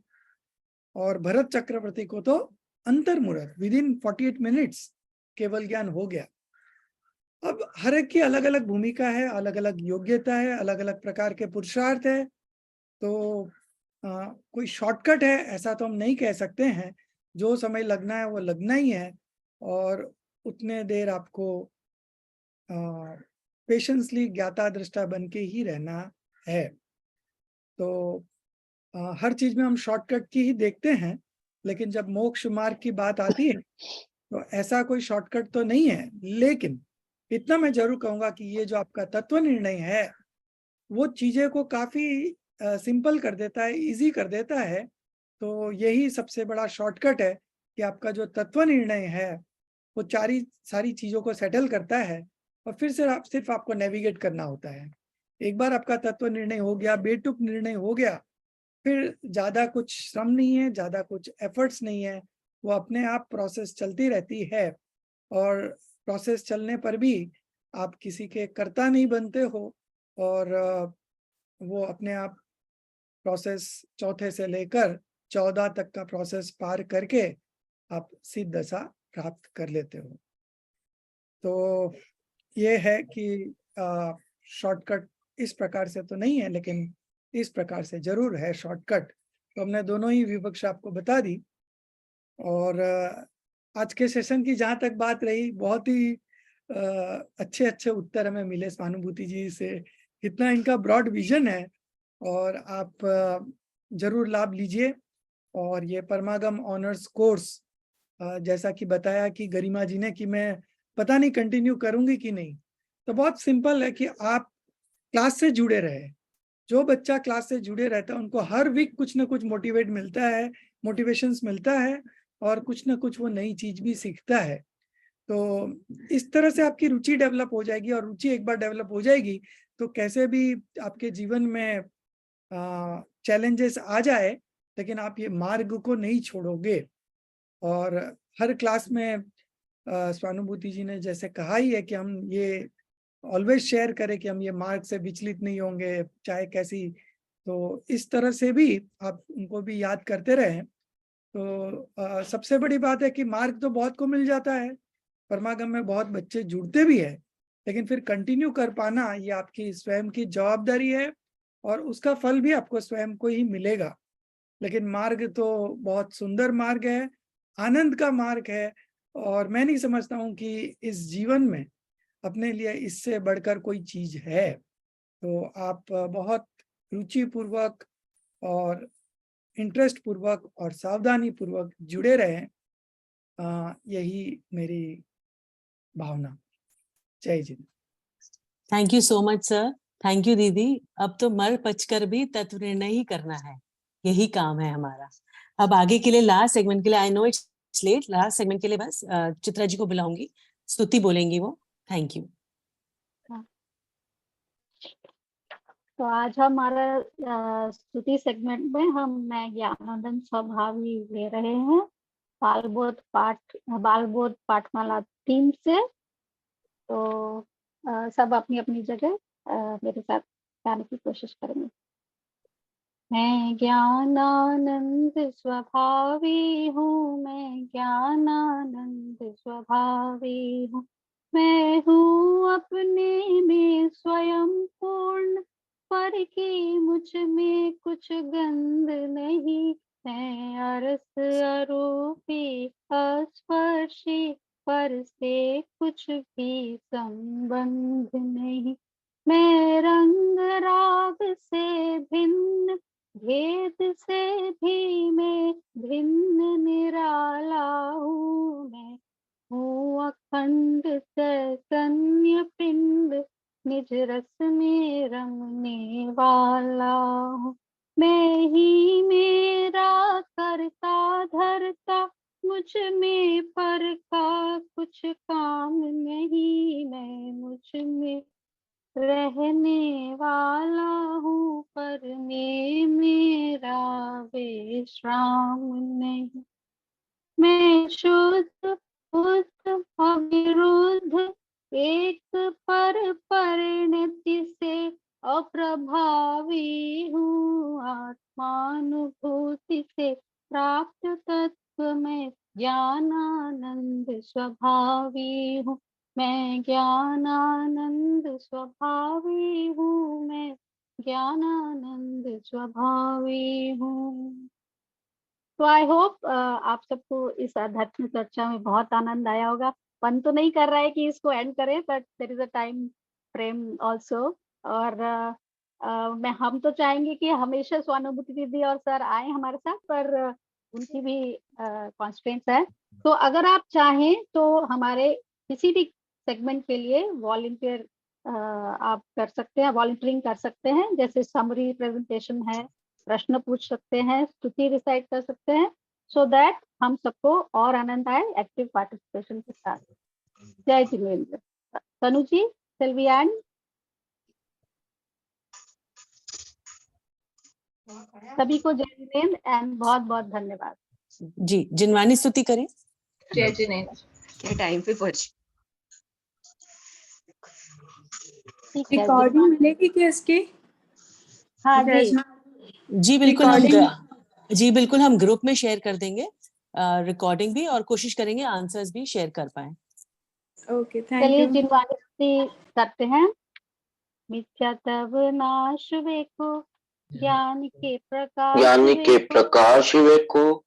और भरत चक्रवर्ती को तो अंतर्मुहूर्त विदिन 48 मिनट्स केवल ज्ञान हो गया। अब हर एक की अलग अलग भूमिका है, अलग अलग योग्यता है, अलग अलग प्रकार के पुरुषार्थ है। तो कोई शॉर्टकट है ऐसा तो हम नहीं कह सकते हैं। जो समय लगना है वो लगना ही है, और उतने देर आपको पेशेंसली ज्ञाता दृष्टा बन के ही रहना है। तो हर चीज में हम शॉर्टकट की ही देखते हैं, लेकिन जब मोक्ष मार्ग की बात आती है तो ऐसा कोई शॉर्टकट तो नहीं है। लेकिन इतना मैं जरूर कहूंगा कि ये जो आपका तत्व निर्णय है वो चीजें को काफी सिंपल कर देता है, इजी कर देता है। तो यही सबसे बड़ा शॉर्टकट है कि आपका जो तत्व निर्णय है वो सारी चीजों को सेटल करता है, और फिर से सिर्फ आपको नेविगेट करना होता है। एक बार आपका तत्व निर्णय हो गया, बेटुक निर्णय हो गया, फिर ज्यादा कुछ श्रम नहीं है, ज्यादा कुछ एफर्ट्स नहीं है, वो अपने आप प्रोसेस चलती रहती है। और प्रोसेस चलने पर भी आप किसी के कर्ता नहीं बनते हो, और वो अपने आप प्रोसेस चौथे से लेकर 14 तक का प्रोसेस पार करके आप सिद्ध दशा प्राप्त कर लेते हो। तो ये है कि शॉर्टकट इस प्रकार से तो नहीं है, लेकिन इस प्रकार से जरूर है शॉर्टकट। तो हमने दोनों ही विवक्षा आपको बता दी। और आज के सेशन की जहाँ तक बात रही, बहुत ही अच्छे अच्छे उत्तर हमें मिले स्वानुभूति जी से। इतना इनका ब्रॉड विजन है, और आप जरूर लाभ लीजिए। और ये परमागम ऑनर्स कोर्स जैसा कि बताया कि गरिमा जी ने कि मैं पता नहीं कंटिन्यू करूंगी कि नहीं, तो बहुत सिंपल है कि आप क्लास से जुड़े रहे। जो बच्चा क्लास से जुड़े रहता है उनको हर वीक कुछ ना कुछ मोटिवेट मिलता है, मोटिवेशंस मिलता है, और कुछ ना कुछ वो नई चीज भी सीखता है। तो इस तरह से आपकी रुचि डेवलप हो जाएगी, और रुचि एक बार डेवलप हो जाएगी तो कैसे भी आपके जीवन में चैलेंजेस आ जाए, लेकिन आप ये मार्ग को नहीं छोड़ोगे। और हर क्लास में स्वानुभूति जी ने जैसे कहा ही है कि हम ये ऑलवेज शेयर करें कि हम ये मार्ग से विचलित नहीं होंगे, चाहे कैसी। तो इस तरह से भी आप उनको भी याद करते रहें। तो सबसे बड़ी बात है कि मार्ग तो बहुत को मिल जाता है, परमागम में बहुत बच्चे जुड़ते भी है, लेकिन फिर कंटिन्यू कर पाना ये आपकी स्वयं की जवाबदारी है, और उसका फल भी आपको स्वयं को ही मिलेगा। लेकिन मार्ग तो बहुत सुंदर मार्ग है, आनंद का मार्ग है, और मैं नहीं समझता हूँ कि इस जीवन में अपने लिए इससे बढ़कर कोई चीज है। तो आप बहुत रुचि पूर्वक और इंटरेस्ट पूर्वक और सावधानी पूर्वक जुड़े रहें, यही मेरी भावना। जय जी। Thank you so much sir. Thank you दीदी। अब तो मर पचकर भी तत्व निर्णय ही करना है, यही काम है हमारा। अब आगे के लिए लास्ट सेगमेंट के लिए, I know it's late, last segment के लिए बस चित्रा जी को बुलाऊंगी, स्तुति बोलेंगी वो। Thank you. तो आज हमारा स्तुति सेगमेंट में हम मैं ज्ञानानंद स्वभावी ले रहे हैं बालबोध पाठमाला 3 से। तो सब अपनी अपनी जगह मेरे साथ गाने की कोशिश करेंगे। मैं ज्ञानानंद स्वभावी हूँ, मैं ज्ञानानंद स्वभावी हूँ, मैं हूँ अपने में स्वयं पूर्ण, पर कि मुझ में कुछ गंध नहीं। मैं अरस अरूपी अस्पर्शी, पर से कुछ भी संबंध नहीं। मैं रंग राग से भिन्न, भेद से भी मैं भिन्न निराला हूँ। मैं हूँ अखंड चैतन्य पिंड, निज रस में रंगने वाला हूँ। मैं ही मेरा करता धरता, मुझ में पर का कुछ काम नहीं। मैं मुझ में रहने वाला हूँ, पर में मेरा विश्राम नहीं। मैं शुद्ध बुद्ध अविरुद्ध, एक पर परिणति से अप्रभावी हूँ। आत्मानुभूति से प्राप्त तत्व में ज्ञानानंद स्वभावी हूँ। मैं ज्ञानानंद स्वभावी हूँ, मैं ज्ञानानंद स्वभावी हूँ। तो आई होप आप सबको इस आध्यात्मिक चर्चा में बहुत आनंद आया होगा। मन तो नहीं कर रहा है कि इसको एंड करें, but there is a time frame also. और हम तो चाहेंगे कि हमेशा स्वानुभूति दीदी और सर आए हमारे साथ, पर उनकी भी कॉन्स्ट्रेंट्स है। तो अगर आप चाहें तो हमारे किसी भी सेगमेंट के लिए वॉलंटियर आप कर सकते हैं, वॉलंटियरिंग कर सकते हैं। जैसे समरी प्रेजेंटेशन है, प्रश्न पूछ सकते हैं, स्तुति रिसाइट कर सकते हैं, सो दैट हम सबको और आनंद आए एक्टिव पार्टिसिपेशन के साथ। जय जिनेंद्र। तनु जी, shall we end? सभी को जय जिनेंद्र एंड बहुत बहुत धन्यवाद। जी, जिनवानी स्तुति करें। जय जिनेंद्र। के टाइम पे पहुंच। ठीक है, रिकॉर्डिंग मिलेगी क्या इसकी? हाँ जी जी बिल्कुल, हम ग्रुप में शेयर कर देंगे रिकॉर्डिंग भी, और कोशिश करेंगे आंसर्स भी शेयर कर पाए। ओके, थैंक चलिए यू। जिनवानी स्तुति करते हैं। मिथ्या तब नाश वेको, ज्ञान के प्रकाश वेको,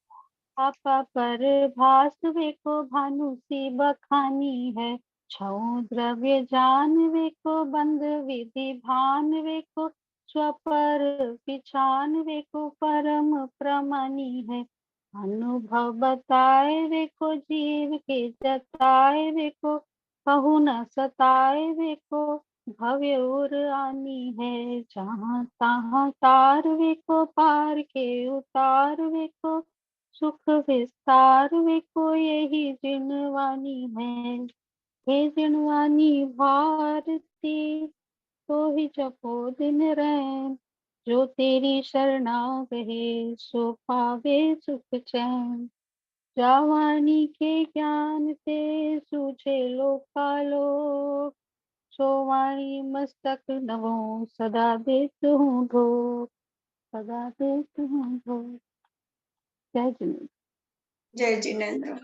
आपा पर भास वेको, भानु सी बखानी है। छऊ द्रव्य जान वेको, बंद विधि भान वेको, स्वपर पिछान वेको, परम प्रमानी है। अनुभव बताए वेको, जीव के जताए वेको, कहु न सताए वेको, भव्य उर आनी है। जहाँ तहाँ तार वेको, पार के उतार वेको, सुख विस्तार वेको, यही जिनवानी है। हे जिनवानी भारती, तो ही जपो दिन रैन, जो तेरी शरणा गए, सो पावे सुख चैन। जावानी के ज्ञान से सूझे लोकालोक, सोवाणी मस्तक नवो, सदा देत हूँ ढोक, सदा देत हूँ ढोक। जय जिनेंद्र। जय जिनेंद्र।